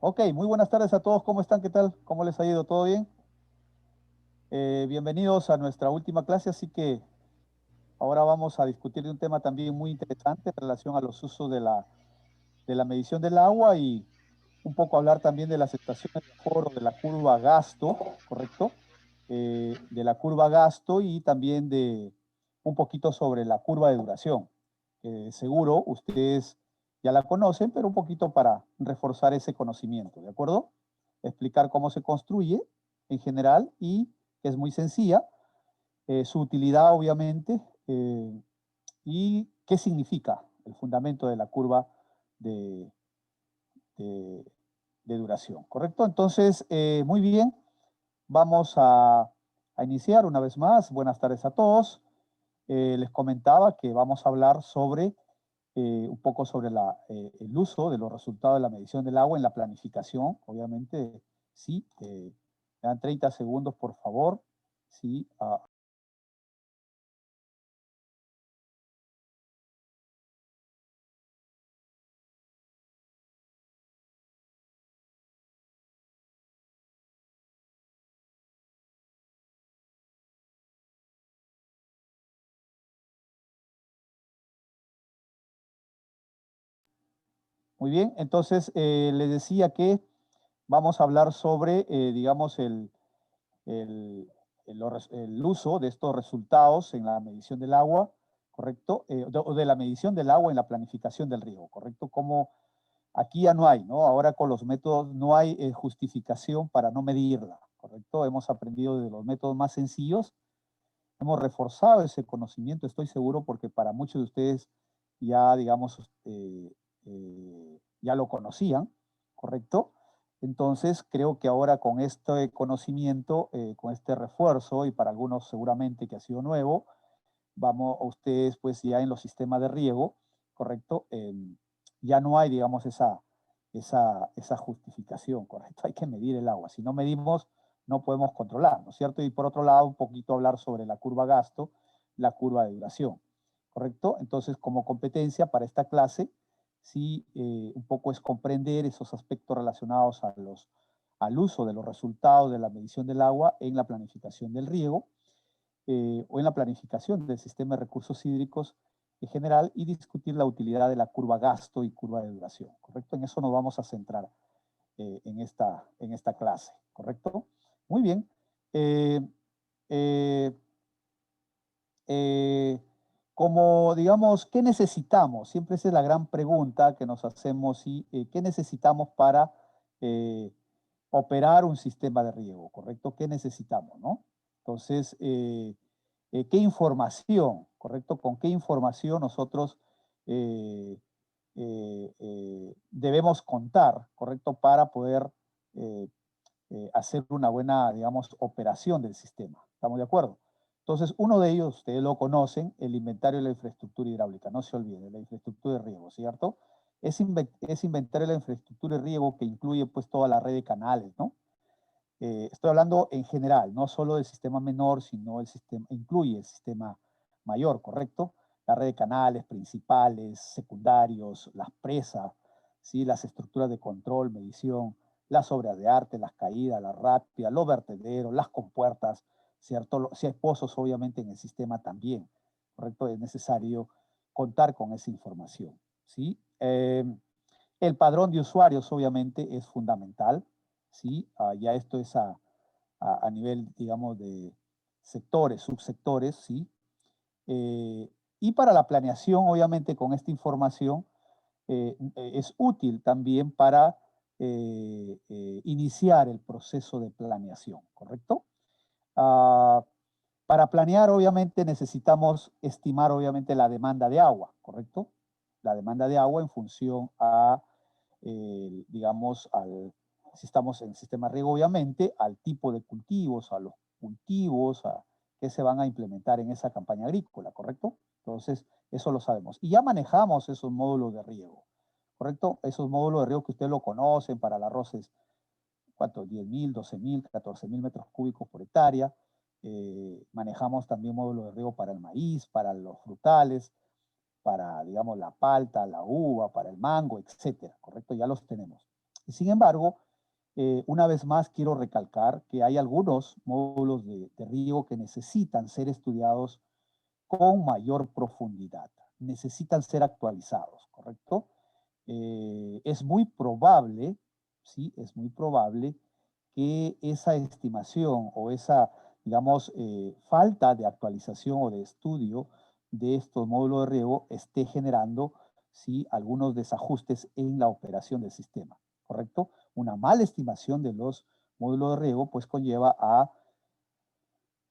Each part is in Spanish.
Ok, muy buenas tardes a todos. ¿Cómo están? ¿Qué tal? ¿Cómo les ha ido? ¿Todo bien? Bienvenidos a nuestra última clase, así que ahora vamos a discutir de un tema también muy interesante en relación a los usos de la medición del agua y un poco hablar también de las estaciones de aforo, de la curva gasto, ¿correcto? De la curva gasto y también de un poquito sobre la curva de duración. Seguro ustedes ya la conocen, pero un poquito para reforzar ese conocimiento, ¿de acuerdo? Explicar cómo se construye en general y que es muy sencilla, su utilidad obviamente, y qué significa el fundamento de la curva de, de, de duración, ¿correcto? Entonces, muy bien, vamos a iniciar una vez más. Buenas tardes a todos. Les comentaba que vamos a hablar sobre un poco sobre el uso de los resultados de la medición del agua en la planificación, obviamente, sí. Me dan 30 segundos, por favor. Sí, muy bien, entonces les decía que vamos a hablar sobre, digamos, el, el uso de estos resultados en la medición del agua, ¿correcto? O de la medición del agua en la planificación del riego, ¿correcto? Como aquí ya no hay, ¿no? Ahora con los métodos no hay justificación para no medirla, ¿correcto? Hemos aprendido de los métodos más sencillos, hemos reforzado ese conocimiento, estoy seguro, porque para muchos de ustedes ya, digamos, ya lo conocían, ¿correcto? Entonces, creo que ahora con este conocimiento, con este refuerzo, y para algunos seguramente que ha sido nuevo, vamos a ustedes pues ya en los sistemas de riego, ¿correcto? Ya no hay, digamos, esa justificación, ¿correcto? Hay que medir el agua. Si no medimos, no podemos controlar, ¿no es cierto? Y por otro lado, un poquito hablar sobre la curva gasto, la curva de duración, ¿correcto? Entonces, como competencia para esta clase, sí, un poco es comprender esos aspectos relacionados al uso de los resultados de la medición del agua en la planificación del riego, o en la planificación del sistema de recursos hídricos en general, y discutir la utilidad de la curva gasto y curva de duración, ¿correcto? En eso nos vamos a centrar en esta clase, ¿correcto? Muy bien. Eh, eh, eh, Como, digamos, ¿qué necesitamos? Siempre esa es la gran pregunta que nos hacemos, y ¿qué necesitamos para eh, operar un sistema de riego, ¿correcto? ¿Qué necesitamos, no? Entonces, ¿qué información, correcto? ¿Con qué información nosotros eh, debemos contar, correcto? Para poder eh, hacer una buena, digamos, operación del sistema. ¿Estamos de acuerdo? Entonces, uno de ellos, ustedes lo conocen, el inventario de la infraestructura hidráulica. No se olvide, la infraestructura de riego, ¿cierto? Es inventario de la infraestructura de riego que incluye pues toda la red de canales, ¿no? Estoy hablando en general, no solo del sistema menor, sino el sistema, incluye el sistema mayor, ¿correcto? La red de canales principales, secundarios, las presas, ¿sí? Las estructuras de control, medición, las obras de arte, las caídas, las rápidas, los vertederos, las compuertas, ¿cierto? Si hay pozos, obviamente en el sistema también, ¿correcto? Es necesario contar con esa información, ¿sí? El padrón de usuarios, obviamente, es fundamental, ¿sí? Ya esto es a nivel, digamos, de sectores, subsectores, ¿sí? Y para la planeación, obviamente, con esta información, es útil también para iniciar el proceso de planeación, ¿correcto? Ah, para planear, obviamente, necesitamos estimar, obviamente, la demanda de agua, ¿correcto? La demanda de agua en función a, digamos, si estamos en sistema de riego, obviamente, al tipo de cultivos, a los cultivos, que se van a implementar en esa campaña agrícola, ¿correcto? Entonces, eso lo sabemos. Y ya manejamos esos módulos de riego, ¿correcto? Esos módulos de riego que ustedes lo conocen para el arroz es, ¿cuánto? 10.000, 12.000, 14.000 metros cúbicos por hectárea. Manejamos también módulos de riego para el maíz, para los frutales, para, digamos, la palta, la uva, para el mango, etcétera, ¿correcto? Ya los tenemos. Sin embargo, una vez más quiero recalcar que hay algunos módulos de riego que necesitan ser estudiados con mayor profundidad, necesitan ser actualizados, ¿correcto? Es muy probable, sí, es muy probable que esa estimación o esa, digamos, falta de actualización o de estudio de estos módulos de riego esté generando, sí, algunos desajustes en la operación del sistema, ¿correcto? Una mala estimación de los módulos de riego, pues conlleva a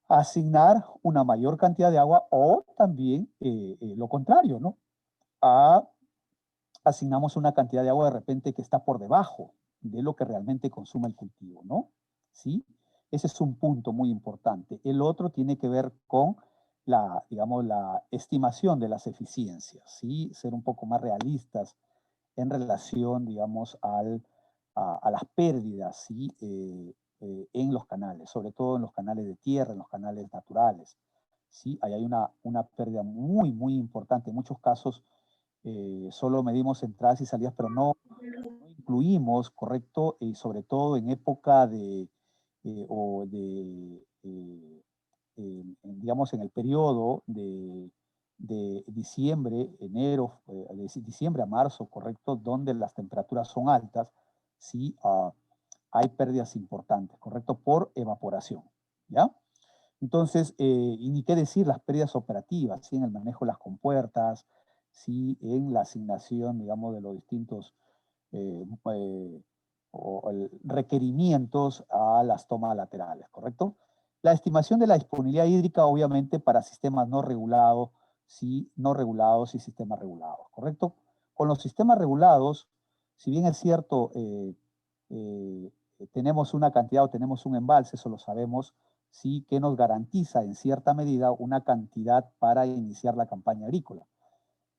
asignar una mayor cantidad de agua o también lo contrario, ¿no? Asignamos una cantidad de agua de repente que está por debajo de lo que realmente consume el cultivo, ¿no? ¿Sí? Ese es un punto muy importante. El otro tiene que ver con la, digamos, la estimación de las eficiencias, ¿sí? Ser un poco más realistas en relación, digamos, a las pérdidas, ¿sí? En los canales, sobre todo en los canales de tierra, en los canales naturales, ¿sí? Ahí hay una pérdida muy, muy importante. En muchos casos solo medimos entradas y salidas, pero no incluimos, ¿correcto? Y sobre todo en época digamos, en el periodo de diciembre, enero, de diciembre a marzo, ¿correcto? Donde las temperaturas son altas, sí, hay pérdidas importantes, ¿correcto? Por evaporación, ¿ya? Entonces, y ni qué decir las pérdidas operativas, ¿sí? En el manejo de las compuertas, ¿sí? En la asignación, digamos, de los distintos eh, eh, requerimientos a las tomas laterales, ¿correcto? La estimación de la disponibilidad hídrica, obviamente, para sistemas no regulados, sí, no regulados y sistemas regulados, ¿correcto? Con los sistemas regulados, si bien es cierto, eh, tenemos una cantidad o tenemos un embalse, eso lo sabemos, sí, que nos garantiza en cierta medida una cantidad para iniciar la campaña agrícola.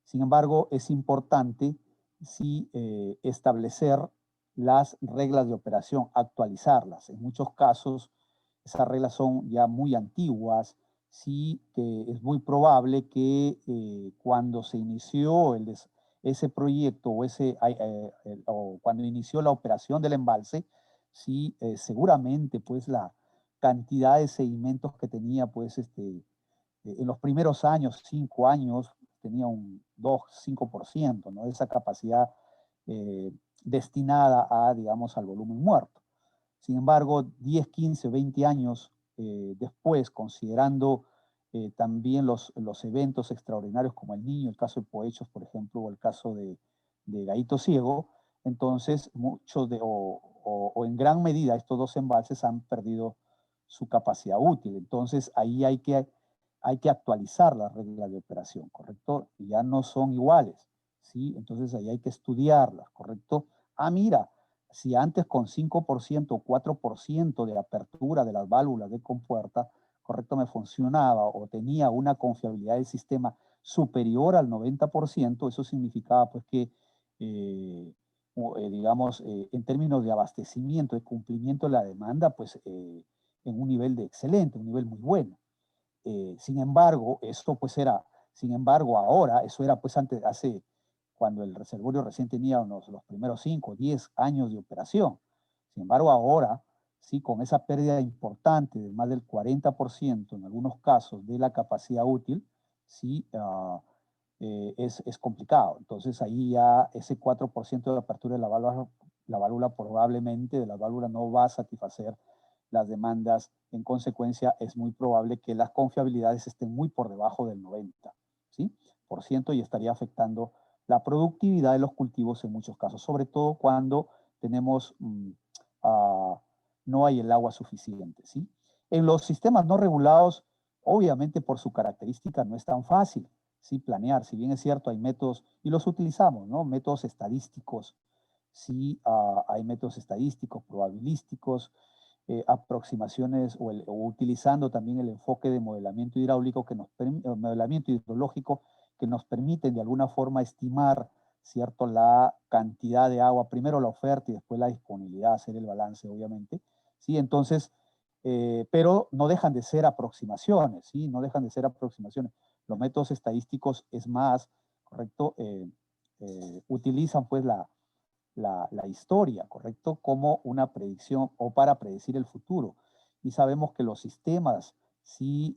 Sin embargo, es importante sí, establecer las reglas de operación, actualizarlas. En muchos casos, esas reglas son ya muy antiguas, sí que es muy probable que cuando se inició ese proyecto o cuando inició la operación del embalse, sí, seguramente pues la cantidad de sedimentos que tenía pues en los primeros años, 5 años, tenía un 2-5%, ¿no? Esa capacidad destinada a, digamos, al volumen muerto. Sin embargo, 10, 15, 20 años después, considerando también los eventos extraordinarios como el Niño, el caso de Poechos, por ejemplo, o el caso de Gallito Ciego, entonces muchos o en gran medida estos dos embalses han perdido su capacidad útil. Entonces ahí hay que actualizar las reglas de operación, ¿correcto? Y ya no son iguales, ¿sí? Entonces ahí hay que estudiarlas, ¿correcto? Mira, si antes con 5% o 4% de apertura de las válvulas de compuerta, correcto, me funcionaba o tenía una confiabilidad del sistema superior al 90%, eso significaba pues que, digamos, en términos de abastecimiento, de cumplimiento de la demanda, pues en un nivel de excelente, un nivel muy bueno. Sin embargo, ahora, eso era pues antes, cuando el reservorio recién tenía los primeros 5 o 10 años de operación. Sin embargo, ahora, sí, con esa pérdida importante de más del 40% en algunos casos de la capacidad útil, sí, es complicado. Entonces ahí ya ese 4% de apertura de la válvula probablemente de la válvula no va a satisfacer las demandas. En consecuencia, es muy probable que las confiabilidades estén muy por debajo del 90%, ¿sí? Y estaría afectando la productividad de los cultivos en muchos casos, sobre todo cuando tenemos, no hay el agua suficiente, ¿sí? En los sistemas no regulados, obviamente por su característica no es tan fácil, ¿sí? Planear, si bien es cierto, hay métodos, y los utilizamos, ¿no? Métodos estadísticos, sí, hay métodos estadísticos, probabilísticos, aproximaciones o utilizando también el enfoque de modelamiento hidráulico modelamiento hidrológico que nos permiten de alguna forma estimar, ¿cierto?, la cantidad de agua, primero la oferta y después la disponibilidad, hacer el balance, obviamente, ¿sí? Entonces, pero no dejan de ser aproximaciones, ¿sí? No dejan de ser aproximaciones. Los métodos estadísticos es más, ¿correcto? Utilizan pues la historia, ¿correcto? Como una predicción o para predecir el futuro. Y sabemos que los sistemas, sí,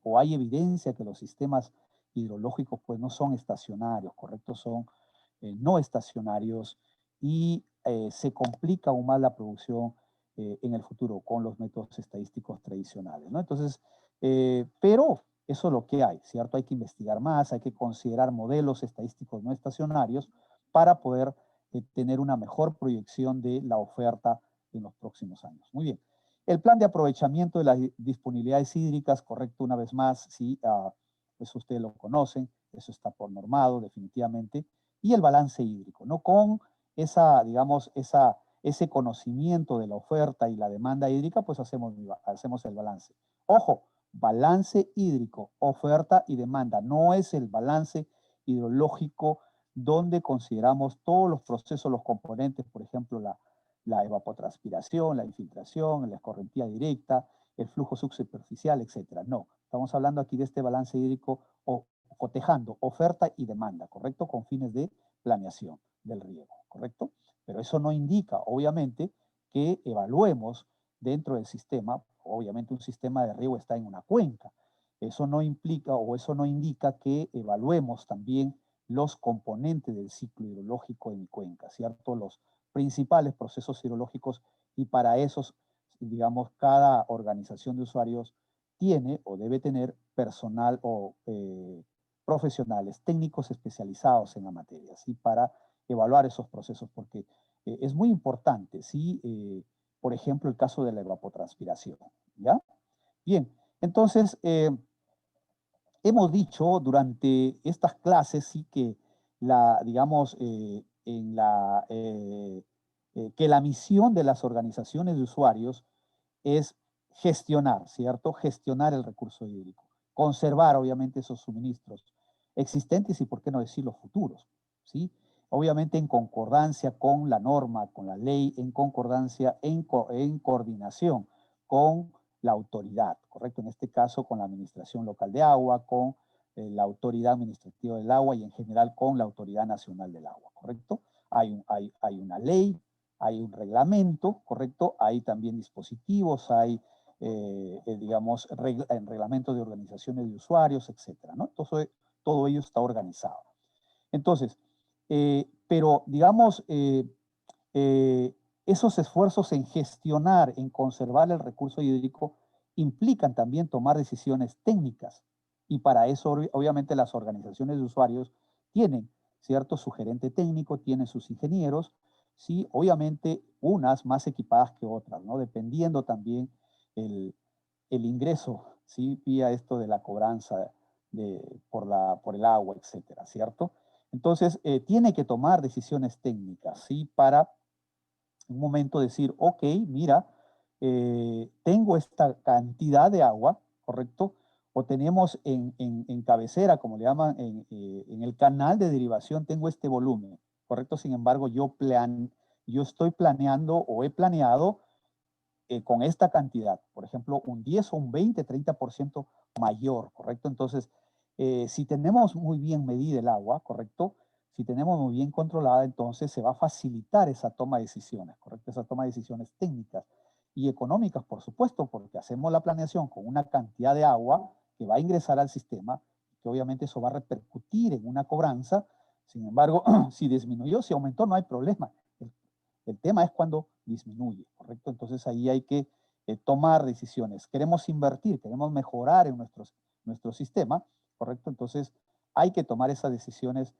o hay evidencia que los sistemas hidrológicos pues no son estacionarios, ¿correcto? Son no estacionarios y se complica aún más la producción en el futuro con los métodos estadísticos tradicionales, ¿no? Entonces, pero eso es lo que hay, ¿cierto? Hay que investigar más, hay que considerar modelos estadísticos no estacionarios para poder tener una mejor proyección de la oferta en los próximos años. Muy bien. El plan de aprovechamiento de las disponibilidades hídricas, correcto, una vez más, sí, eso ustedes lo conocen, eso está por normado definitivamente, y el balance hídrico, ¿no? Con esa, digamos, ese conocimiento de la oferta y la demanda hídrica, pues hacemos el balance. Ojo, balance hídrico, oferta y demanda, no es el balance hidrológico donde consideramos todos los procesos, los componentes, por ejemplo, la evapotranspiración, la infiltración, la escorrentía directa, el flujo subsuperficial, etcétera. No, estamos hablando aquí de este balance hídrico o cotejando oferta y demanda, ¿correcto? Con fines de planeación del riego, ¿correcto? Pero eso no indica, obviamente, que evaluemos dentro del sistema, obviamente un sistema de riego está en una cuenca. Eso no implica o eso no indica que evaluemos también los componentes del ciclo hidrológico en mi cuenca, ¿cierto? Los principales procesos hidrológicos y para esos, digamos, cada organización de usuarios tiene o debe tener personal o profesionales, técnicos especializados en la materia, ¿sí? Para evaluar esos procesos, porque es muy importante, ¿sí? Por ejemplo, el caso de la evapotranspiración, ¿ya? Bien, entonces, hemos dicho durante estas clases, sí, que digamos, que la misión de las organizaciones de usuarios es gestionar, ¿cierto? Gestionar el recurso hídrico, conservar, obviamente, esos suministros existentes y, por qué no decir, los futuros, ¿sí? Obviamente en concordancia con la norma, con la ley, en concordancia, en coordinación con la autoridad, ¿correcto? En este caso con la Administración Local de Agua, con la Autoridad Administrativa del Agua y en general con la Autoridad Nacional del Agua, ¿correcto? Hay una ley, hay un reglamento, ¿correcto? Hay también dispositivos, hay, digamos, reglamentos de organizaciones de usuarios, etcétera, ¿no? Entonces, todo ello está organizado. Entonces, pero digamos, esos esfuerzos en gestionar, en conservar el recurso hídrico, implican también tomar decisiones técnicas. Y para eso, obviamente, las organizaciones de usuarios tienen, ¿cierto? Su gerente técnico, tienen sus ingenieros, sí, obviamente unas más equipadas que otras, ¿no? Dependiendo también el, el ingreso, ¿sí? Vía esto de la cobranza por el agua, etcétera, ¿cierto? Entonces, tiene que tomar decisiones técnicas, ¿sí? Para un momento decir, ok, mira, tengo esta cantidad de agua, ¿correcto? O tenemos en cabecera, como le llaman, en el canal de derivación, tengo este volumen, ¿correcto? Sin embargo, yo estoy planeando o he planeado con esta cantidad, por ejemplo, un 10 o un 20, 30% mayor, ¿correcto? Entonces, si tenemos muy bien medida el agua, ¿correcto? Si tenemos muy bien controlada, entonces se va a facilitar esa toma de decisiones, ¿correcto? Esa toma de decisiones técnicas y económicas, por supuesto, porque hacemos la planeación con una cantidad de agua que va a ingresar al sistema, que obviamente eso va a repercutir en una cobranza. Sin embargo, si disminuyó, si aumentó, no hay problema. El tema es cuando disminuye, ¿correcto? Entonces ahí hay que tomar decisiones. Queremos invertir, queremos mejorar en nuestro sistema, ¿correcto? Entonces hay que tomar esas decisiones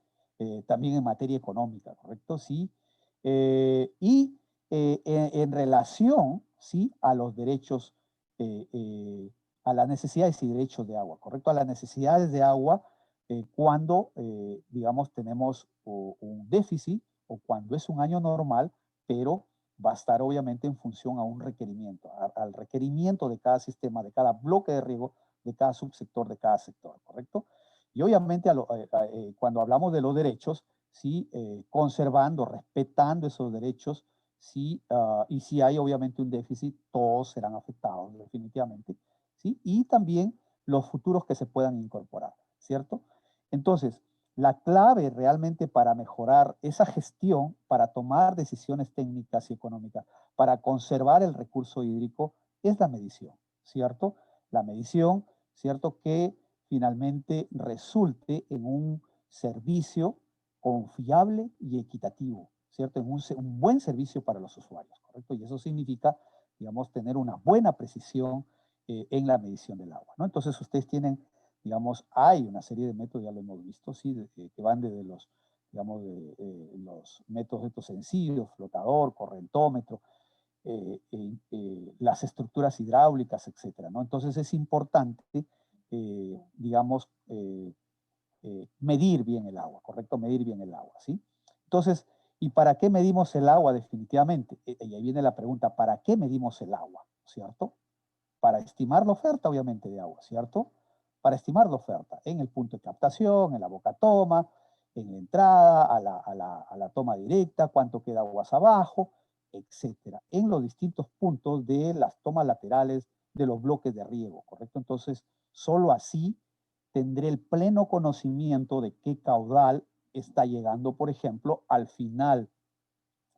también en materia económica, ¿correcto? Sí. En relación, ¿sí? A los derechos, a las necesidades y derechos de agua, ¿correcto? A las necesidades de agua cuando, digamos, tenemos un déficit o cuando es un año normal, pero va a estar obviamente en función a un requerimiento, al requerimiento de cada sistema, de cada bloque de riego, de cada subsector, de cada sector, ¿correcto? Y obviamente cuando hablamos de los derechos, sí, conservando, respetando esos derechos, sí, y si hay obviamente un déficit, todos serán afectados definitivamente, ¿sí? Y también los futuros que se puedan incorporar, ¿cierto? Entonces, La clave realmente para mejorar esa gestión, para tomar decisiones técnicas y económicas, para conservar el recurso hídrico, es la medición, ¿cierto? La medición, ¿cierto? Que finalmente resulte en un servicio confiable y equitativo, ¿cierto? En un buen servicio para los usuarios, ¿correcto? Y eso significa, digamos, tener una buena precisión en la medición del agua, ¿no? Entonces ustedes tienen, digamos, hay una serie de métodos, ya lo hemos visto, ¿sí? Que van desde los, digamos, los métodos estos sencillos, flotador, correntómetro, las estructuras hidráulicas, etcétera, ¿no? Entonces es importante, digamos, medir bien el agua, ¿correcto? Medir bien el agua, ¿sí? Entonces, ¿y para qué medimos el agua definitivamente? Y ahí viene la pregunta, ¿para qué medimos el agua? ¿Cierto? Para estimar la oferta, obviamente, de agua, ¿cierto? Para estimar la oferta en el punto de captación, en la boca toma, en la entrada, a la toma directa, cuánto queda aguas abajo, etcétera, en los distintos puntos de las tomas laterales de los bloques de riego, ¿correcto? Entonces, solo así tendré el pleno conocimiento de qué caudal está llegando, por ejemplo, al final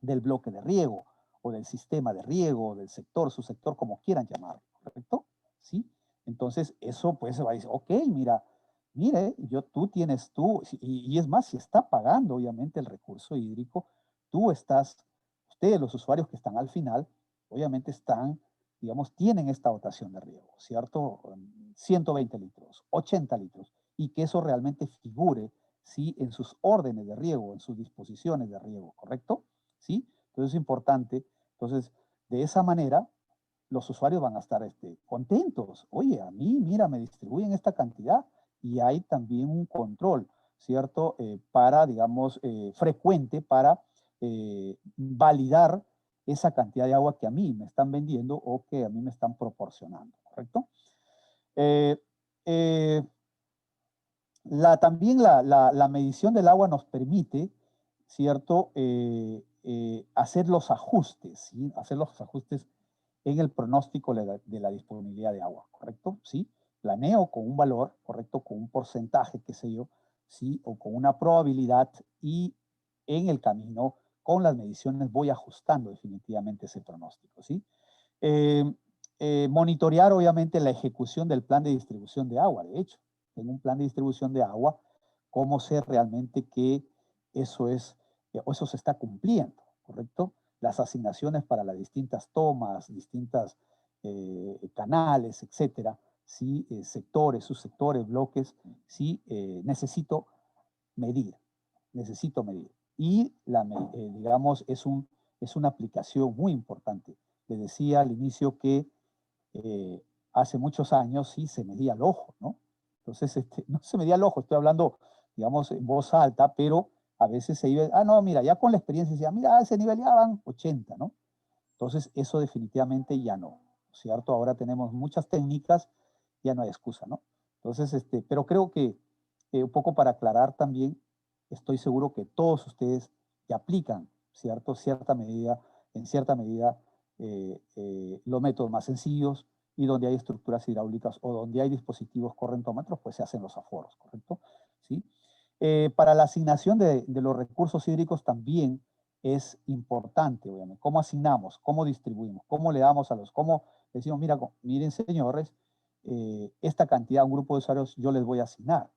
del bloque de riego, o del sistema de riego, o del sector, subsector, como quieran llamarlo, ¿correcto? ¿Sí? Entonces, eso pues se va a decir, ok, mira, mire, y es más, si está pagando obviamente el recurso hídrico, ustedes, los usuarios que están al final, obviamente están, digamos, tienen esta dotación de riego, ¿cierto? 120 litros, 80 litros, y que eso realmente figure, ¿sí? En sus órdenes de riego, en sus disposiciones de riego, ¿correcto? ¿Sí? Entonces es importante. Entonces, de esa manera, los usuarios van a estar contentos. Oye, a mí, mira, me distribuyen esta cantidad y hay también un control, ¿cierto? Para, digamos, frecuente para validar esa cantidad de agua que a mí me están vendiendo o que a mí me están proporcionando, ¿correcto? Eh, eh, también la medición del agua nos permite, ¿cierto? Hacer los ajustes, ¿sí? Hacer los ajustes en el pronóstico de la disponibilidad de agua, ¿correcto? ¿Sí? Planeo con un valor, ¿correcto? Con un porcentaje, qué sé yo, ¿sí? O con una probabilidad y en el camino, con las mediciones, voy ajustando definitivamente ese pronóstico, ¿sí? Eh, monitorear, obviamente, la ejecución del plan de distribución de agua, de hecho en un plan de distribución de agua, cómo sé realmente que eso es, o eso se está cumpliendo, ¿correcto? Las asignaciones para las distintas tomas, distintas canales, etcétera, ¿sí? Sectores, subsectores, bloques, sí, medir, necesito medir. Y, digamos, es una aplicación muy importante. Les decía al inicio que hace muchos años sí se medía al ojo, ¿no? Entonces, no se medía al ojo, estoy hablando, digamos, en voz alta, pero a veces se iba, no, mira, ya con la experiencia decía, mira, a ese nivel ya van 80, ¿no? Entonces, eso definitivamente ya no, ¿cierto? Ahora tenemos muchas técnicas, ya no hay excusa, ¿no? Entonces, pero creo que un poco para aclarar también, estoy seguro que todos ustedes que aplican, ¿cierto? En cierta medida, los métodos más sencillos y donde hay estructuras hidráulicas o donde hay dispositivos correntómetros, pues se hacen los aforos, ¿correcto? ¿Sí? Para la asignación de los recursos hídricos también es importante, obviamente. ¿Cómo asignamos? ¿Cómo distribuimos? ¿Cómo le damos cómo decimos, mira, miren señores, esta cantidad a un grupo de usuarios yo les voy a asignar,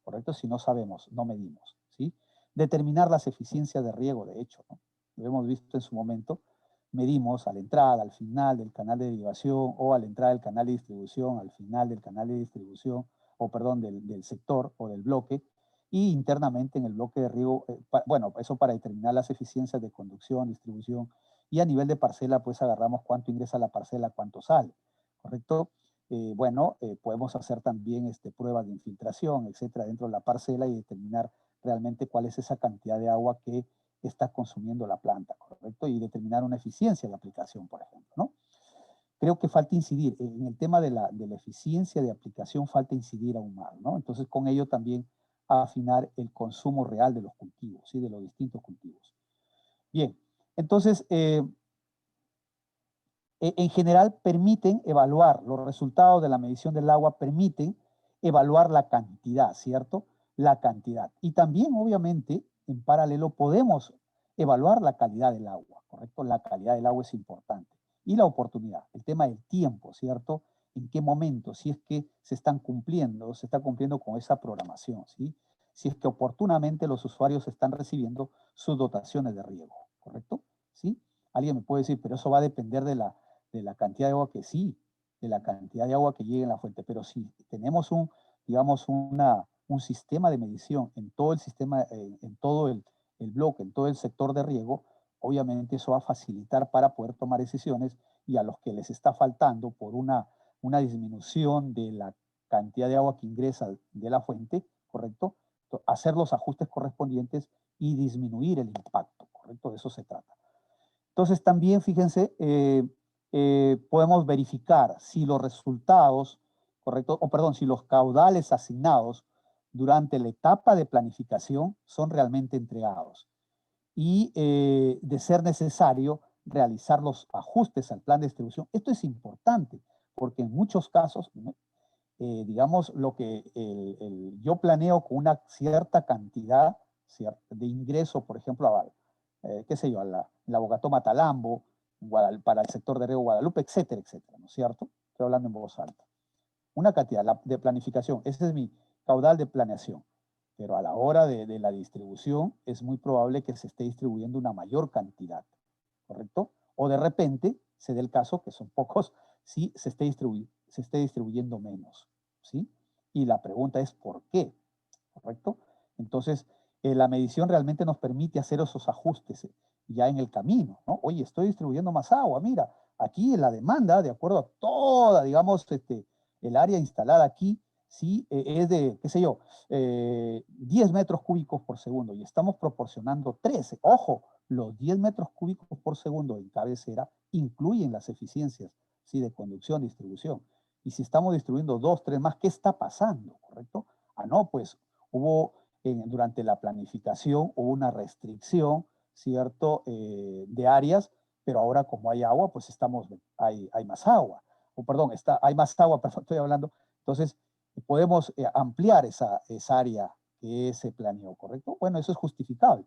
¿correcto? Si no sabemos, no medimos, ¿sí? Determinar las eficiencias de riego, de hecho, ¿no? Lo hemos visto en su momento, medimos a la entrada, al final del canal de derivación o a la entrada del canal de distribución, al final del canal de distribución, o perdón, del sector o del bloque, y internamente en el bloque de riego, bueno, eso para determinar las eficiencias de conducción, distribución, y a nivel de parcela, pues agarramos cuánto ingresa a la parcela, cuánto sale, ¿correcto? Bueno, podemos hacer también pruebas de infiltración, etcétera, dentro de la parcela y determinar realmente cuál es esa cantidad de agua que está consumiendo la planta, ¿correcto? Y determinar una eficiencia de aplicación, por ejemplo, ¿no? Creo que falta incidir, en el tema de la eficiencia de aplicación falta incidir aún más, ¿no? Entonces, con ello también afinar el consumo real de los cultivos, ¿sí? De los distintos cultivos. Bien, entonces, en general permiten evaluar los resultados de la medición del agua, permiten evaluar la cantidad, ¿cierto? la cantidad. Y también, obviamente, en paralelo podemos evaluar la calidad del agua, ¿correcto? La calidad del agua es importante. Y la oportunidad, el tema del tiempo, ¿cierto? En qué momento, si es que se está cumpliendo con esa programación, ¿sí? Si es que oportunamente los usuarios están recibiendo sus dotaciones de riego, ¿correcto? ¿Sí? Alguien me puede decir, pero eso va a depender de la cantidad de agua que sí, de la cantidad de agua que llegue en la fuente, pero si tenemos digamos, un sistema de medición en todo el sistema, en todo el bloque, en todo el sector de riego, obviamente eso va a facilitar para poder tomar decisiones y a los que les está faltando por una disminución de la cantidad de agua que ingresa de la fuente, ¿correcto? Hacer los ajustes correspondientes y disminuir el impacto, ¿correcto? De eso se trata. Entonces también, fíjense, podemos verificar si los resultados, ¿correcto? O perdón, si los caudales asignados durante la etapa de planificación son realmente entregados. Y de ser necesario, realizar los ajustes al plan de distribución. Esto es importante porque en muchos casos, digamos, lo que yo planeo con una cierta cantidad de ingreso, por ejemplo, qué sé yo, a la Bogotá Matalambo, para el sector de Río Guadalupe, etcétera, etcétera, ¿no es cierto? Estoy hablando en voz alta. Una cantidad de planificación, ese es mi caudal de planeación, pero a la hora de la distribución es muy probable que se esté distribuyendo una mayor cantidad, ¿correcto? O de repente se dé el caso, que son pocos, si se esté distribuyendo menos, ¿sí? Y la pregunta es ¿por qué? ¿Correcto? Entonces, la medición realmente nos permite hacer esos ajustes ya en el camino, ¿no? Oye, estoy distribuyendo más agua, mira, aquí la demanda, de acuerdo a toda, digamos, el área instalada aquí, sí, es de, qué sé yo, 10 metros cúbicos por segundo y estamos proporcionando 13. Ojo, los 10 metros cúbicos por segundo en cabecera incluyen las eficiencias, ¿sí? De conducción, distribución. Y si estamos distribuyendo 2, 3 más, ¿qué está pasando? ¿Correcto? Ah, no, pues durante la planificación hubo una restricción, ¿cierto? De áreas, pero ahora como hay agua, pues hay más agua. O perdón, hay más agua, perdón, estoy hablando. Entonces, podemos ampliar esa área que se planeó, ¿correcto? Bueno, eso es justificable,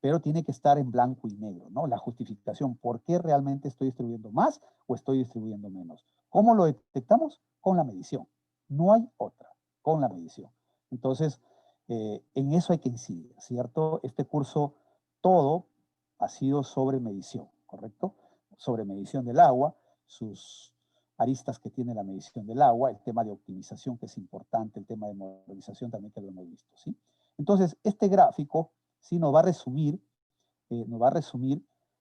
pero tiene que estar en blanco y negro, ¿no? La justificación, ¿por qué realmente estoy distribuyendo más o estoy distribuyendo menos? ¿Cómo lo detectamos? Con la medición. No hay otra, con la medición. Entonces, en eso hay que incidir, ¿cierto? Este curso, todo ha sido sobre medición, ¿correcto? Sobre medición del agua, sus aristas que tiene la medición del agua, el tema de optimización que es importante, el tema de modernización también que lo hemos visto, ¿sí? Entonces, este gráfico, sí, nos va a resumir,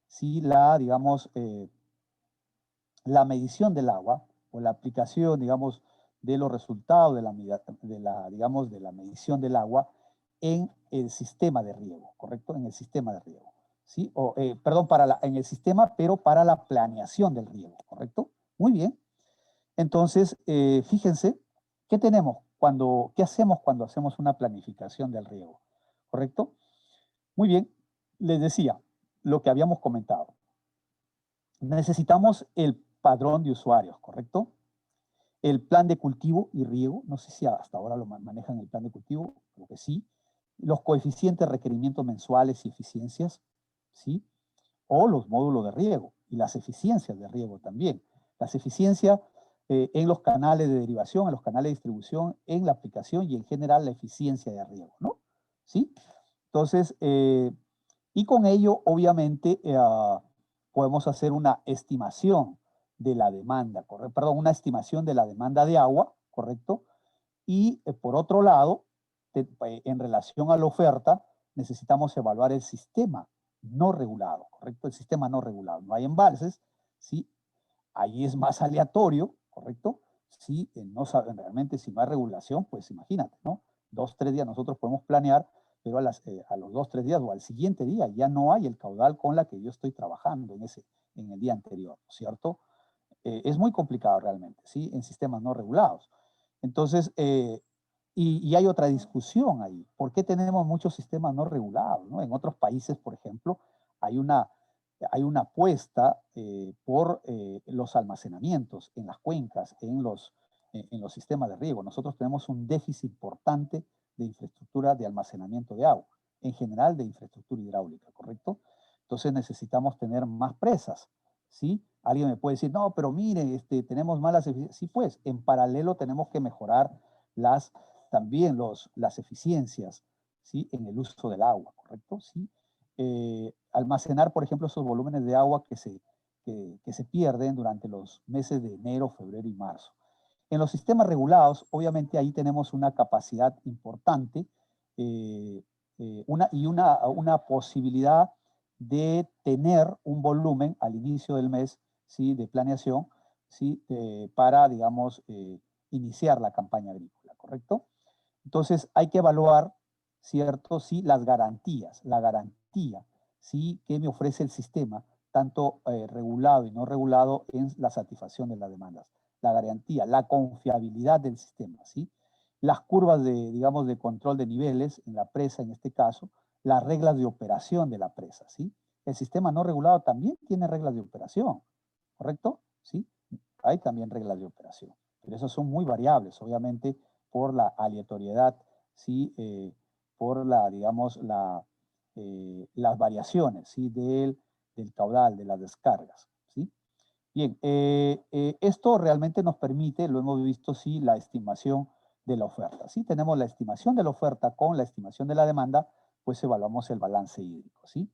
sí, digamos, la medición del agua o la aplicación, digamos, de los resultados digamos, de la medición del agua en el sistema de riego, ¿correcto? En el sistema de riego, ¿sí? O, perdón, en el sistema, pero para la planeación del riego, ¿correcto? Muy bien. Entonces, fíjense, ¿qué tenemos qué hacemos cuando hacemos una planificación del riego? ¿Correcto? Muy bien, les decía lo que habíamos comentado. Necesitamos el padrón de usuarios, ¿correcto? El plan de cultivo y riego, no sé si hasta ahora lo manejan el plan de cultivo, creo que sí. Los coeficientes, requerimientos mensuales y eficiencias, ¿sí? O los módulos de riego y las eficiencias de riego también. Las eficiencias en los canales de derivación, en los canales de distribución, en la aplicación y en general la eficiencia de riego, ¿no? ¿Sí? Entonces, y con ello, obviamente, podemos hacer una estimación de la demanda, perdón, una estimación de la demanda de agua, ¿correcto? Y por otro lado, en relación a la oferta, necesitamos evaluar el sistema no regulado, ¿correcto? El sistema no regulado. No hay embalses, ¿sí? Ahí es más aleatorio, ¿correcto? Si no saben realmente si no hay regulación, pues imagínate, ¿no? 2, 3 días nosotros podemos planear, pero a los 2, 3 días o al siguiente día ya no hay el caudal con la que yo estoy trabajando en el día anterior, ¿cierto? Es muy complicado realmente, ¿sí? En sistemas no regulados. Entonces, y hay otra discusión ahí. ¿Por qué tenemos muchos sistemas no regulados, ¿no? En otros países, por ejemplo, hay una apuesta por los almacenamientos en las cuencas, en los sistemas de riego. Nosotros tenemos un déficit importante de infraestructura de almacenamiento de agua, en general de infraestructura hidráulica, ¿correcto? Entonces necesitamos tener más presas, ¿sí? Alguien me puede decir, no, pero mire, tenemos malas eficiencias. Sí, pues, en paralelo tenemos que mejorar también las eficiencias, ¿sí? En el uso del agua, ¿correcto? ¿Sí? Almacenar, por ejemplo, esos volúmenes de agua que se pierden durante los meses de enero, febrero y marzo. En los sistemas regulados, obviamente ahí tenemos una capacidad importante una posibilidad de tener un volumen al inicio del mes, ¿sí? De planeación, ¿sí? Para, digamos, iniciar la campaña agrícola, ¿correcto? Entonces hay que evaluar, ¿cierto? Sí, la garantía, ¿sí? Que me ofrece el sistema, tanto regulado y no regulado en la satisfacción de las demandas. La garantía, la confiabilidad del sistema, ¿sí? Las curvas digamos, de control de niveles en la presa, en este caso, las reglas de operación de la presa, ¿sí? El sistema no regulado también tiene reglas de operación, ¿correcto? ¿Sí? Hay también reglas de operación, pero esas son muy variables, obviamente, por la aleatoriedad, ¿sí? Por digamos, las variaciones, ¿sí? Del caudal, de las descargas, ¿sí? Bien, esto realmente nos permite, lo hemos visto, sí, la estimación de la oferta. Si tenemos la estimación de la oferta con la estimación de la demanda, pues evaluamos el balance hídrico, ¿sí?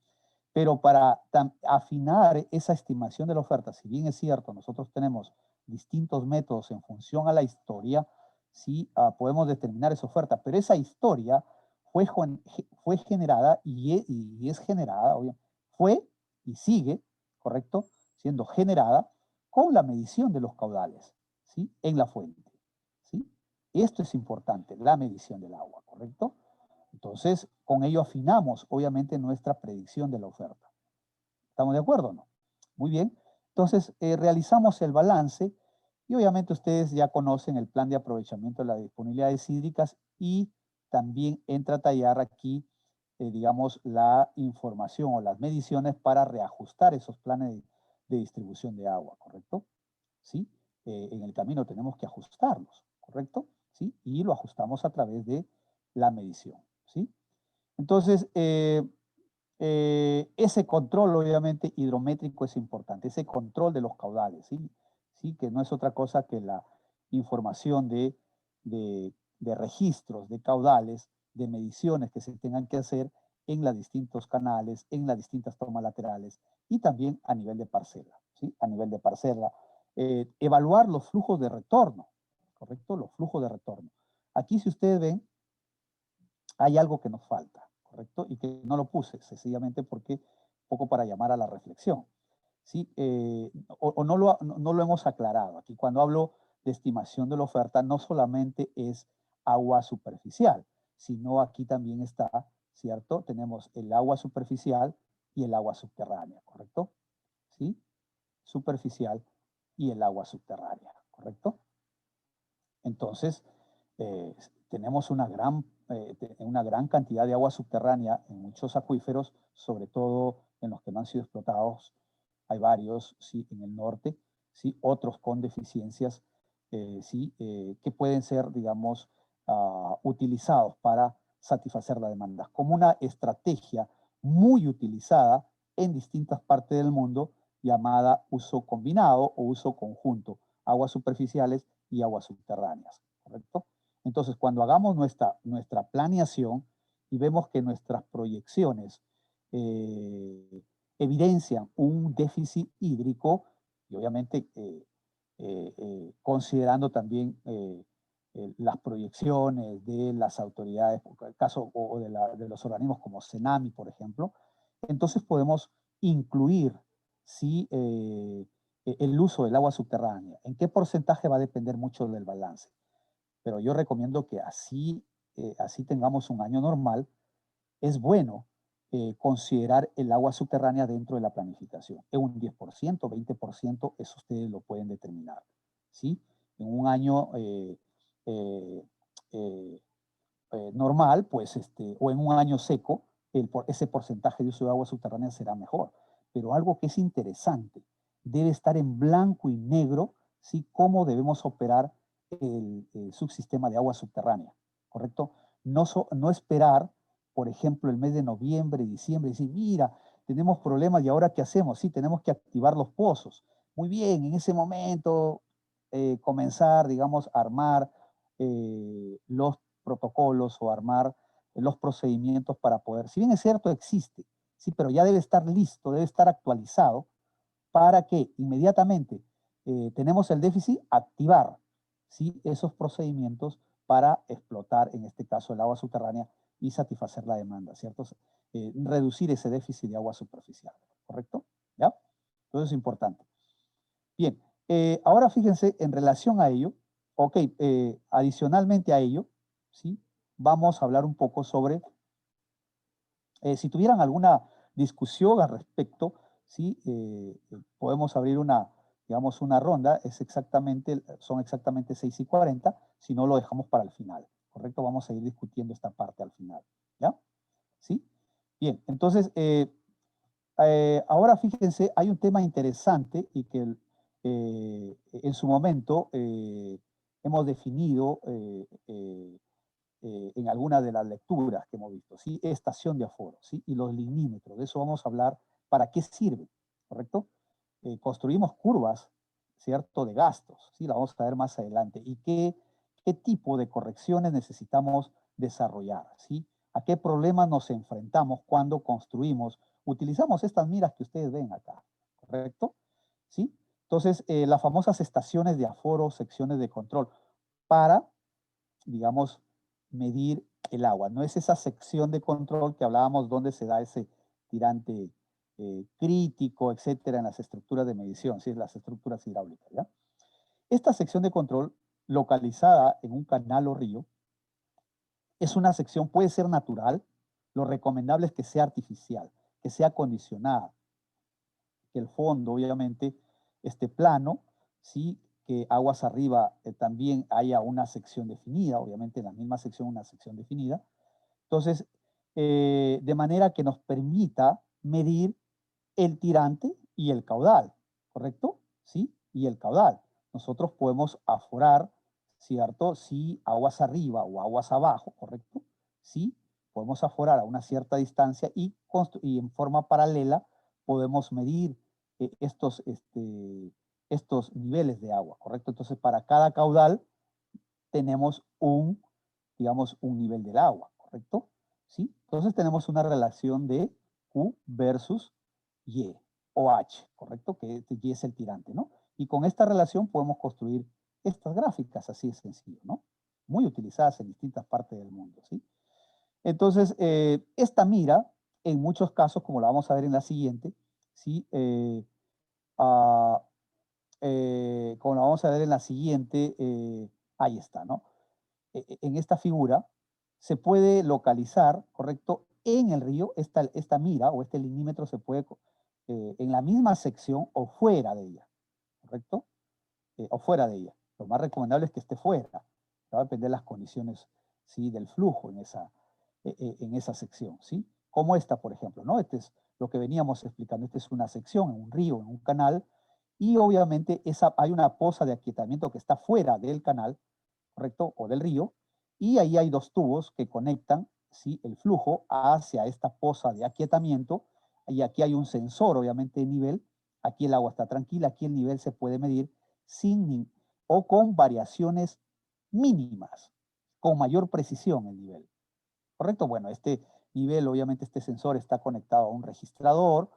Pero para afinar esa estimación de la oferta, si bien es cierto, nosotros tenemos distintos métodos en función a la historia, sí podemos determinar esa oferta, pero esa historia fue generada y es generada, fue y sigue, ¿correcto? Siendo generada con la medición de los caudales, ¿sí? En la fuente, ¿sí? Esto es importante, la medición del agua, ¿correcto? Entonces, con ello afinamos, obviamente, nuestra predicción de la oferta. ¿Estamos de acuerdo o no? Muy bien. Entonces, realizamos el balance y obviamente ustedes ya conocen el plan de aprovechamiento de las disponibilidades hídricas y también entra a tallar aquí, digamos, la información o las mediciones para reajustar esos planes de distribución de agua, ¿correcto? ¿Sí? En el camino tenemos que ajustarlos, ¿correcto? ¿Sí? Y lo ajustamos a través de la medición, ¿sí? Entonces, ese control, obviamente, hidrométrico es importante, ese control de los caudales, ¿sí? ¿Sí? Que no es otra cosa que la información de registros, de caudales, de mediciones que se tengan que hacer en los distintos canales, en las distintas tomas laterales y también a nivel de parcela, ¿sí? A nivel de parcela. Evaluar los flujos de retorno, ¿correcto? Los flujos de retorno. Aquí, si ustedes ven, hay algo que nos falta, ¿correcto? Y que no lo puse, sencillamente porque, poco para llamar a la reflexión, ¿sí? O no lo hemos aclarado. Aquí cuando hablo de estimación de la oferta, no solamente es agua superficial, sino aquí también está, ¿cierto? Tenemos el agua superficial y el agua subterránea, ¿correcto? ¿Sí? Superficial y el agua subterránea, ¿correcto? Entonces, tenemos una gran cantidad de agua subterránea en muchos acuíferos, sobre todo en los que no han sido explotados. Hay varios, sí, en el norte, sí, otros con deficiencias, sí, que pueden ser, digamos, utilizados para satisfacer la demanda, como una estrategia muy utilizada en distintas partes del mundo llamada uso combinado o uso conjunto, aguas superficiales y aguas subterráneas, ¿correcto? Entonces, cuando hagamos nuestra planeación y vemos que nuestras proyecciones evidencian un déficit hídrico, y obviamente considerando también las proyecciones de las autoridades, por el caso o de los organismos como CENAMI, por ejemplo, entonces podemos incluir ¿sí? El uso del agua subterránea. ¿En qué porcentaje va a depender mucho del balance? Pero yo recomiendo que así tengamos un año normal, es bueno considerar el agua subterránea dentro de la planificación. En un 10%, 20%, eso ustedes lo pueden determinar. ¿Sí? En un año eh, eh, normal, pues, o en un año seco, ese porcentaje de uso de agua subterránea será mejor. Pero algo que es interesante, debe estar en blanco y negro, ¿sí? Cómo debemos operar el subsistema de agua subterránea, ¿correcto? no esperar, por ejemplo, el mes de noviembre, diciembre, y decir, mira, tenemos problemas y ahora ¿qué hacemos? Sí, tenemos que activar los pozos. Muy bien, en ese momento comenzar, digamos, a armar los protocolos o armar los procedimientos para poder, si bien es cierto, existe, sí, pero ya debe estar listo, debe estar actualizado para que inmediatamente tenemos el déficit, activar, ¿sí?, esos procedimientos para explotar, en este caso, el agua subterránea y satisfacer la demanda, ¿cierto? Reducir ese déficit de agua superficial, ¿correcto? ¿Ya? Entonces es importante. Bien, ahora fíjense, en relación a ello, ok, adicionalmente a ello, ¿sí? Vamos a hablar un poco sobre, si tuvieran alguna discusión al respecto, ¿sí? Podemos abrir una, digamos, una ronda, son exactamente 6:40, si no lo dejamos para el final, ¿correcto? Vamos a ir discutiendo esta parte al final, ¿ya? ¿Sí? Bien, entonces, ahora fíjense, hay un tema interesante y que en su momento hemos definido en alguna de las lecturas que hemos visto, ¿sí? Estación de aforo, ¿sí? Y los lignímetros, de eso vamos a hablar, ¿para qué sirve? ¿Correcto? Construimos curvas, ¿cierto? De gastos, ¿sí? La vamos a ver más adelante. ¿Y qué tipo de correcciones necesitamos desarrollar, ¿sí? ¿A qué problemas nos enfrentamos cuando construimos? Utilizamos estas miras que ustedes ven acá, ¿correcto? ¿Sí? Entonces, las famosas estaciones de aforo, secciones de control, para, digamos, medir el agua. No es esa sección de control que hablábamos donde se da ese tirante crítico, etcétera, en las estructuras de medición, ¿sí? Las estructuras hidráulicas, ¿ya? Esta sección de control, localizada en un canal o río, es una sección, puede ser natural, lo recomendable es que sea artificial, que sea acondicionada, que el fondo obviamente esté plano, ¿sí? Que aguas arriba también haya una sección definida, obviamente en la misma sección una sección definida. Entonces, de manera que nos permita medir el tirante y el caudal, ¿correcto? ¿Sí? Y el caudal. Nosotros podemos aforar, ¿cierto? Si aguas arriba o aguas abajo, ¿correcto? Sí, podemos aforar a una cierta distancia y en forma paralela podemos medir estos niveles de agua, ¿correcto? Entonces, para cada caudal tenemos digamos, un nivel del agua, ¿correcto? ¿Sí? Entonces tenemos una relación de Q versus Y o H, ¿correcto? Que Y es el tirante, ¿no? Y con esta relación podemos construir estas gráficas, así de sencillo, ¿no? Muy utilizadas en distintas partes del mundo, ¿sí? Entonces, esta mira, en muchos casos, como la vamos a ver en la siguiente, ¿sí? Ah, como la vamos a ver en la siguiente, ahí está, ¿no? En esta figura se puede localizar, ¿correcto? En el río, esta mira o este lignímetro se puede, en la misma sección o fuera de ella, ¿correcto? O fuera de ella. Lo más recomendable es que esté fuera. Va a depender de las condiciones, ¿sí? Del flujo en esa sección, ¿sí? Como esta, por ejemplo, ¿no? Este es lo que veníamos explicando. Esta es una sección en un río, en un canal, y obviamente hay una poza de aquietamiento que está fuera del canal, ¿correcto? O del río, y ahí hay dos tubos que conectan, ¿sí? El flujo hacia esta poza de aquietamiento, y aquí hay un sensor, obviamente, de nivel. Aquí el agua está tranquila, aquí el nivel se puede medir sin o con variaciones mínimas, con mayor precisión el nivel, ¿correcto? Bueno, este nivel, obviamente, este sensor está conectado a un registrador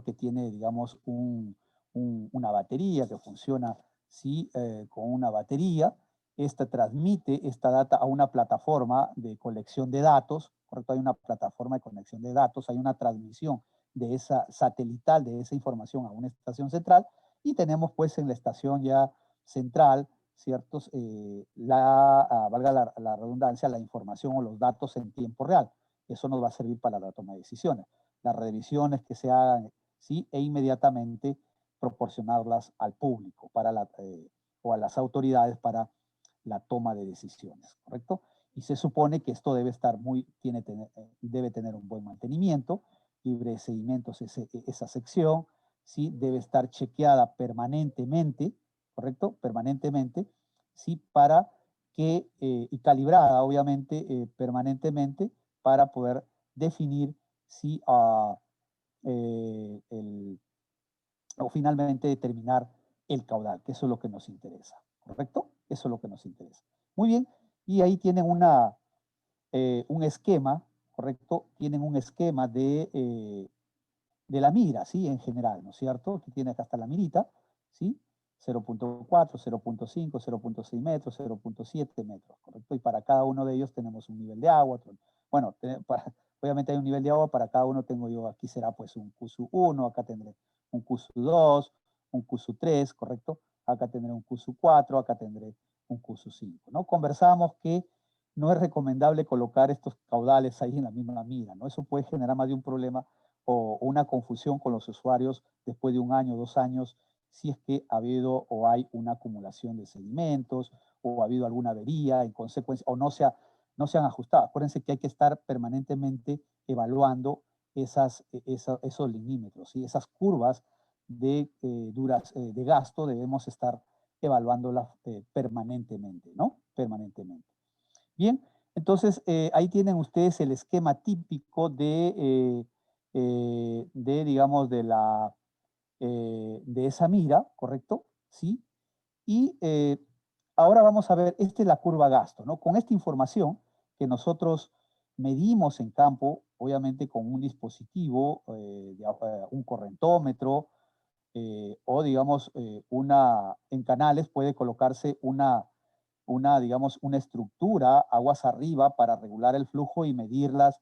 que tiene, digamos, una batería que funciona, ¿sí? Con una batería. Esta transmite esta data a una plataforma de colección de datos, ¿correcto? Hay una plataforma de conexión de datos, hay una transmisión de esa satelital, de esa información a una estación central, y tenemos pues en la estación ya central, ¿ciertos? Valga la redundancia, la información o los datos en tiempo real. Eso nos va a servir para la toma de decisiones. Las revisiones que se hagan, ¿sí? E inmediatamente proporcionarlas al público o a las autoridades para la toma de decisiones, ¿correcto? Y se supone que esto debe estar debe tener un buen mantenimiento, libre de sedimentos esa sección, ¿sí? Debe estar chequeada permanentemente, ¿correcto? Permanentemente, ¿sí? Para y calibrada, obviamente, permanentemente, para poder definir si o finalmente determinar el caudal, que eso es lo que nos interesa, ¿correcto? Eso es lo que nos interesa. Muy bien, y ahí tienen un esquema, ¿correcto? Tienen un esquema de la mira, ¿sí? En general, ¿no es cierto? Aquí tiene acá hasta la mirita, ¿sí? 0.4, 0.5, 0.6 metros, 0.7 metros, ¿correcto? Y para cada uno de ellos tenemos un nivel de agua. Bueno, obviamente hay un nivel de agua, para cada uno tengo yo, aquí será pues un CUSU 1, acá tendré un CUSU 2, un CUSU 3, ¿correcto? Acá tendré un CUSU 4, acá tendré un CUSU 5, ¿no? Conversamos que no es recomendable colocar estos caudales ahí en la misma mira, ¿no? Eso puede generar más de un problema o una confusión con los usuarios después de 1 año, 2 años, si es que ha habido o hay una acumulación de sedimentos o ha habido alguna avería en consecuencia, o no se han ajustado. Acuérdense que hay que estar permanentemente evaluando esos limímetros, y esas curvas de gasto debemos estar evaluándolas permanentemente, ¿no? Permanentemente. Bien, entonces ahí tienen ustedes el esquema típico digamos, de esa mira, ¿correcto? ¿Sí? Y ahora vamos a ver, esta es la curva gasto, ¿no? Con esta información que nosotros medimos en campo, obviamente con un dispositivo, un correntómetro, o digamos, en canales puede colocarse digamos, una estructura aguas arriba para regular el flujo y medirlas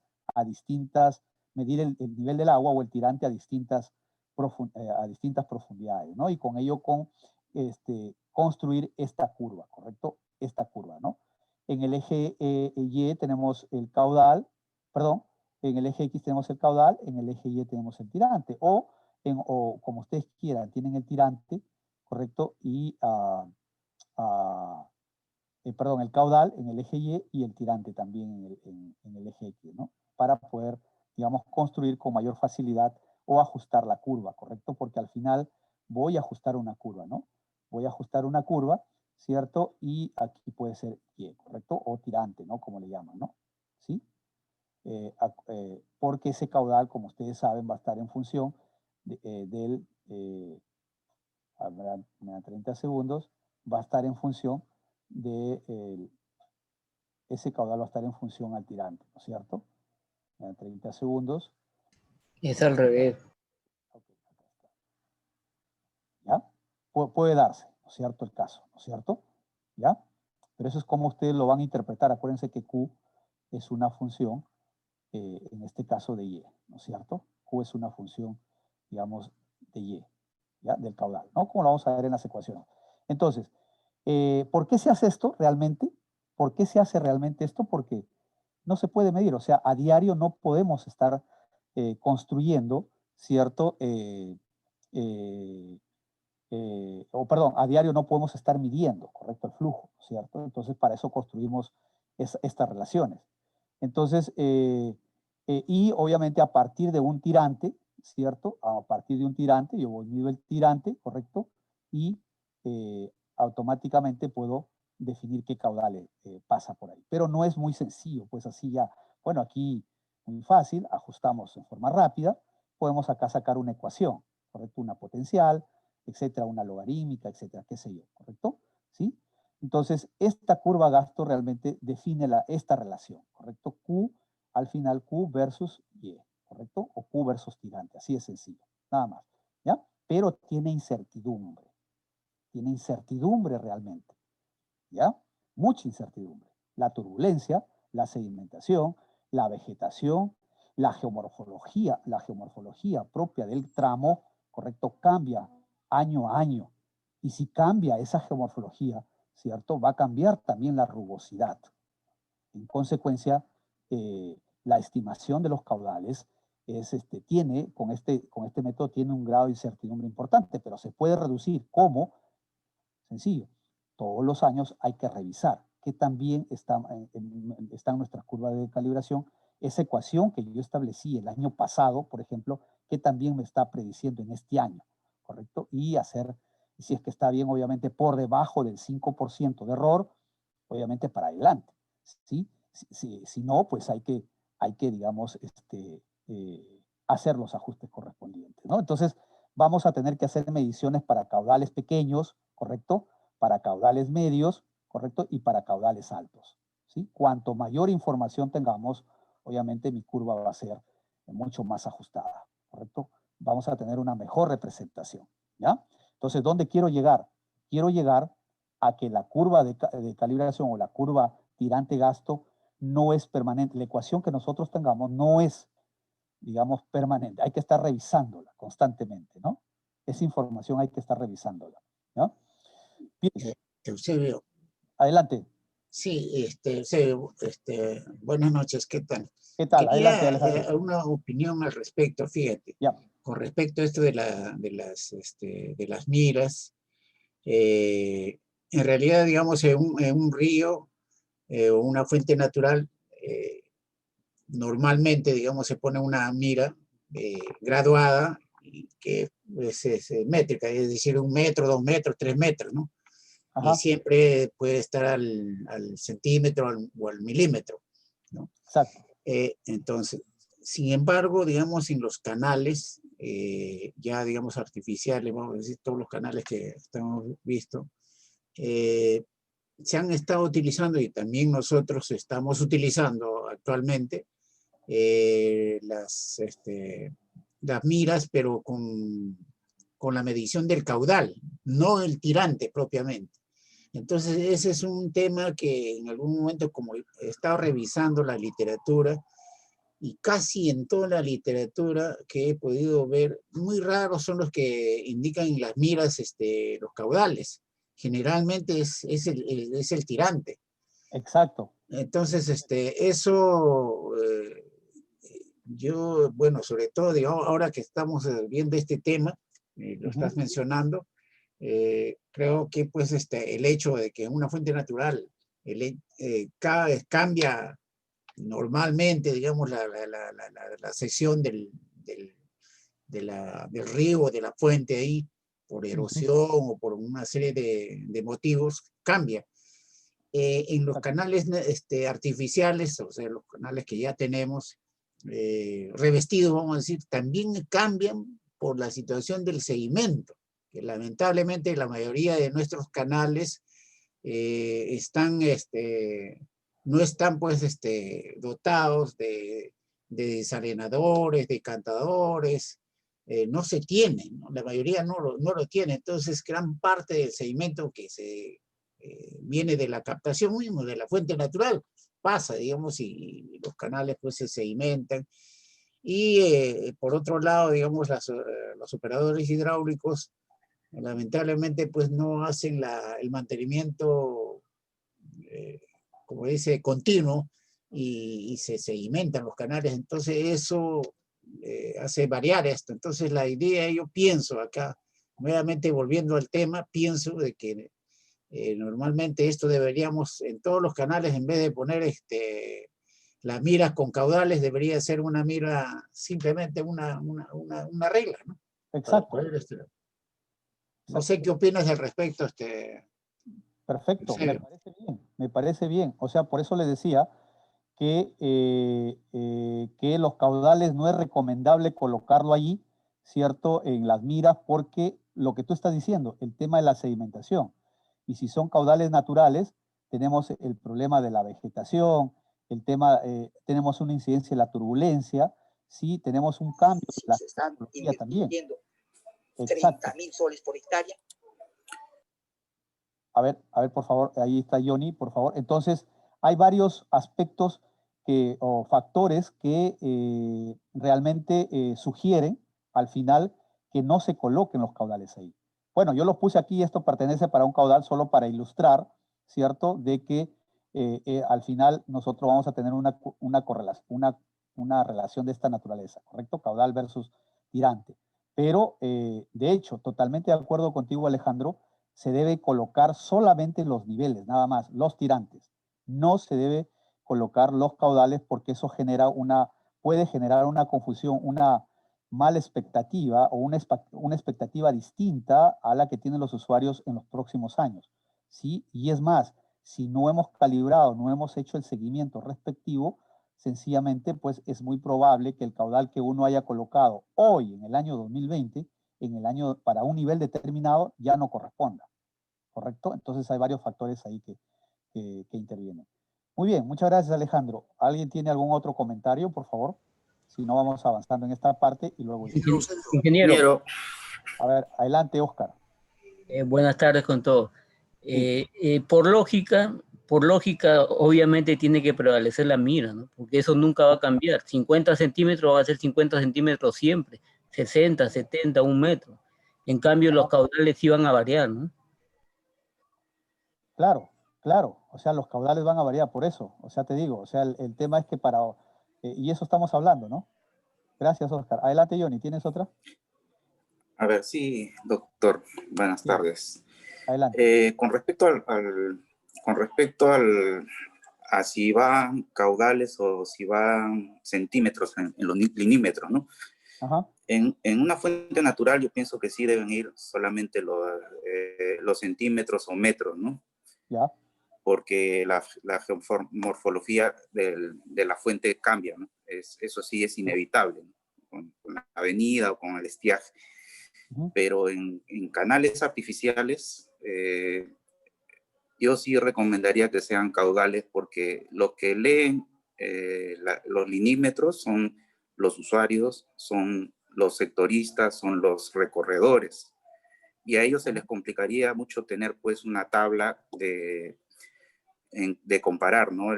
medir el nivel del agua o el tirante a distintas profundidades, ¿no? Y con ello construir esta curva, ¿correcto? Esta curva, ¿no? En el eje Y tenemos el caudal, perdón, en el eje X tenemos el caudal, en el eje Y tenemos el tirante, o como ustedes quieran, tienen el tirante, ¿correcto? Y perdón, el caudal en el eje Y el tirante también en el eje X, ¿no? Para poder, digamos, construir con mayor facilidad o ajustar la curva, ¿correcto? Porque al final voy a ajustar una curva, ¿no? Voy a ajustar una curva, ¿cierto? Y aquí puede ser Y, ¿correcto? O tirante, ¿no? Como le llaman, ¿no? ¿Sí? Porque ese caudal, como ustedes saben, va a estar en función del, me da 30 segundos, va a estar en función de ese caudal va a estar en función al tirante, ¿no es cierto? Me da 30 segundos. Es al revés. Okay, ¿ya? Puede darse, ¿no es cierto? El caso, ¿no es cierto? ¿Ya? Pero eso es como ustedes lo van a interpretar. Acuérdense que Q es una función, en este caso de Y, ¿no es cierto? Q es una función, digamos, de Y, ¿ya? Del caudal, ¿no? Como lo vamos a ver en las ecuaciones. Entonces, ¿por qué se hace esto realmente? ¿Por qué se hace realmente esto? Porque no se puede medir, o sea, a diario no podemos estar construyendo, ¿cierto? Perdón, a diario no podemos estar midiendo, ¿correcto? El flujo, ¿cierto? Entonces, para eso construimos estas relaciones. Entonces, y obviamente a partir de un tirante, ¿cierto? A partir de un tirante, yo mido el tirante, ¿correcto? Y automáticamente puedo definir qué caudal pasa por ahí. Pero no es muy sencillo, pues así ya, bueno, aquí muy fácil, ajustamos en forma rápida, podemos acá sacar una ecuación, ¿correcto? Una potencial, etcétera, una logarítmica, etcétera, qué sé yo, ¿correcto? ¿Sí? Entonces, esta curva gasto realmente define esta relación, ¿correcto? Q, al final Q versus Y, ¿correcto? O Q versus tirante, así de sencillo, nada más, ¿ya? Pero tiene incertidumbre realmente, ¿ya? Mucha incertidumbre. La turbulencia, la sedimentación, la vegetación, la geomorfología propia del tramo, ¿correcto? Cambia año a año. Y si cambia esa geomorfología, ¿cierto? Va a cambiar también la rugosidad. En consecuencia, la estimación de los caudales con este método tiene un grado de incertidumbre importante, pero se puede reducir. ¿Cómo? Sencillo. Todos los años hay que revisar que también está en nuestra curva de calibración esa ecuación que yo establecí el año pasado, por ejemplo, que también me está prediciendo en este año, ¿correcto? Y hacer, si es que está bien, obviamente por debajo del 5% de error, obviamente para adelante, ¿sí? Si no, pues hay que digamos, hacer los ajustes correspondientes, ¿no? Entonces, vamos a tener que hacer mediciones para caudales pequeños, ¿correcto? Para caudales medios, ¿correcto? Y para caudales altos, ¿sí? Cuanto mayor información tengamos, obviamente mi curva va a ser mucho más ajustada, ¿correcto? Vamos a tener una mejor representación, ¿ya? Entonces, ¿dónde quiero llegar? Quiero llegar a que la curva de calibración o la curva tirante-gasto no es permanente. La ecuación que nosotros tengamos no es, digamos, permanente. Hay que estar revisándola constantemente, ¿no? Esa información hay que estar revisándola, ¿no? Bien. Eusebio. Adelante. Sí, Eusebio, buenas noches, ¿qué tal? ¿Qué tal? Quería Adelante, Alejandro. una opinión al respecto, fíjate. Ya. Con respecto a esto de las miras, en realidad, digamos, en un río o una fuente natural, normalmente, digamos, se pone una mira graduada que es métrica, es decir, 1 metro, 2 metros, 3 metros, ¿no? Ajá. Y siempre puede estar al centímetro o al milímetro, ¿no? Exacto. Entonces, sin embargo, digamos, en los canales, ya digamos artificiales, vamos a decir, todos los canales que estamos visto, se han estado utilizando y también nosotros estamos utilizando actualmente las miras, pero con la medición del caudal, no el tirante propiamente. Entonces, ese es un tema que en algún momento, como he estado revisando la literatura, y casi en toda la literatura que he podido ver, muy raros son los que indican en las miras los caudales. Generalmente es el tirante. Exacto. Entonces, eso, yo, bueno, sobre todo, digamos, ahora que estamos viendo este tema, lo estás mencionando, creo que pues el hecho de que una fuente natural cada vez cambia normalmente, digamos, la sección del río, de la fuente ahí, por erosión o por una serie de motivos, cambia. En los canales artificiales, o sea, los canales que ya tenemos revestidos, vamos a decir, también cambian por la situación del sedimento, que lamentablemente la mayoría de nuestros canales no están pues dotados de desarenadores, de cantadores, no se tienen, ¿no? La mayoría no lo tiene, entonces gran parte del sedimento que se viene de la captación mismo, de la fuente natural, pasa, digamos, y los canales pues se sedimentan. Y por otro lado, digamos, los operadores hidráulicos lamentablemente pues no hacen el mantenimiento, como dice, continuo, y se sedimentan los canales. Entonces eso hace variar esto. Entonces la idea, yo pienso acá, nuevamente volviendo al tema, pienso de que normalmente esto deberíamos, en todos los canales, en vez de poner las miras con caudales, debería ser una mira, simplemente una regla, ¿no? Exacto. No sé qué opinas al respecto. Perfecto, me parece bien, me parece bien. O sea, por eso le decía que los caudales no es recomendable colocarlo allí, ¿cierto? En las miras, porque lo que tú estás diciendo, el tema de la sedimentación. Y si son caudales naturales, tenemos el problema de la vegetación, el tema, tenemos una incidencia de la turbulencia, sí, tenemos un cambio de la tecnología también. 30.000 soles por hectárea. A ver, por favor, ahí está Johnny, por favor. Entonces, hay varios aspectos o factores que realmente sugieren al final que no se coloquen los caudales ahí. Bueno, yo los puse aquí, esto pertenece para un caudal solo para ilustrar, ¿cierto? De que al final nosotros vamos a tener una correlación, una relación de esta naturaleza, ¿correcto? Caudal versus tirante. Pero, de hecho, totalmente de acuerdo contigo, Alejandro, se debe colocar solamente los niveles, nada más, los tirantes. No se debe colocar los caudales porque eso puede generar una confusión, una mala expectativa o una expectativa distinta a la que tienen los usuarios en los próximos años, ¿sí? Y es más, Si no hemos calibrado, no hemos hecho el seguimiento respectivo, sencillamente pues es muy probable que el caudal que uno haya colocado hoy en el año 2020, para un nivel determinado, ya no corresponda, ¿correcto? Entonces hay varios factores ahí que intervienen. Muy bien, muchas gracias, Alejandro. ¿Alguien tiene algún otro comentario, por favor? Si no, vamos avanzando en esta parte y luego... Ingeniero. A ver, adelante, Oscar. Buenas tardes con todos. Por lógica, obviamente tiene que prevalecer la mira, ¿no? Porque eso nunca va a cambiar. 50 centímetros va a ser 50 centímetros siempre. 60, 70, 1 metro. En cambio, los caudales sí van a variar, ¿no? Claro, claro. O sea, los caudales van a variar por eso. O sea, te digo, o sea, el tema es que y eso estamos hablando, ¿no? Gracias, Oscar. Adelante, Johnny. ¿Tienes otra? A ver, sí, doctor. Buenas tardes. Adelante. Con respecto a si van caudales o si van centímetros en los linímetros, ¿no? Ajá. En una fuente natural yo pienso que sí deben ir solamente los centímetros o metros, ¿no? Ya. Porque la morfología de la fuente cambia, ¿no? Eso sí es inevitable, ¿no? Con la avenida o con el estiaje. Pero en canales artificiales, yo sí recomendaría que sean caudales porque lo que leen los linímetros son los usuarios, son los sectoristas, son los recorredores. Y a ellos se les complicaría mucho tener pues una tabla de comparar, ¿no?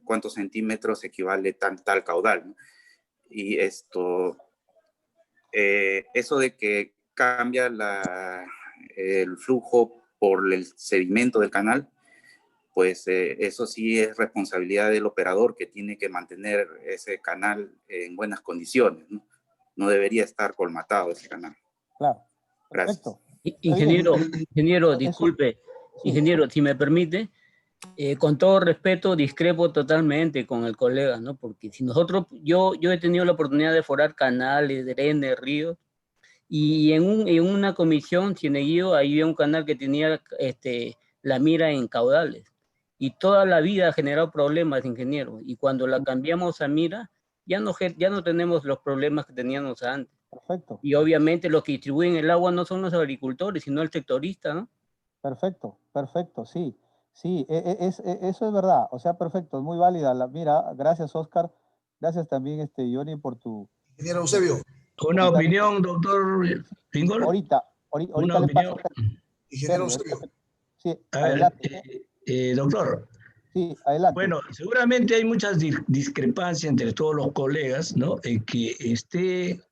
Cuántos centímetros equivale tal caudal, ¿no? Y eso de que cambia el flujo por el sedimento del canal, pues eso sí es responsabilidad del operador que tiene que mantener ese canal en buenas condiciones, ¿no? No debería estar colmatado ese canal. Claro. Gracias. Perfecto. Ingeniero, disculpe. Sí. Ingeniero, si me permite, con todo respeto, discrepo totalmente con el colega, ¿no? Porque si yo he tenido la oportunidad de forar canales, drenes, ríos, y en una comisión Cieneguillo había un canal que tenía la mira en caudales, y toda la vida ha generado problemas, ingeniero, y cuando la cambiamos a mira, ya no tenemos los problemas que teníamos antes. Perfecto. Y obviamente los que distribuyen el agua no son los agricultores, sino el sectorista, ¿no? Perfecto, sí. Sí, eso es verdad. O sea, perfecto, es muy válida la mira. Gracias, Oscar. Gracias también, Johnny, por tu... Ingeniero Eusebio. Una opinión, doctor Pingol. Ahorita una le opinión. paso. Ingeniero Eusebio. Sí, a adelante. Ver, doctor. Sí, adelante. Bueno, seguramente hay muchas discrepancias entre todos los colegas, ¿no? En que esté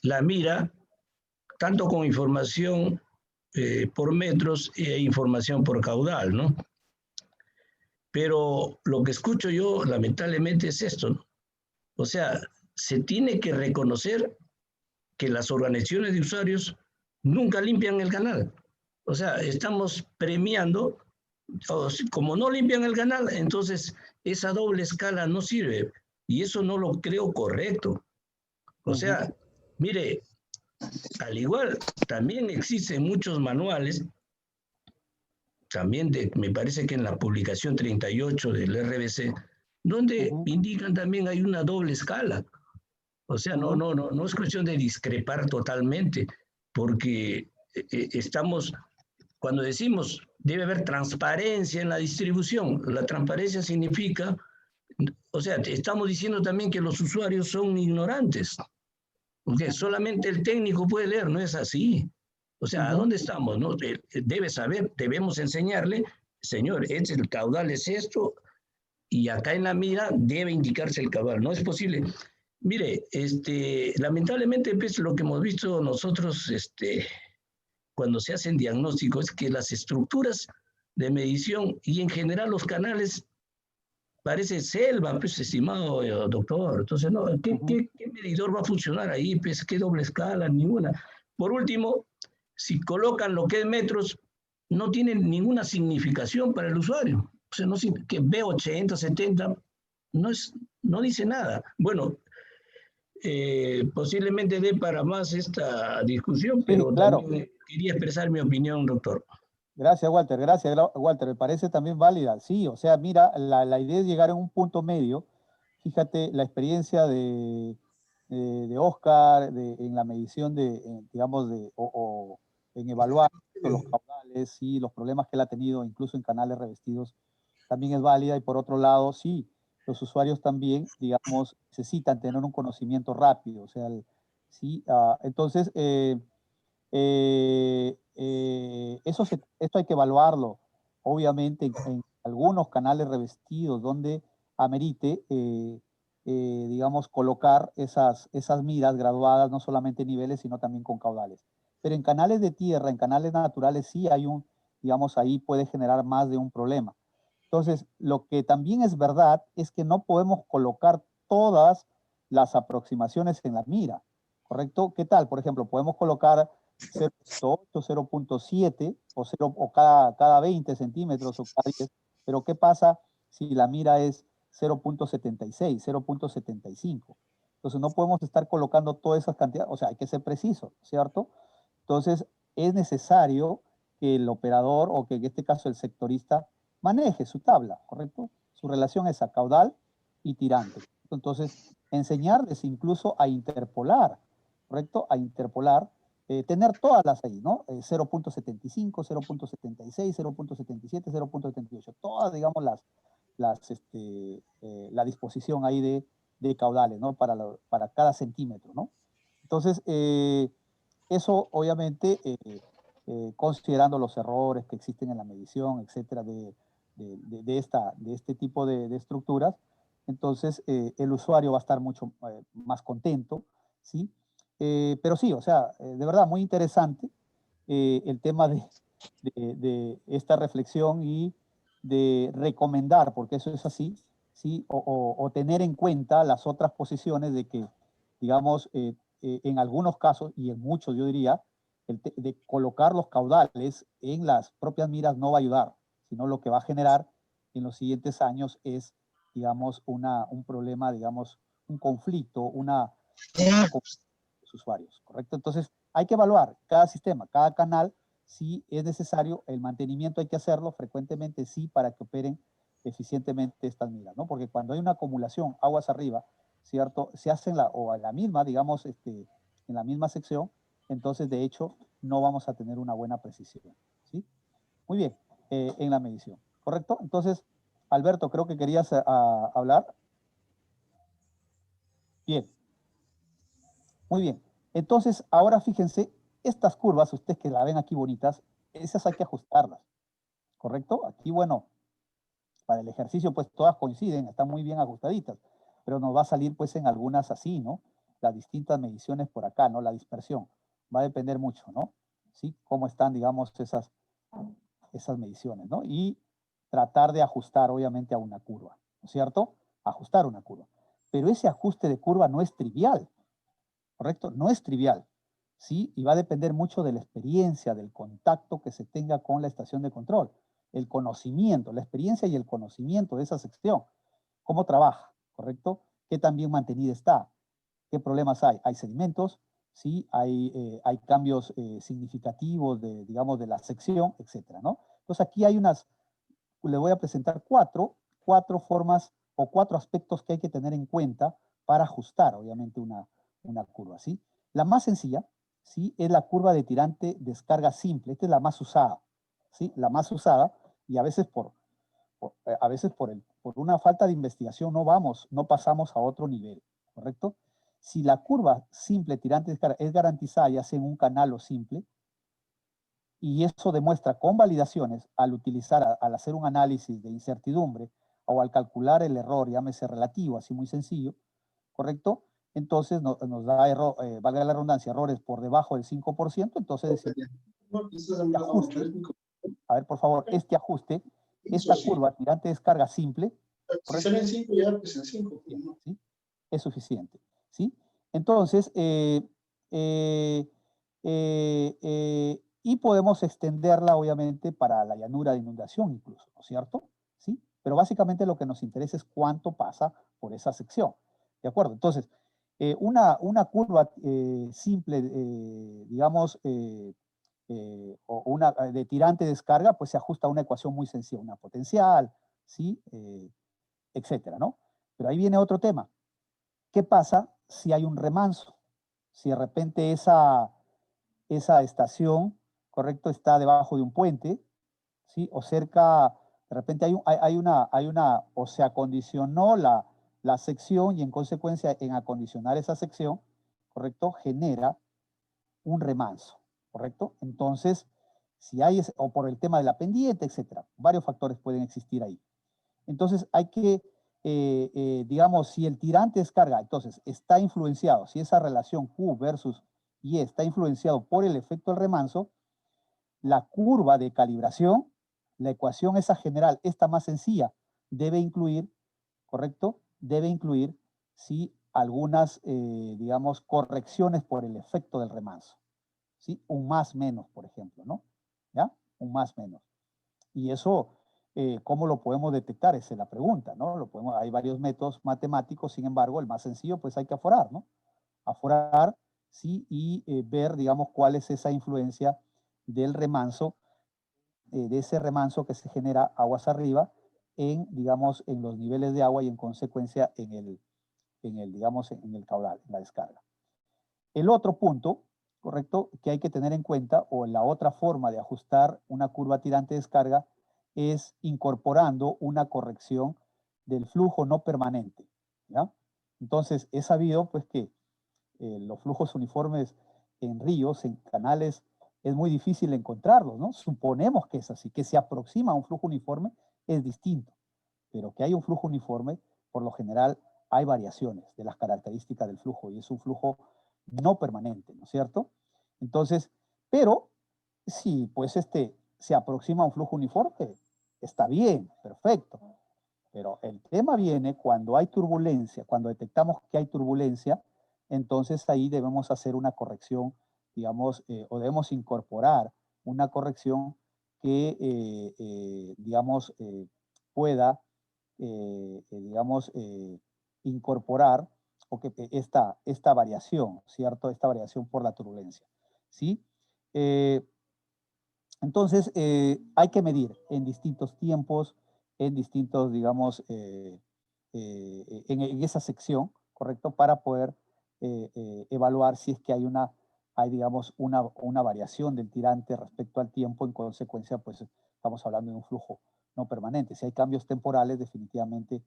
la mira, tanto con información por metros e información por caudal, ¿no? Pero lo que escucho yo, lamentablemente, es esto, ¿no? O sea, se tiene que reconocer que las organizaciones de usuarios nunca limpian el canal. O sea, estamos premiando, como no limpian el canal, entonces esa doble escala no sirve. Y eso no lo creo correcto. O sea, mire, al igual, también existen muchos manuales, también me parece que en la publicación 38 del RBC, donde indican también hay una doble escala. O sea, no es cuestión de discrepar totalmente, porque cuando decimos debe haber transparencia en la distribución, la transparencia significa, o sea, estamos diciendo también que los usuarios son ignorantes, porque solamente el técnico puede leer, no es así. O sea, ¿a dónde estamos? ¿No? Debe saber, debemos enseñarle, señor, el caudal es esto, y acá en la mira debe indicarse el caudal, no es posible. Mire, lamentablemente, pues, lo que hemos visto nosotros cuando se hacen diagnósticos es que las estructuras de medición y en general los canales parece selva, pues, estimado doctor. Entonces, no, ¿qué medidor va a funcionar ahí? Pues, ¿qué doble escala? Ninguna. Por último, si colocan lo que es metros, no tienen ninguna significación para el usuario. O sea, no, que ve 80, 70, no dice nada. Bueno, posiblemente dé para más esta discusión, pero claro. También quería expresar mi opinión, doctor. Gracias, Walter. Me parece también válida. Sí, o sea, mira, la idea es llegar a un punto medio. Fíjate, la experiencia de Oscar en la medición digamos, en evaluar los caudales, sí, los problemas que él ha tenido, incluso en canales revestidos, también es válida. Y por otro lado, sí, los usuarios también, digamos, necesitan tener un conocimiento rápido. O sea, sí, entonces, esto hay que evaluarlo, obviamente, en algunos canales revestidos donde amerite, digamos, colocar esas miras graduadas, no solamente niveles, sino también con caudales. Pero en canales de tierra, en canales naturales, sí hay digamos, ahí puede generar más de un problema. Entonces, lo que también es verdad es que no podemos colocar todas las aproximaciones en la mira, ¿correcto? ¿Qué tal? Por ejemplo, podemos colocar 0.8, 0.7 o cada 20 centímetros o cada 10, pero ¿qué pasa si la mira es 0.76, 0.75? Entonces no podemos estar colocando todas esas cantidades, o sea, hay que ser preciso, ¿cierto? Entonces es necesario que el operador o que en este caso el sectorista maneje su tabla, ¿correcto? Su relación es a caudal y tirante. Entonces, enseñarles incluso a interpolar, ¿correcto? A interpolar, tener todas las ahí, ¿no? 0.75, 0.76, 0.77, 0.78, todas, digamos, la disposición ahí de caudales, ¿no? Para cada centímetro, ¿no? Entonces, eso obviamente considerando los errores que existen en la medición, etcétera, de este tipo de estructuras, entonces el usuario va a estar mucho más contento, ¿sí? Pero sí, o sea, de verdad, muy interesante el tema de esta reflexión y de recomendar, porque eso es así, ¿sí? O tener en cuenta las otras posiciones de que, digamos, en algunos casos, y en muchos yo diría, de colocar los caudales en las propias miras no va a ayudar, sino lo que va a generar en los siguientes años es, digamos, un problema, digamos, un conflicto, con los usuarios, ¿correcto? Entonces, hay que evaluar cada sistema, cada canal, si es necesario, el mantenimiento hay que hacerlo frecuentemente, sí, para que operen eficientemente estas miras, ¿no? Porque cuando hay una acumulación aguas arriba, ¿cierto? Se hacen o en la misma, digamos, en la misma sección, entonces, de hecho, no vamos a tener una buena precisión, ¿sí? Muy bien, en la medición, ¿correcto? Entonces, Alberto, creo que querías hablar. Bien, muy bien. Entonces, ahora fíjense, estas curvas, ustedes que la ven aquí bonitas, esas hay que ajustarlas, ¿correcto? Aquí, bueno, para el ejercicio, pues todas coinciden, están muy bien ajustaditas, pero nos va a salir, pues, en algunas así, ¿no? Las distintas mediciones por acá, ¿no? La dispersión. Va a depender mucho, ¿no? ¿Sí? Cómo están, digamos, esas mediciones, ¿no? Y tratar de ajustar, obviamente, a una curva, ¿no es cierto? Ajustar una curva. Pero ese ajuste de curva no es trivial, ¿correcto? No es trivial, ¿sí? Y va a depender mucho de la experiencia, del contacto que se tenga con la estación de control, el conocimiento, la experiencia y el conocimiento de esa sección. ¿Cómo trabaja? ¿Correcto? ¿Qué tan bien mantenida está? ¿Qué problemas hay? ¿Hay sedimentos? ¿Sí? ¿Hay cambios significativos digamos, de la sección, etcétera, ¿no? Entonces aquí hay le voy a presentar cuatro formas o cuatro aspectos que hay que tener en cuenta para ajustar, obviamente, una curva, ¿sí? La más sencilla, ¿sí? Es la curva de tirante descarga simple. Esta es la más usada, ¿sí? La más usada, y a veces por una falta de investigación no pasamos a otro nivel, ¿correcto? Si la curva simple tirante descarga es garantizada, ya sea en un canal o simple, y eso demuestra con validaciones al al hacer un análisis de incertidumbre o al calcular el error, llámese relativo, así muy sencillo, ¿correcto? Entonces nos da error, valga la redundancia, errores por debajo del 5%, entonces decimos, este ajuste, a ver por favor, este ajuste, esta curva tirante descarga simple, si sale en 5 ya, pues en 5. ¿sí? Es suficiente, ¿sí? Entonces, y podemos extenderla, obviamente, para la llanura de inundación incluso, ¿no es cierto? ¿Sí? Pero básicamente lo que nos interesa es cuánto pasa por esa sección, ¿de acuerdo? Entonces, una curva simple, digamos, o una de tirante-descarga, pues se ajusta a una ecuación muy sencilla, una potencial, ¿sí? Etcétera, ¿no? Pero ahí viene otro tema. ¿Qué pasa si hay un remanso? Si de repente esa estación, ¿correcto?, está debajo de un puente, ¿sí? O cerca, de repente o se acondicionó la sección y en consecuencia en acondicionar esa sección, ¿correcto?, genera un remanso, ¿correcto? Entonces, si hay, o por el tema de la pendiente, etcétera, varios factores pueden existir ahí. Entonces, hay que, digamos, si el tirante descarga, entonces está influenciado, si esa relación Q versus Y está influenciado por el efecto del remanso, la curva de calibración, la ecuación esa general, esta más sencilla, debe incluir, ¿correcto? Debe incluir, sí, algunas, digamos, correcciones por el efecto del remanso, ¿sí? Un más menos, por ejemplo, ¿no? ¿Ya? Un más menos. Y eso, ¿cómo lo podemos detectar? Esa es la pregunta, ¿no? Hay varios métodos matemáticos, sin embargo, el más sencillo, pues hay que aforar, ¿no? Aforar, sí, y ver, digamos, cuál es esa influencia del remanso, de ese remanso que se genera aguas arriba en, digamos, en los niveles de agua y en consecuencia digamos, en el caudal, en la descarga. El otro punto, correcto, que hay que tener en cuenta, o la otra forma de ajustar una curva tirante-descarga, es incorporando una corrección del flujo no permanente, ¿ya? Entonces, es sabido, pues, que los flujos uniformes en ríos, en canales, es muy difícil encontrarlos, ¿no? Suponemos que es así, que se aproxima a un flujo uniforme es distinto, pero que hay un flujo uniforme, por lo general hay variaciones de las características del flujo y es un flujo no permanente, ¿no es cierto? Entonces, pero si pues se aproxima a un flujo uniforme, está bien, perfecto. Pero el tema viene cuando hay turbulencia, cuando detectamos que hay turbulencia, entonces ahí debemos hacer una corrección, digamos, o debemos incorporar una corrección que, digamos, pueda, digamos, incorporar o que esta variación, ¿cierto? Esta variación por la turbulencia, ¿sí? Entonces, hay que medir en distintos tiempos, en distintos, digamos, en esa sección, ¿correcto? Para poder evaluar si es que hay, digamos, una variación del tirante respecto al tiempo. En consecuencia, pues estamos hablando de un flujo no permanente. Si hay cambios temporales, definitivamente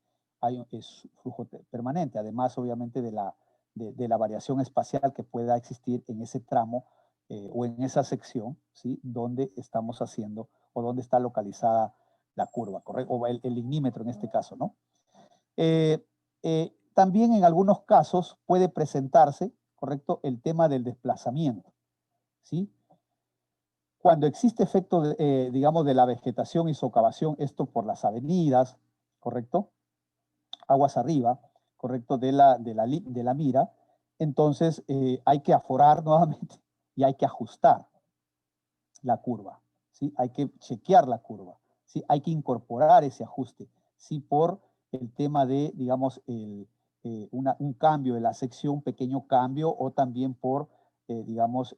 es flujo permanente. Además, obviamente, de la variación espacial que pueda existir en ese tramo o en esa sección, ¿sí? Donde estamos haciendo o donde está localizada la curva, ¿correcto? O el lignímetro en este caso, ¿no? También en algunos casos puede presentarse, ¿correcto?, el tema del desplazamiento, ¿sí? Cuando existe efecto, digamos, de la vegetación y socavación, esto por las avenidas, ¿correcto?, aguas arriba, ¿correcto?, de la mira, entonces hay que aforar nuevamente y hay que ajustar la curva, ¿sí? Hay que chequear la curva, ¿sí? Hay que incorporar ese ajuste, ¿sí? Por el tema de, digamos, un cambio de la sección, un pequeño cambio, o también por, digamos,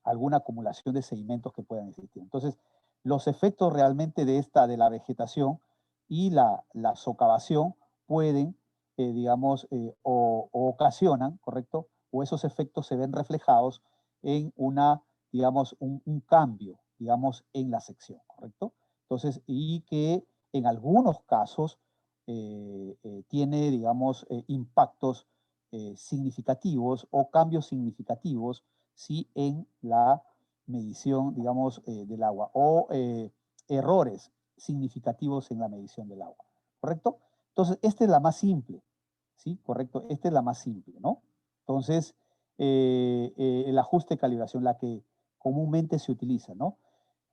alguna acumulación de sedimentos que puedan existir. Entonces, los efectos realmente de la vegetación y la socavación pueden, digamos, o ocasionan, ¿correcto?, o esos efectos se ven reflejados en digamos, un cambio, digamos, en la sección, ¿correcto? Entonces, y que en algunos casos tiene, digamos, impactos significativos o cambios significativos, ¿sí?, en la medición, digamos, del agua, o errores significativos en la medición del agua, ¿correcto? Entonces, esta es la más simple, ¿sí? Correcto, esta es la más simple, ¿no? Entonces, el ajuste de calibración, la que comúnmente se utiliza, ¿no?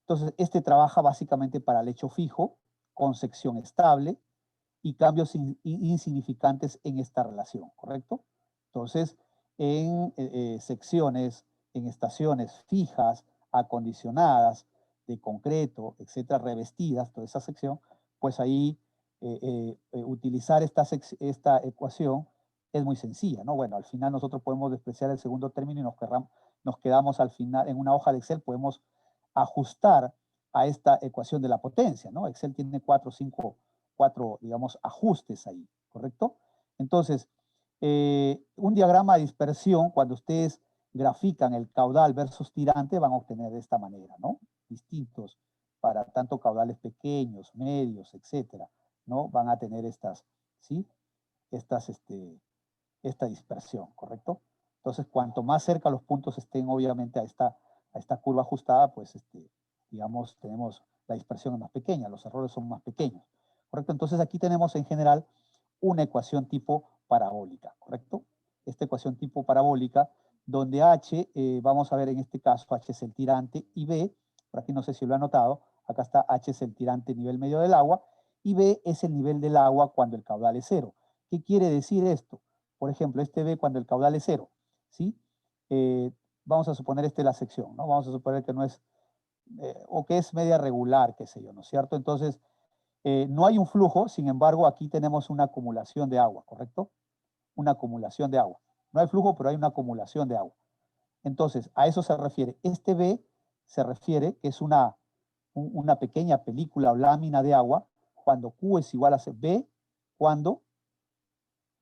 Entonces, trabaja básicamente para lecho fijo, con sección estable y cambios insignificantes en esta relación, ¿correcto? Entonces, en secciones, en estaciones fijas, acondicionadas, de concreto, etcétera, revestidas, toda esa sección, pues ahí utilizar esta ecuación es muy sencilla, ¿no? Bueno, al final nosotros podemos despreciar el segundo término y nos quedamos al final, en una hoja de Excel podemos ajustar a esta ecuación de la potencia, ¿no? Excel tiene cuatro, digamos, ajustes ahí, ¿correcto? Entonces, un diagrama de dispersión, cuando ustedes grafican el caudal versus tirante, van a obtener de esta manera, ¿no? Distintos para tanto caudales pequeños, medios, etcétera, ¿no? Van a tener estas, ¿sí? Esta dispersión, ¿correcto? Entonces, cuanto más cerca los puntos estén, obviamente, a esta curva ajustada, pues, digamos, tenemos la dispersión más pequeña, los errores son más pequeños, ¿correcto? Entonces, aquí tenemos en general una ecuación tipo parabólica, ¿correcto? Esta ecuación tipo parabólica, donde H, vamos a ver en este caso, H es el tirante, y B, por aquí no sé si lo han notado, acá está H es el tirante nivel medio del agua, y B es el nivel del agua cuando el caudal es cero. ¿Qué quiere decir esto? Por ejemplo, este B cuando el caudal es cero, ¿sí? Vamos a suponer esta es la sección, ¿no? Vamos a suponer que no es, o que es media regular, qué sé yo, ¿no es cierto? Entonces, no hay un flujo, sin embargo, aquí tenemos una acumulación de agua, ¿correcto? Una acumulación de agua. No hay flujo, pero hay una acumulación de agua. Entonces, a eso se refiere. Este B se refiere que es una pequeña película o lámina de agua cuando Q es igual a B, cuando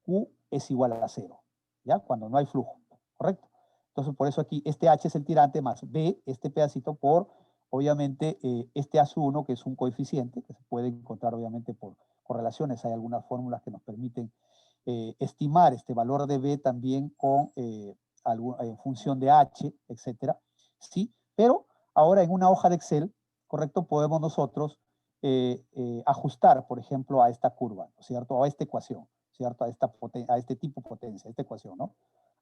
Q es igual a 0, ¿ya? Cuando no hay flujo, ¿correcto? Entonces, por eso aquí, este H es el tirante más B, este pedacito por, obviamente, este A1, que es un coeficiente, que se puede encontrar, obviamente, por correlaciones. Hay algunas fórmulas que nos permiten estimar este valor de B también con en función de H, etcétera, ¿sí? Pero ahora en una hoja de Excel, ¿correcto? Podemos nosotros ajustar, por ejemplo, a esta curva, ¿no es cierto? O a esta ecuación, ¿cierto? A este tipo de potencia, a esta ecuación, ¿no?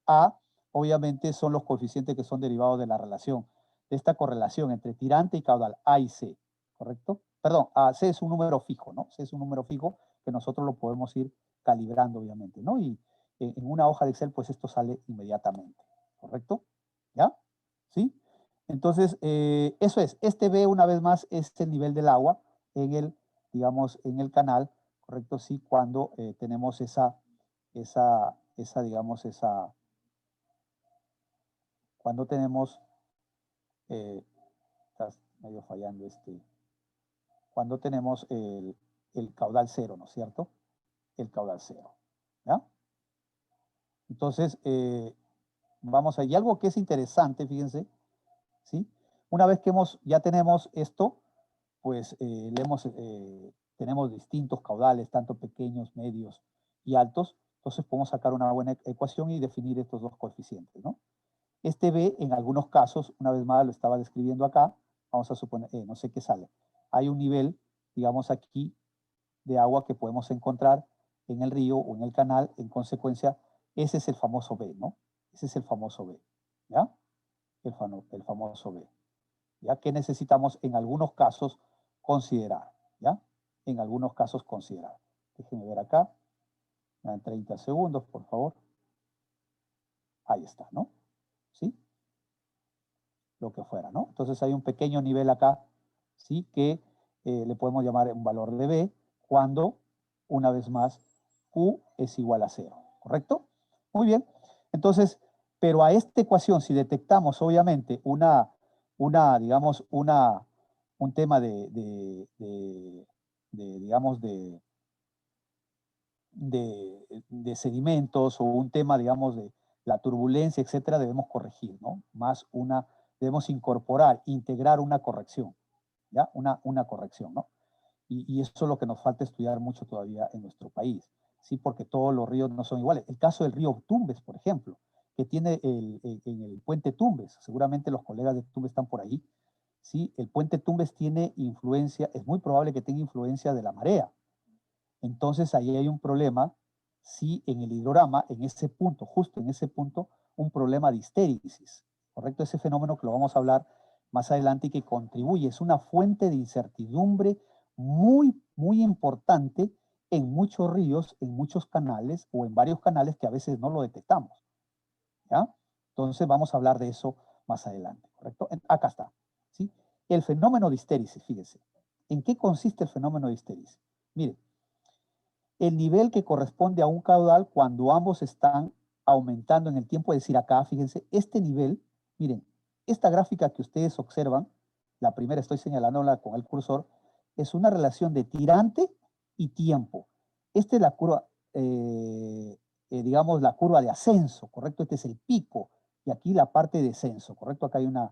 A, obviamente, son los coeficientes que son derivados de la relación, de esta correlación entre tirante y caudal, A y C, ¿correcto? Perdón, C es un número fijo, ¿no? C es un número fijo que nosotros lo podemos ir calibrando, obviamente, ¿no? Y en una hoja de Excel, pues esto sale inmediatamente, ¿correcto? ¿Ya? ¿Sí? Entonces, eso es, este B, una vez más, es el nivel del agua en el, digamos, en el canal, ¿correcto? Sí, cuando tenemos digamos, cuando tenemos, estás medio fallando cuando tenemos el caudal cero, ¿no es cierto? El caudal cero, ¿ya? Entonces, vamos a, y algo que es interesante, fíjense, ¿sí? Una vez que ya tenemos esto, pues tenemos distintos caudales, tanto pequeños, medios y altos, entonces podemos sacar una buena ecuación y definir estos dos coeficientes, ¿no? Este B, en algunos casos, una vez más lo estaba describiendo acá, vamos a suponer, no sé qué sale. Hay un nivel, digamos aquí, de agua que podemos encontrar en el río o en el canal, en consecuencia, ese es el famoso B, ¿no? Ese es el famoso B, ¿ya? El famoso B, ¿ya? Que necesitamos en algunos casos considerar, ¿ya? En algunos casos considerar. Déjenme ver acá, me dan 30 segundos, por favor. Ahí está, ¿no? ¿Sí? Lo que fuera, ¿no? Entonces hay un pequeño nivel acá, ¿sí? Que le podemos llamar un valor de B cuando, una vez más, Q es igual a 0, ¿correcto? Muy bien. Entonces, pero a esta ecuación, si detectamos, obviamente, digamos, un tema digamos, de sedimentos o un tema, digamos, de la turbulencia, etcétera, debemos corregir, ¿no? Debemos integrar una corrección, ¿ya? Una corrección, ¿no? Y eso es lo que nos falta estudiar mucho todavía en nuestro país, ¿sí? Porque todos los ríos no son iguales. El caso del río Tumbes, por ejemplo, que tiene en el puente Tumbes, seguramente los colegas de Tumbes están por ahí, ¿sí? El puente Tumbes tiene influencia, es muy probable que tenga influencia de la marea. Entonces ahí hay un problema, sí, en el hidrograma, en ese punto, justo en ese punto, un problema de histéresis, ¿correcto? Ese fenómeno que lo vamos a hablar más adelante y que contribuye, es una fuente de incertidumbre muy, muy importante en muchos ríos, en muchos canales o en varios canales que a veces no lo detectamos, ¿ya? Entonces vamos a hablar de eso más adelante, ¿correcto? Acá está, ¿sí? El fenómeno de histéresis, fíjense. ¿En qué consiste el fenómeno de histéresis? Mire, el nivel que corresponde a un caudal cuando ambos están aumentando en el tiempo. Es decir, acá, fíjense, este nivel, miren, esta gráfica que ustedes observan, la primera estoy señalándola con el cursor, es una relación de tirante y tiempo. Esta es la curva, digamos, la curva de ascenso, ¿correcto? Este es el pico, y aquí la parte de descenso, ¿correcto? Acá hay una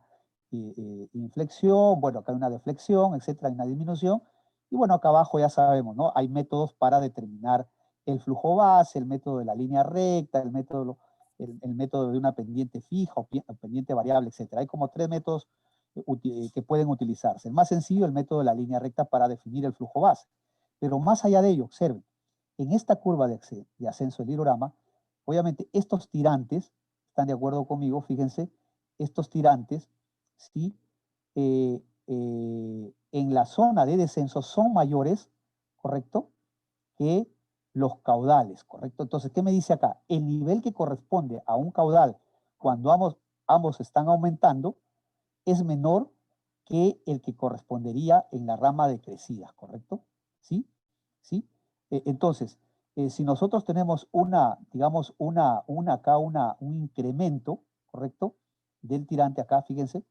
inflexión, bueno, acá hay una deflexión, etcétera, hay una disminución, y bueno, acá abajo ya sabemos, ¿no? Hay métodos para determinar el flujo base, el método de la línea recta, el método de una pendiente fija o pendiente variable, etcétera. Hay como 3 métodos que pueden utilizarse. El más sencillo, el método de la línea recta para definir el flujo base. Pero más allá de ello, observen, en esta curva de ascenso del hidrograma, obviamente estos tirantes, ¿están de acuerdo conmigo? Fíjense, estos tirantes, ¿sí? En la zona de descenso son mayores, ¿correcto? Que los caudales, ¿correcto? Entonces, ¿qué me dice acá? El nivel que corresponde a un caudal cuando ambos están aumentando es menor que el que correspondería en la rama de crecidas, ¿correcto? ¿Sí? ¿Sí? Entonces, si nosotros tenemos digamos, un incremento, ¿correcto? Del tirante acá, fíjense,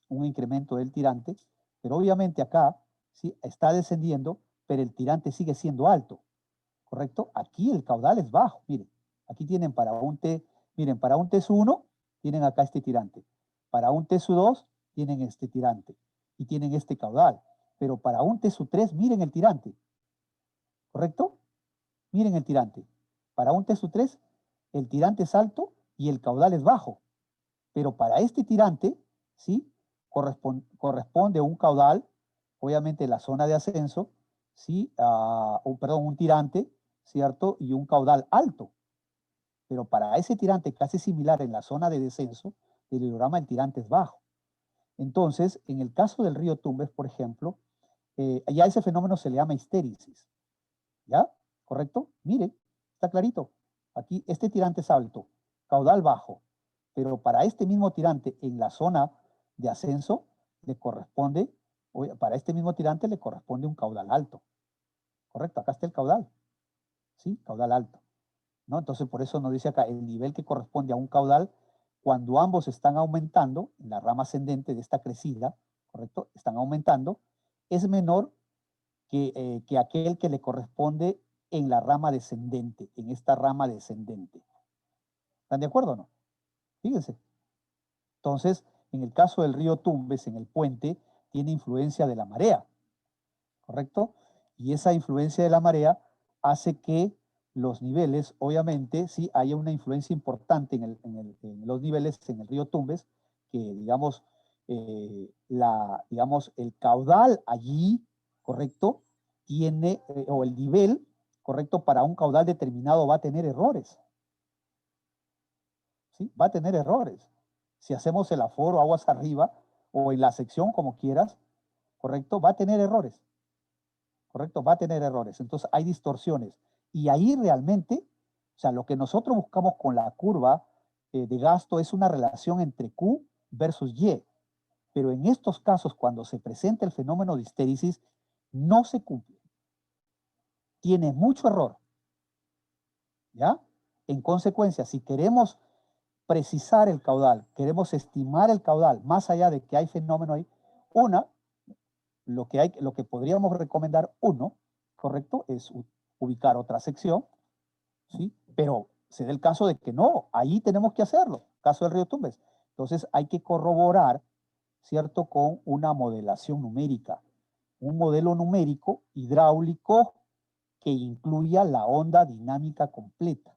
un incremento del tirante, pero obviamente acá, ¿sí? Está descendiendo, pero el tirante sigue siendo alto, ¿correcto? Aquí el caudal es bajo, miren, aquí tienen para un T, miren, para un T1 tienen acá este tirante, para un T2 tienen este tirante y tienen este caudal, pero para un T3 miren el tirante, ¿correcto? Miren el tirante. Para un T3 el tirante es alto y el caudal es bajo, pero para este tirante, ¿sí? Corresponde un caudal, obviamente la zona de ascenso, ¿sí? Perdón, un tirante, ¿cierto? Y un caudal alto. Pero para ese tirante casi similar en la zona de descenso del hidrograma, el tirante es bajo. Entonces, en el caso del río Tumbes, por ejemplo, ya ese fenómeno se le llama histéresis. ¿Ya? ¿Correcto? Miren, está clarito. Aquí este tirante es alto, caudal bajo, pero para este mismo tirante en la zona de ascenso le corresponde, para este mismo tirante le corresponde un caudal alto. ¿Correcto? Acá está el caudal. ¿Sí? Caudal alto. ¿No? Entonces, por eso nos dice acá, el nivel que corresponde a un caudal, cuando ambos están aumentando, en la rama ascendente de esta crecida, ¿correcto? Están aumentando, es menor que aquel que le corresponde en la rama descendente, en esta rama descendente. ¿Están de acuerdo o no? Fíjense. Entonces, en el caso del río Tumbes, en el puente, tiene influencia de la marea, ¿correcto? Y esa influencia de la marea hace que los niveles, obviamente, sí haya una influencia importante en los niveles en el río Tumbes, que digamos, el caudal allí, ¿correcto? Tiene, o el nivel, ¿correcto? Para un caudal determinado va a tener errores. ¿Sí? Va a tener errores. Si hacemos el aforo aguas arriba, o en la sección, como quieras, ¿correcto? Va a tener errores. ¿Correcto? Va a tener errores. Entonces hay distorsiones. Y ahí realmente, o sea, lo que nosotros buscamos con la curva de gasto es una relación entre Q versus Y. Pero en estos casos, cuando se presenta el fenómeno de histéresis, no se cumple. Tiene mucho error. ¿Ya? En consecuencia, si queremos precisar el caudal, queremos estimar el caudal, más allá de que hay fenómeno ahí, lo que podríamos recomendar, ¿correcto? Es ubicar otra sección, ¿sí? Pero se da el caso de que no, ahí tenemos que hacerlo, caso del río Tumbes. Entonces hay que corroborar, ¿cierto? Con una modelación numérica, un modelo numérico hidráulico que incluya la onda dinámica completa,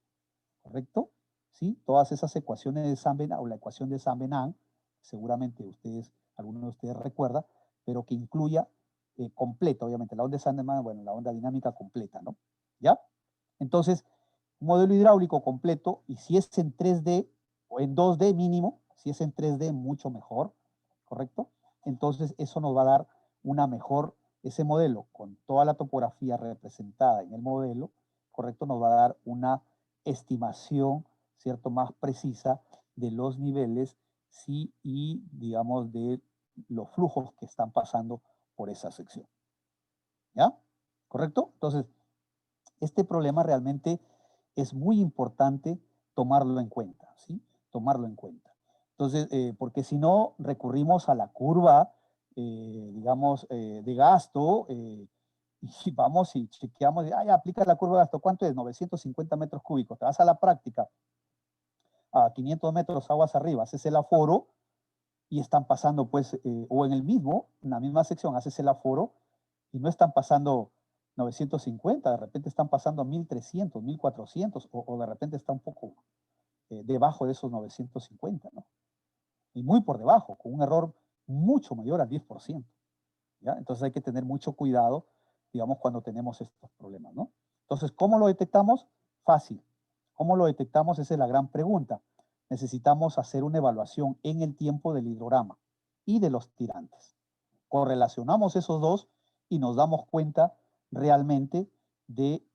¿correcto? ¿Sí? Todas esas ecuaciones de Saint-Venant, o la ecuación de Saint-Venant, seguramente algunos de ustedes recuerda, pero que incluya completa, obviamente, la onda de Saint-Venant, bueno, la onda dinámica completa, ¿no? ¿Ya? Entonces, un modelo hidráulico completo, y si es en 3D o en 2D mínimo, si es en 3D mucho mejor, ¿correcto? Entonces eso nos va a dar ese modelo con toda la topografía representada en el modelo, ¿correcto? Nos va a dar una estimación, ¿cierto? Más precisa de los niveles, sí, y digamos de los flujos que están pasando por esa sección. ¿Ya? ¿Correcto? Entonces, Este problema realmente es muy importante tomarlo en cuenta, ¿sí? Tomarlo en cuenta. Entonces, porque si no, recurrimos a la curva, digamos, de gasto, y vamos y chequeamos, ya aplica la curva de gasto, ¿cuánto es? 950 metros cúbicos. Te vas a la práctica, a 500 metros aguas arriba, haces el aforo y están pasando, pues, o en la misma sección, haces el aforo y no están pasando 950, de repente están pasando 1300, 1400, o de repente está un poco debajo de esos 950, ¿no? Y muy por debajo, con un error mucho mayor al 10%. ¿Ya? Entonces hay que tener mucho cuidado, digamos, cuando tenemos estos problemas, ¿no? Entonces, ¿cómo lo detectamos? Fácil. ¿Cómo lo detectamos? Esa es la gran pregunta. Necesitamos hacer una evaluación en el tiempo del hidrograma y de los tirantes. Correlacionamos esos dos y nos damos cuenta realmente de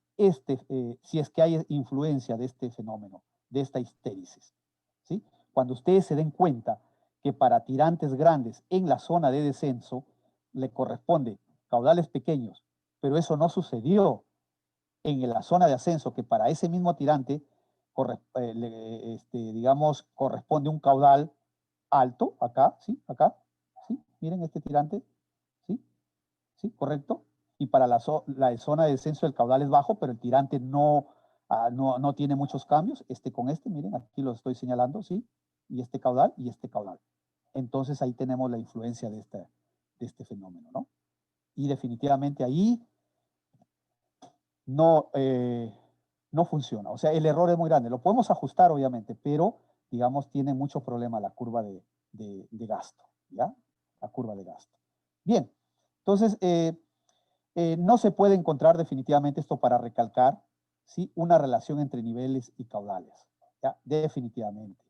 si es que hay influencia de este fenómeno, de esta histéresis, ¿sí? Cuando ustedes se den cuenta que para tirantes grandes en la zona de descenso le corresponde caudales pequeños, pero eso no sucedió en la zona de ascenso, que para ese mismo tirante, digamos, corresponde un caudal alto, acá, ¿sí? Acá, ¿sí? Miren este tirante, ¿sí? ¿Sí? ¿Correcto? Y para la zona de descenso el caudal es bajo, pero el tirante no tiene muchos cambios. Miren, aquí lo estoy señalando, ¿sí? Y este caudal y este caudal. Entonces ahí tenemos la influencia de este fenómeno, ¿no? Y definitivamente ahí no funciona. O sea, el error es muy grande. Lo podemos ajustar, obviamente, pero, digamos, tiene mucho problema la curva de gasto, ¿ya? La curva de gasto. Bien, entonces, no se puede encontrar definitivamente, esto para recalcar, ¿sí? Una relación entre niveles y caudales, ¿ya? Definitivamente.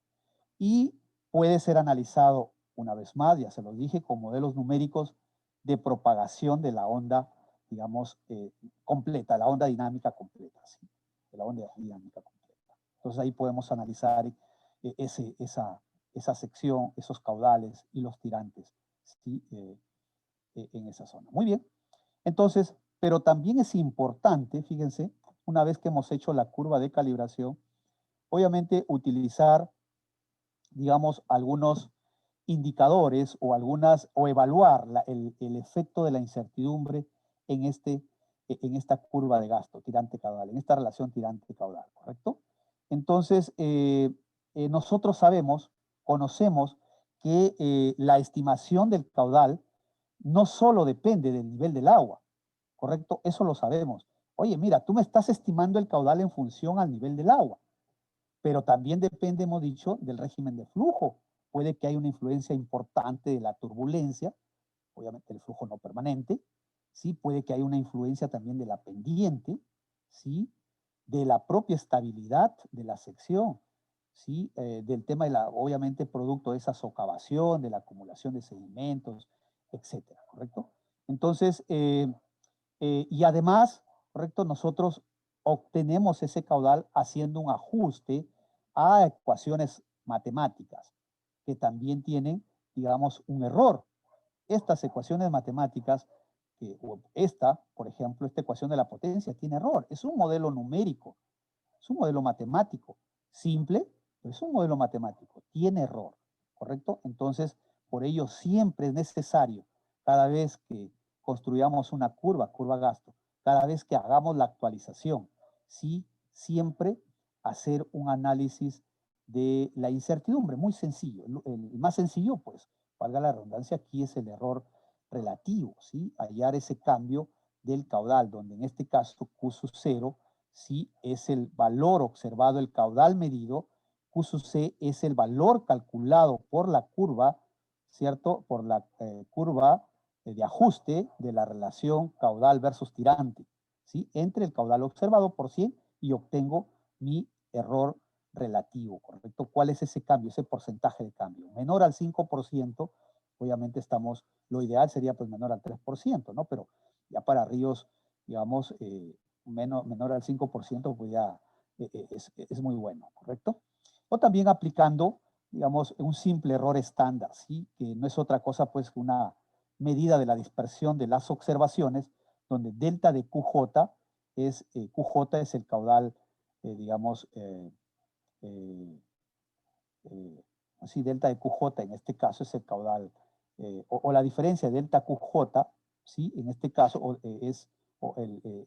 Y puede ser analizado, una vez más, ya se los dije, con modelos numéricos de propagación de la onda, digamos, completa, la onda dinámica completa, ¿sí? De la onda dinámica completa. Entonces ahí podemos analizar esa sección, esos caudales y los tirantes, ¿sí? En esa zona. Muy bien. Entonces, pero también es importante, fíjense, una vez que hemos hecho la curva de calibración, obviamente utilizar, digamos, algunos indicadores o evaluar el efecto de la incertidumbre en esta curva de gasto, tirante-caudal, en esta relación tirante-caudal, ¿correcto? Entonces, nosotros conocemos que la estimación del caudal no solo depende del nivel del agua, ¿correcto? Eso lo sabemos. Oye, mira, tú me estás estimando el caudal en función al nivel del agua, pero también depende, hemos dicho, del régimen de flujo. Puede que haya una influencia importante de la turbulencia, obviamente el flujo no permanente, ¿sí? Puede que haya una influencia también de la pendiente, ¿sí? De la propia estabilidad de la sección, ¿sí? Del tema obviamente, producto de esa socavación, de la acumulación de sedimentos, etcétera, ¿correcto? Entonces, y además, ¿correcto? Nosotros obtenemos ese caudal haciendo un ajuste a ecuaciones matemáticas que también tienen, digamos, un error. Estas ecuaciones matemáticas, por ejemplo, esta ecuación de la potencia tiene error. Es un modelo numérico, es un modelo matemático, simple, pero es un modelo matemático, tiene error, ¿correcto? Entonces, por ello siempre es necesario, cada vez que construyamos una curva gasto, cada vez que hagamos la actualización, sí, siempre hacer un análisis de la incertidumbre, muy sencillo. El más sencillo, pues, valga la redundancia, aquí es el error relativo, ¿sí? Hallar ese cambio del caudal, donde en este caso Q sub 0, ¿sí? Es el valor observado, el caudal medido, Q sub C es el valor calculado por la curva, ¿cierto? Por la curva de ajuste de la relación caudal versus tirante, ¿sí? Entre el caudal observado por 100 y obtengo mi error relativo, ¿correcto? ¿Cuál es ese cambio, ese porcentaje de cambio? Menor al 5%, obviamente lo ideal sería pues menor al 3%, ¿no? Pero ya para ríos, digamos, menor al 5%, pues ya es muy bueno, ¿correcto? O también aplicando, digamos, un simple error estándar, ¿sí? Que no es otra cosa pues que una medida de la dispersión de las observaciones, donde delta de QJ es QJ es el caudal, digamos, así, delta de QJ en este caso es el caudal, o la diferencia de delta QJ, ¿sí? En este caso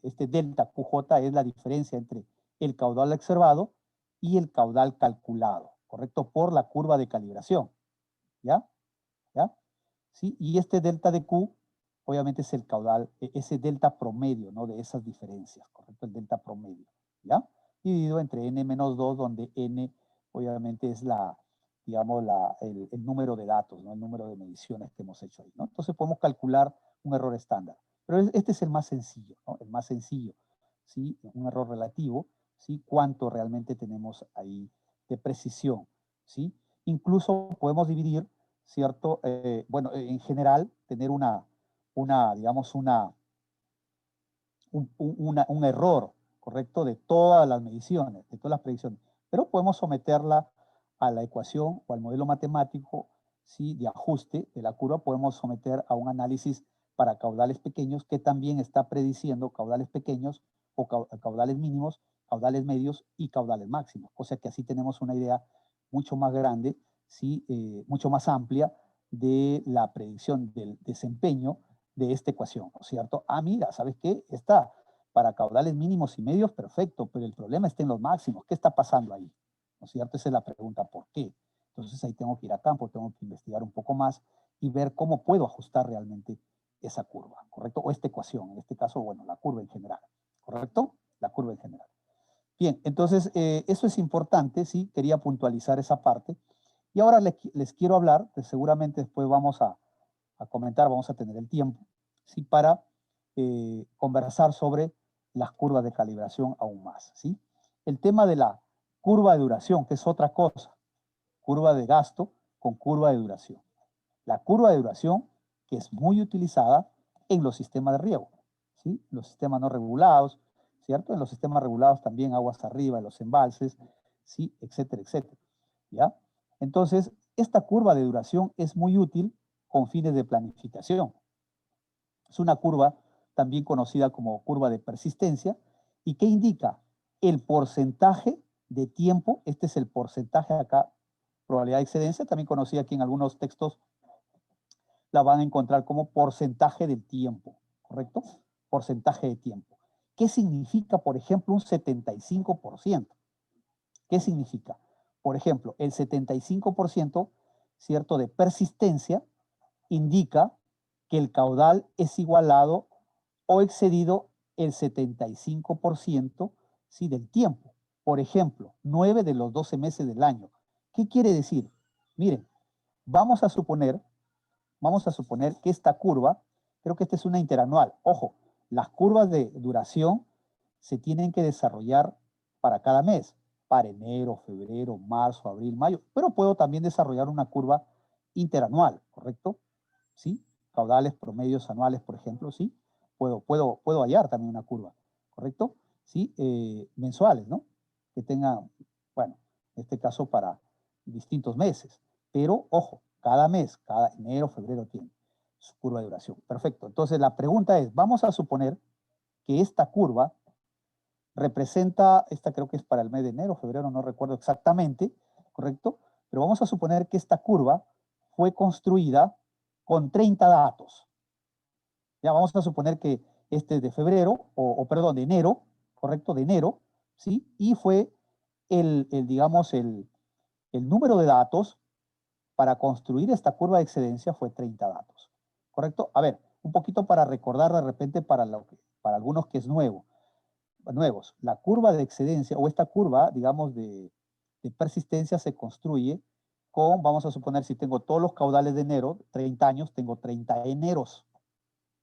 este delta QJ es la diferencia entre el caudal observado y el caudal calculado, ¿correcto? Por la curva de calibración, ¿ya? ¿Ya? ¿Sí? Y este delta de Q, obviamente es el caudal, ese delta promedio, ¿no? De esas diferencias, ¿correcto? El delta promedio, ¿ya? Dividido entre n-2, donde n, obviamente, es digamos, el número de datos, ¿no? El número de mediciones que hemos hecho ahí, ¿no? Entonces podemos calcular un error estándar. Pero este es el más sencillo, ¿no? El más sencillo, ¿sí? Un error relativo, ¿sí? Cuánto realmente tenemos ahí de precisión, ¿sí? Incluso podemos dividir, ¿cierto? Bueno, en general, tener digamos, un error, ¿correcto? De todas las mediciones, de todas las predicciones. Pero podemos someterla a la ecuación o al modelo matemático, ¿sí? De ajuste de la curva, podemos someter a un análisis para caudales pequeños que también está prediciendo caudales pequeños o caudales mínimos, caudales medios y caudales máximos. O sea que así tenemos una idea mucho más grande, ¿sí? Mucho más amplia de la predicción del desempeño de esta ecuación, ¿no es cierto? Ah, mira, ¿sabes qué? Está para caudales mínimos y medios, perfecto, pero el problema está en los máximos. ¿Qué está pasando ahí? ¿No es cierto? Esa es la pregunta, ¿por qué? Entonces ahí tengo que ir a campo, tengo que investigar un poco más y ver cómo puedo ajustar realmente esa curva, ¿correcto? O esta ecuación, en este caso, bueno, la curva en general, ¿correcto? La curva en general. Bien, entonces eso es importante, sí, quería puntualizar esa parte. Y ahora les quiero hablar, que seguramente después vamos a comentar, vamos a tener el tiempo, ¿sí? Para conversar sobre las curvas de calibración aún más, ¿sí? El tema de la curva de duración, que es otra cosa, curva de gasto con curva de duración. La curva de duración, que es muy utilizada en los sistemas de riego, ¿sí? Los sistemas no regulados, ¿cierto? En los sistemas regulados también aguas arriba, en los embalses, ¿sí? Etcétera, etcétera, ¿ya? Entonces, esta curva de duración es muy útil con fines de planificación. Es una curva también conocida como curva de persistencia y que indica el porcentaje de tiempo, este es el porcentaje acá, probabilidad de excedencia, también conocida aquí en algunos textos, la van a encontrar como porcentaje del tiempo, ¿correcto? Porcentaje de tiempo. ¿Qué significa, por ejemplo, un 75%? ¿Qué significa? Por ejemplo, el 75%, ¿cierto?, de persistencia indica que el caudal es igualado o excedido el 75%, ¿sí?, del tiempo. Por ejemplo, 9 de los 12 meses del año. ¿Qué quiere decir? Miren, vamos a suponer que esta curva, creo que esta es una interanual. Ojo, las curvas de duración se tienen que desarrollar para cada mes, para enero, febrero, marzo, abril, mayo, pero puedo también desarrollar una curva interanual, ¿correcto? ¿Sí? Caudales promedios anuales, por ejemplo, ¿sí? Puedo hallar también una curva, ¿correcto? ¿Sí? Mensuales, ¿no? Que tengan, bueno, en este caso para distintos meses. Pero, ojo, cada mes, cada enero, febrero tiene su curva de duración. Perfecto. Entonces, la pregunta es, vamos a suponer que esta curva representa, esta creo que es para el mes de enero, febrero, no recuerdo exactamente, ¿correcto? Pero vamos a suponer que esta curva fue construida con 30 datos. Ya vamos a suponer que este es de febrero, perdón, de enero, ¿correcto? De enero, ¿sí? Y fue digamos, el número de datos para construir esta curva de excedencia fue 30 datos, ¿correcto? A ver, un poquito para recordar de repente para algunos que es nuevos. La curva de excedencia o esta curva, digamos, de persistencia se construye con, vamos a suponer, si tengo todos los caudales de enero, 30 años, tengo 30 eneros,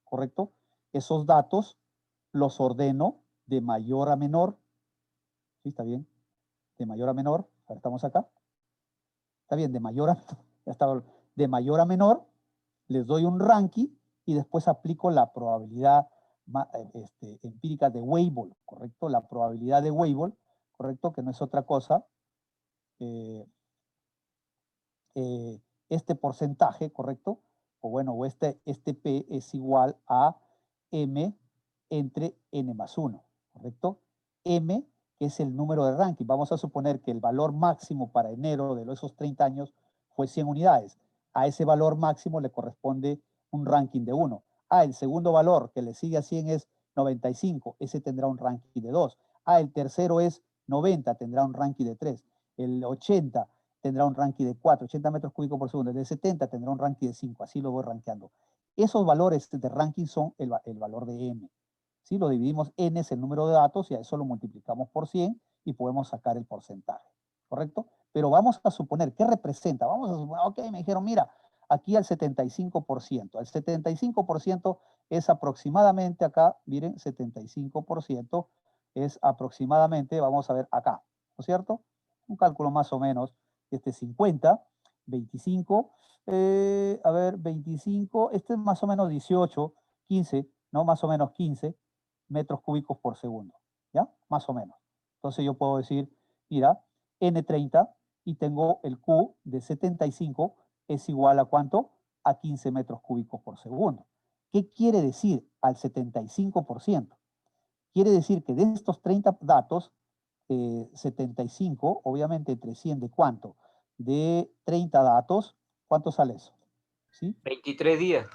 ¿correcto? Esos datos los ordeno de mayor a menor, ¿sí? ¿Está bien? De mayor a menor, ahora estamos acá. Está bien, de mayor a menor, les doy un ranking y después aplico la probabilidad empírica de Weibull, ¿correcto? La probabilidad de Weibull, ¿correcto? Que no es otra cosa. Este porcentaje, ¿correcto? O bueno, este P es igual a M entre N más 1, ¿correcto? M, que es el número de ranking. Vamos a suponer que el valor máximo para enero de esos 30 años fue 100 unidades. A ese valor máximo le corresponde un ranking de 1. El segundo valor que le sigue a 100 es 95, ese tendrá un ranking de 2. El tercero es 90, tendrá un ranking de 3. El 80 tendrá un ranking de 4, 80 metros cúbicos por segundo. El de 70 tendrá un ranking de 5, así lo voy rankeando. Esos valores de ranking son el valor de M. ¿Sí? Lo dividimos, N es el número de datos y a eso lo multiplicamos por 100 y podemos sacar el porcentaje, ¿correcto? Pero vamos a suponer, ¿qué representa? Vamos a suponer, ok, me dijeron, mira, aquí al 75%. El 75% es aproximadamente acá, miren, 75% es aproximadamente, vamos a ver acá, ¿no es cierto? Un cálculo más o menos, 50, 25, a ver, 25, este es más o menos 18, 15, ¿no? Más o menos 15 metros cúbicos por segundo, ¿ya? Más o menos. Entonces yo puedo decir, mira, N30 y tengo el Q de 75 es igual a ¿cuánto? A 15 metros cúbicos por segundo. ¿Qué quiere decir al 75%? Quiere decir que de estos 30 datos, 75, obviamente entre 100 de ¿cuánto? De 30 datos, ¿cuánto sale eso? ¿Sí? 23 días.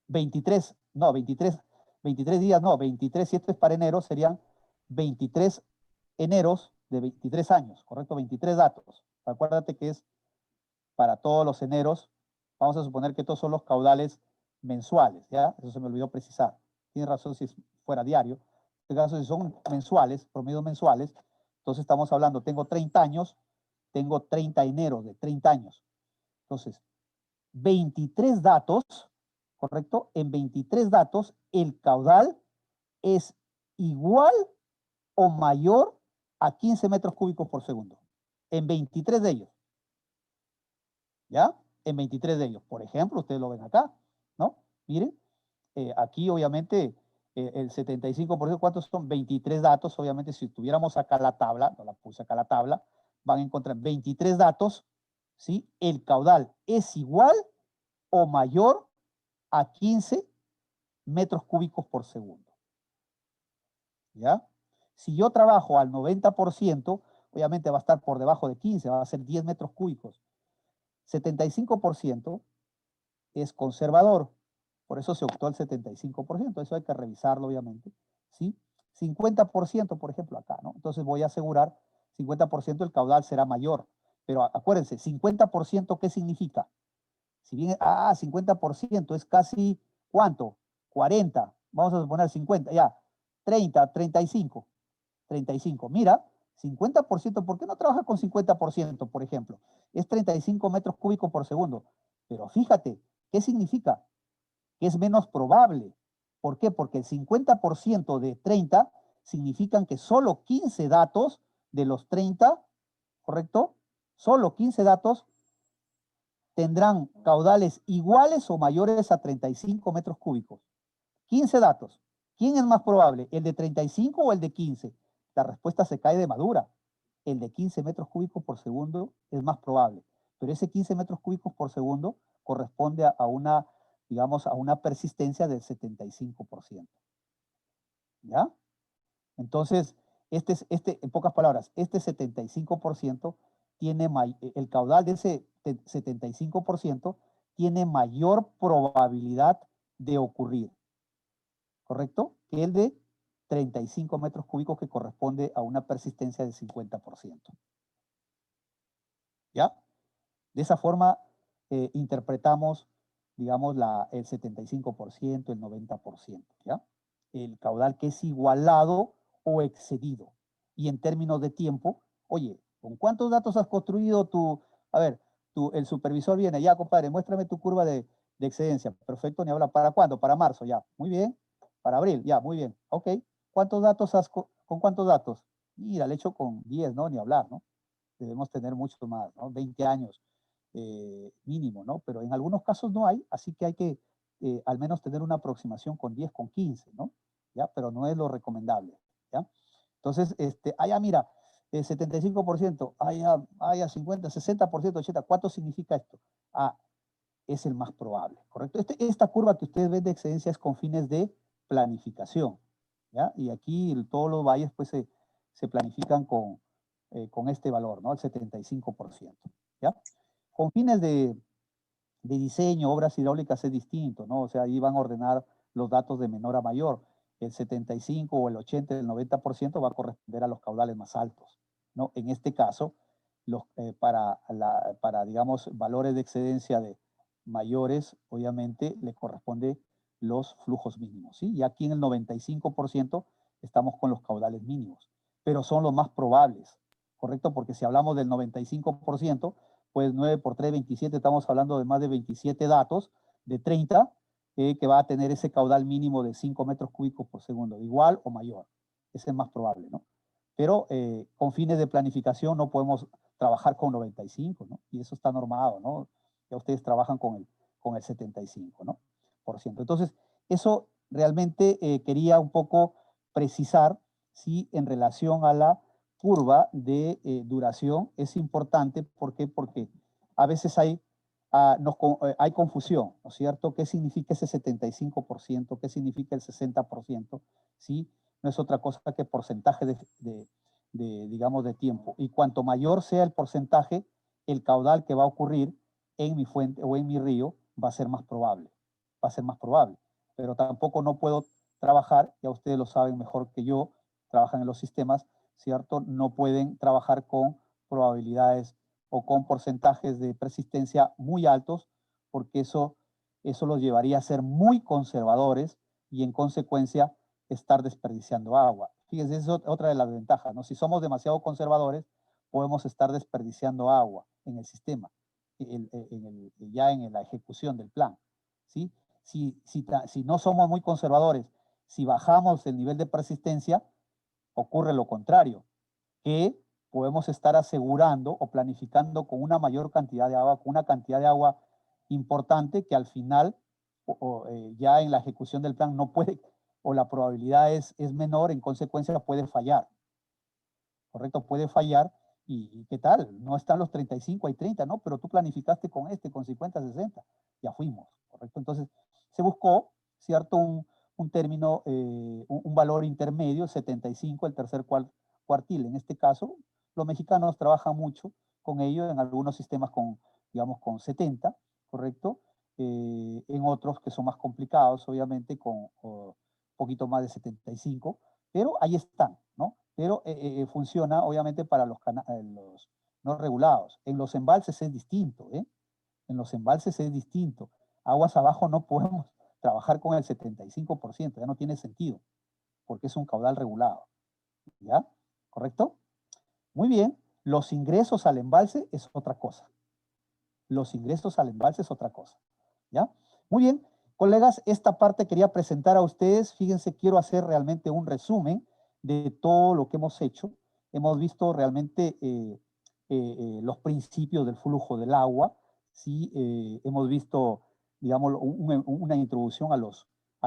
23, no, 23 días, no, 23, si esto es para enero, serían 23 eneros de 23 años, ¿correcto? 23 datos. Acuérdate que es para todos los eneros, vamos a suponer que estos son los caudales mensuales, ¿ya? Eso se me olvidó precisar. Tienes razón si fuera diario. En este caso, si son mensuales, promedios mensuales, entonces estamos hablando, tengo 30 años, tengo 30 eneros de 30 años. Entonces, 23 datos, ¿correcto? En 23 datos, el caudal es igual o mayor a 15 metros cúbicos por segundo. En 23 de ellos. ¿Ya? En 23 de ellos. Por ejemplo, ustedes lo ven acá, ¿no? Miren, aquí obviamente el 75%, ¿cuántos son? 23 datos. Obviamente, si tuviéramos acá la tabla, no la puse acá la tabla, van a encontrar 23 datos, ¿sí? El caudal es igual o mayor a 15 metros cúbicos por segundo. ¿Ya? Si yo trabajo al 90%, obviamente va a estar por debajo de 15, va a ser 10 metros cúbicos. 75% es conservador, por eso se optó al 75%, eso hay que revisarlo obviamente, ¿sí? 50%, por ejemplo, acá, ¿no? Entonces voy a asegurar 50% el caudal será mayor, pero acuérdense, 50% ¿qué significa? Si bien, 50% es casi, ¿cuánto? 40, vamos a suponer 50, ya, 30, 35, 35. Mira, 50%, ¿por qué no trabaja con 50%, por ejemplo? Es 35 metros cúbicos por segundo. Pero fíjate, ¿qué significa? Que es menos probable. ¿Por qué? Porque el 50% de 30 significan que solo 15 datos de los 30, ¿correcto? Solo 15 datos tendrán caudales iguales o mayores a 35 metros cúbicos. 15 datos. ¿Quién es más probable? ¿El de 35 o el de 15? La respuesta se cae de madura. El de 15 metros cúbicos por segundo es más probable. Pero ese 15 metros cúbicos por segundo corresponde a una, digamos, a una persistencia del 75%. ¿Ya? Entonces, en pocas palabras, este 75% tiene, el caudal de ese 75% tiene mayor probabilidad de ocurrir, ¿correcto? Que el de 35 metros cúbicos que corresponde a una persistencia del 50%. ¿Ya? De esa forma interpretamos, digamos, el 75%, el 90%, ¿ya? El caudal que es igualado o excedido. Y en términos de tiempo, oye, ¿con cuántos datos has construido tu, a ver, el supervisor viene, ya compadre, muéstrame tu curva de excedencia? Perfecto, ni habla, ¿para cuándo? Para marzo, ya, muy bien. Para abril, ya, muy bien, ok. ¿Cuántos datos con cuántos datos? Mira, le echo con 10, ¿no? Ni hablar, ¿no? Debemos tener mucho más, ¿no? 20 años mínimo, ¿no? Pero en algunos casos no hay, así que hay que al menos tener una aproximación con 10, con 15, ¿no? ¿Ya? Pero no es lo recomendable, ¿ya? Entonces, mira, 75%, ya 50, 60%, 80%, ¿cuánto significa esto? Es el más probable, ¿correcto? Esta curva que ustedes ven de excedencia es con fines de planificación, ¿ya? Y aquí todos los valles pues se planifican con este valor, ¿no? El 75%, ¿ya? Con fines de diseño, obras hidráulicas es distinto, ¿no? O sea, ahí van a ordenar los datos de menor a mayor. El 75 o el 80, el 90% va a corresponder a los caudales más altos, ¿no? En este caso, para, digamos, valores de excedencia de mayores, obviamente, le corresponde los flujos mínimos, ¿sí? Y aquí en el 95% estamos con los caudales mínimos, pero son los más probables, ¿correcto? Porque si hablamos del 95%, pues 9 por 3, 27, estamos hablando de más de 27 datos, de 30, que va a tener ese caudal mínimo de 5 metros cúbicos por segundo, igual o mayor. Ese es más probable, ¿no? Pero con fines de planificación no podemos trabajar con 95, ¿no? Y eso está normado, ¿no? Ya ustedes trabajan con el 75, ¿no? Por ciento. Entonces, eso realmente quería un poco precisar, ¿sí? En relación a la curva de duración es importante. ¿Por qué? Porque a veces hay confusión, ¿no es cierto? ¿Qué significa ese 75%? ¿Qué significa el 60%? ¿Sí? No es otra cosa que porcentaje digamos, de tiempo. Y cuanto mayor sea el porcentaje, el caudal que va a ocurrir en mi fuente o en mi río va a ser más probable. Va a ser más probable. Pero tampoco no puedo trabajar, ya ustedes lo saben mejor que yo, trabajan en los sistemas, ¿cierto? No pueden trabajar con probabilidades o con porcentajes de persistencia muy altos, porque eso los llevaría a ser muy conservadores y en consecuencia estar desperdiciando agua. Fíjense, esa es otra de las ventajas, ¿no? Si somos demasiado conservadores, podemos estar desperdiciando agua en el sistema, ya en la ejecución del plan, ¿sí? Si no somos muy conservadores, si bajamos el nivel de persistencia, ocurre lo contrario, que podemos estar asegurando o planificando con una mayor cantidad de agua, con una cantidad de agua importante que al final, ya en la ejecución del plan no puede, o la probabilidad es menor, en consecuencia puede fallar, ¿correcto? Puede fallar y ¿qué tal? No están los 35, hay 30, ¿no? Pero tú planificaste con con 50, 60, ya fuimos, ¿correcto? Entonces se buscó, ¿cierto? Un término, un valor intermedio, 75, el tercer cuartil. En este caso, los mexicanos trabajan mucho con ello, en algunos sistemas digamos, con 70, ¿correcto? En otros que son más complicados, obviamente, con un poquito más de 75, pero ahí están, ¿no? Pero funciona, obviamente, para los no regulados. En los embalses es distinto, ¿eh? En los embalses es distinto. Aguas abajo no podemos trabajar con el 75%, ya no tiene sentido, porque es un caudal regulado, ¿ya? ¿Correcto? Muy bien, los ingresos al embalse es otra cosa. Los ingresos al embalse es otra cosa, ¿ya? Muy bien, colegas, esta parte quería presentar a ustedes. Fíjense, quiero hacer realmente un resumen de todo lo que hemos hecho. Hemos visto realmente los principios del flujo del agua, ¿sí? Hemos visto, digamos, una introducción a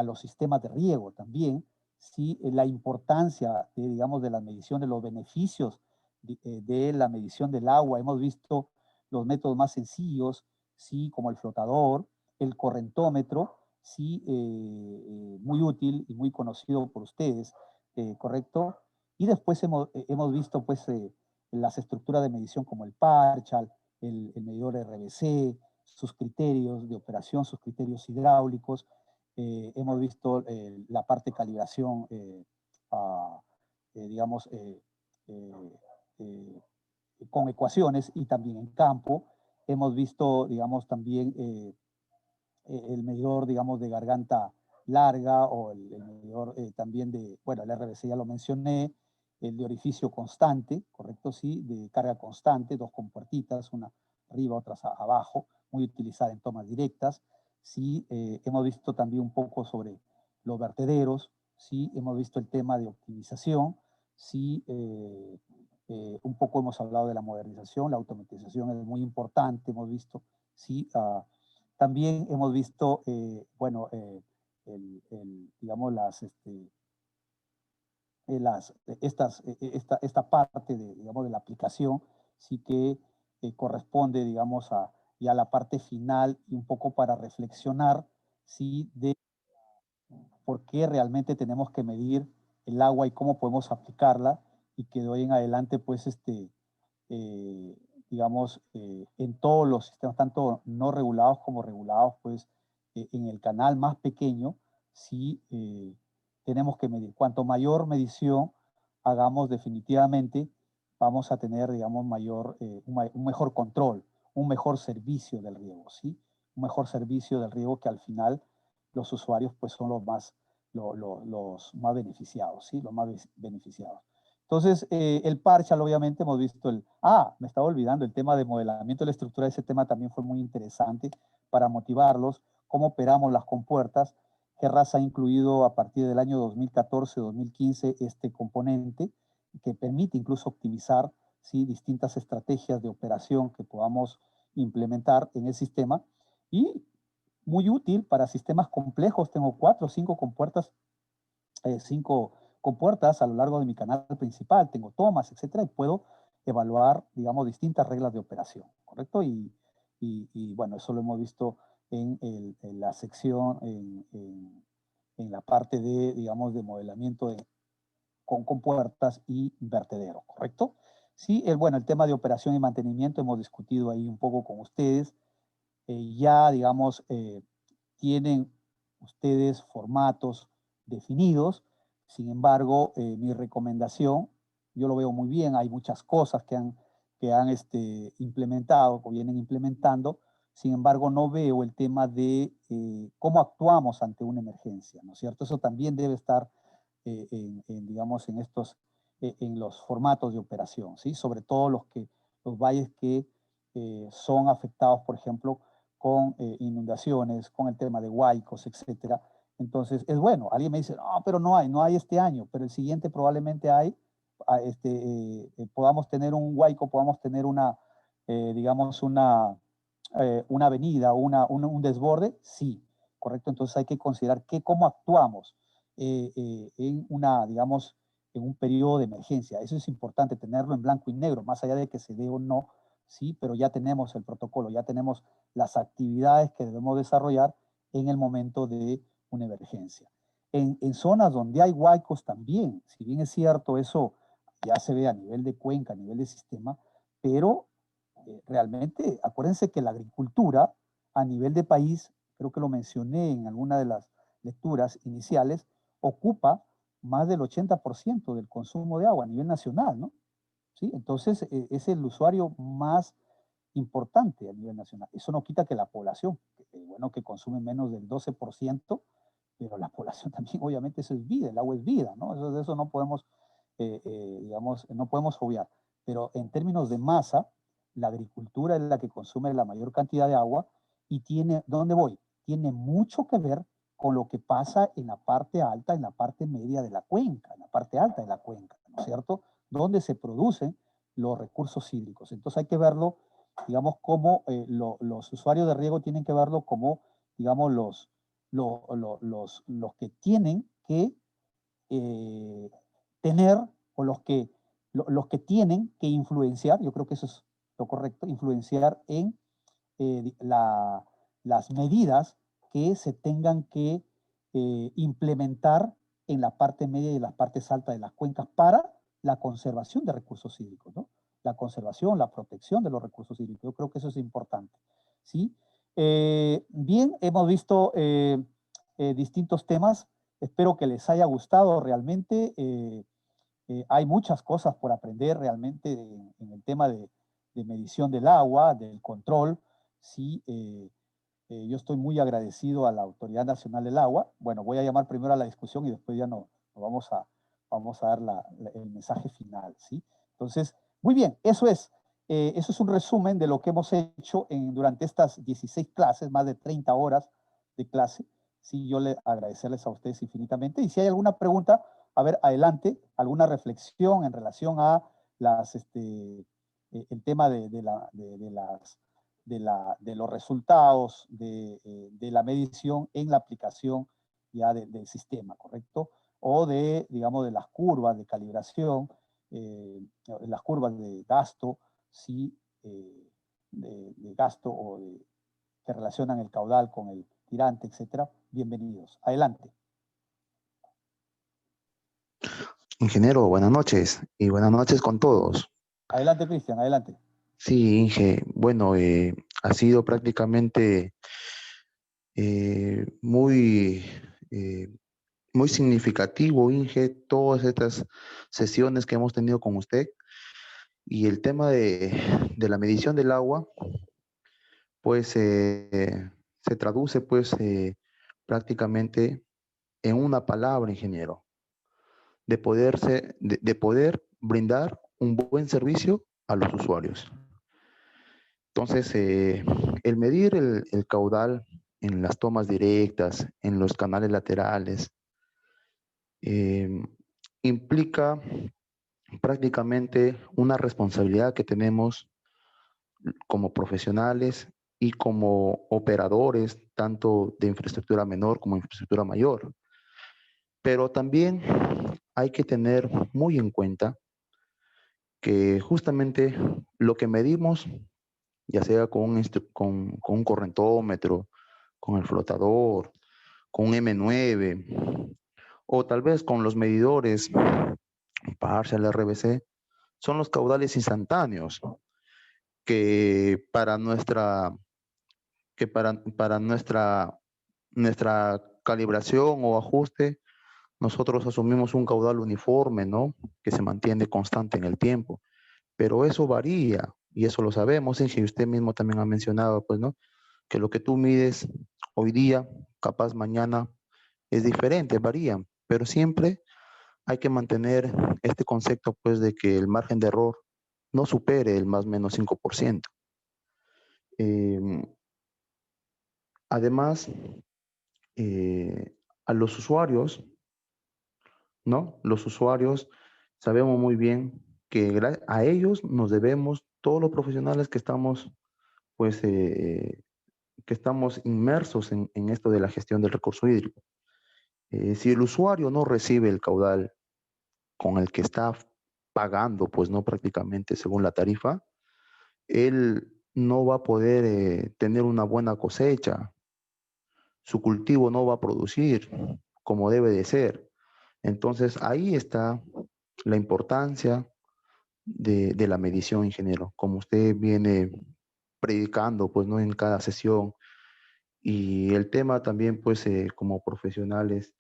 los sistemas de riego también, ¿sí? La importancia, digamos, de la medición de los beneficios de la medición del agua. Hemos visto los métodos más sencillos, ¿sí? Como el flotador, el correntómetro, ¿sí? Muy útil y muy conocido por ustedes, ¿correcto? Y después hemos visto, pues, las estructuras de medición como el Parchal, el medidor RBC, sus criterios de operación, sus criterios hidráulicos. Hemos visto la parte de calibración, digamos, con ecuaciones y también en campo. Hemos visto, digamos, también el medidor, digamos, de garganta larga o el medidor también de, bueno, el RBC ya lo mencioné, el de orificio constante, ¿correcto? Sí, de carga constante, dos compuertitas, una arriba, otras abajo, muy utilizada en tomas directas. Sí, hemos visto también un poco sobre los vertederos, sí, hemos visto el tema de optimización, sí, un poco hemos hablado de la modernización, la automatización es muy importante, hemos visto, sí, también hemos visto, bueno, digamos, esta parte de, digamos, de la aplicación, sí que corresponde, digamos, ya a la parte final y un poco para reflexionar, sí, de por qué realmente tenemos que medir el agua y cómo podemos aplicarla, y que de hoy en adelante, pues, digamos, en todos los sistemas, tanto no regulados como regulados, pues, en el canal más pequeño, sí tenemos que medir. Cuanto mayor medición hagamos, definitivamente vamos a tener, digamos, un mejor control, un mejor servicio del riego, ¿sí? Un mejor servicio del riego, que al final los usuarios, pues, son los más beneficiados, ¿sí? Los más beneficiados. Entonces, el Parchal, obviamente, hemos visto me estaba olvidando, el tema de modelamiento de la estructura. Ese tema también fue muy interesante para motivarlos, cómo operamos las compuertas. GERRAS ha incluido a partir del año 2014-2015 este componente, que permite incluso optimizar, ¿sí?, distintas estrategias de operación que podamos implementar en el sistema, y muy útil para sistemas complejos. Tengo 4 o 5 compuertas, 5 compuertas a lo largo de mi canal principal, tengo tomas, etcétera, y puedo evaluar, digamos, distintas reglas de operación, ¿correcto? Y bueno, eso lo hemos visto en la sección, en la parte de, digamos, de modelamiento con compuertas y vertederos, ¿correcto? Sí, bueno, el tema de operación y mantenimiento hemos discutido ahí un poco con ustedes. Ya, digamos, tienen ustedes formatos definidos. Sin embargo, mi recomendación, yo lo veo muy bien, hay muchas cosas que han implementado o vienen implementando. Sin embargo, no veo el tema de cómo actuamos ante una emergencia, ¿no es cierto? Eso también debe estar, digamos, en los formatos de operación, ¿sí? Sobre todo los valles que son afectados, por ejemplo, con inundaciones, con el tema de huaicos, etcétera. Entonces, es bueno. Alguien me dice, no, pero no hay este año, pero el siguiente probablemente podamos tener un huaico, podamos tener digamos, una avenida, un desborde, sí, correcto. Entonces hay que considerar cómo actuamos digamos, en un periodo de emergencia. Eso es importante, tenerlo en blanco y negro, más allá de que se dé o no, sí, pero ya tenemos el protocolo, ya tenemos las actividades que debemos desarrollar en el momento de una emergencia. En zonas donde hay huaicos también, si bien es cierto, eso ya se ve a nivel de cuenca, a nivel de sistema, pero realmente, acuérdense que la agricultura a nivel de país, creo que lo mencioné en alguna de las lecturas iniciales, ocupa más del 80% del consumo de agua a nivel nacional, ¿no? ¿Sí? Entonces, es el usuario más importante a nivel nacional. Eso no quita que la población, bueno, que consume menos del 12%, pero la población también, obviamente, eso es vida, el agua es vida, ¿no? Eso no podemos, digamos, no podemos obviar. Pero en términos de masa, la agricultura es la que consume la mayor cantidad de agua, y ¿dónde voy? Tiene mucho que ver con lo que pasa en la parte alta, en la parte media de la cuenca, en la parte alta de la cuenca, ¿no es cierto? Donde se producen los recursos hídricos. Entonces hay que verlo, digamos, como los usuarios de riego tienen que verlo como, digamos, los que tienen que tener, o los que tienen que influenciar, yo creo que eso es lo correcto, influenciar en las medidas que se tengan que implementar en la parte media y en las partes altas de las cuencas para la conservación de recursos hídricos, ¿no? La conservación, la protección de los recursos hídricos. Yo creo que eso es importante, ¿sí? Bien, hemos visto distintos temas. Espero que les haya gustado realmente. Hay muchas cosas por aprender realmente en el tema de medición del agua, del control. Sí, yo estoy muy agradecido a la Autoridad Nacional del Agua. Bueno, voy a llamar primero a la discusión y después ya nos vamos a dar el mensaje final, ¿sí? Entonces, muy bien, eso es un resumen de lo que hemos hecho durante estas 16 clases, más de 30 horas de clase. Sí, yo agradecerles a ustedes infinitamente. Y si hay alguna pregunta, a ver, adelante, alguna reflexión en relación a el tema de los resultados de la medición en la aplicación ya del sistema, ¿correcto? O digamos, de las curvas de calibración, las curvas de gasto, sí, de gasto que relacionan el caudal con el tirante, etcétera. Bienvenidos. Adelante. Ingeniero, buenas noches y buenas noches con todos. Adelante, Cristian, adelante. Sí, Inge, bueno, ha sido prácticamente muy, muy significativo, Inge, todas estas sesiones que hemos tenido con usted y el tema de la medición del agua, pues se traduce pues prácticamente en una palabra, ingeniero, de poder brindar un buen servicio a los usuarios. Entonces, el medir el caudal en las tomas directas, en los canales laterales, eh, implica prácticamente una responsabilidad que tenemos como profesionales y como operadores, tanto de infraestructura menor como infraestructura mayor. Pero también hay que tener muy en cuenta que justamente lo que medimos, ya sea con un correntómetro, con el flotador, con un M9, o tal vez con los medidores Parcial RBC, son los caudales instantáneos que para nuestra calibración o ajuste, nosotros asumimos un caudal uniforme, ¿no? Que se mantiene constante en el tiempo. Pero eso varía, y eso lo sabemos, y usted mismo también ha mencionado, pues, ¿no? Que lo que tú mides hoy día, capaz mañana, es diferente, varían, pero siempre hay que mantener este concepto, pues, de que el margen de error no supere el más o menos 5%. Además, a los usuarios, ¿no? Los usuarios sabemos muy bien que a ellos nos debemos todos los profesionales que estamos, pues, que estamos inmersos en esto de la gestión del recurso hídrico. Si el usuario no recibe el caudal con el que está pagando, pues no prácticamente según la tarifa, él no va a poder tener una buena cosecha, su cultivo no va a producir como debe de ser. Entonces ahí está la importancia de la medición, ingeniero, como usted viene predicando, pues no en cada sesión. Y el tema también, pues como profesionales,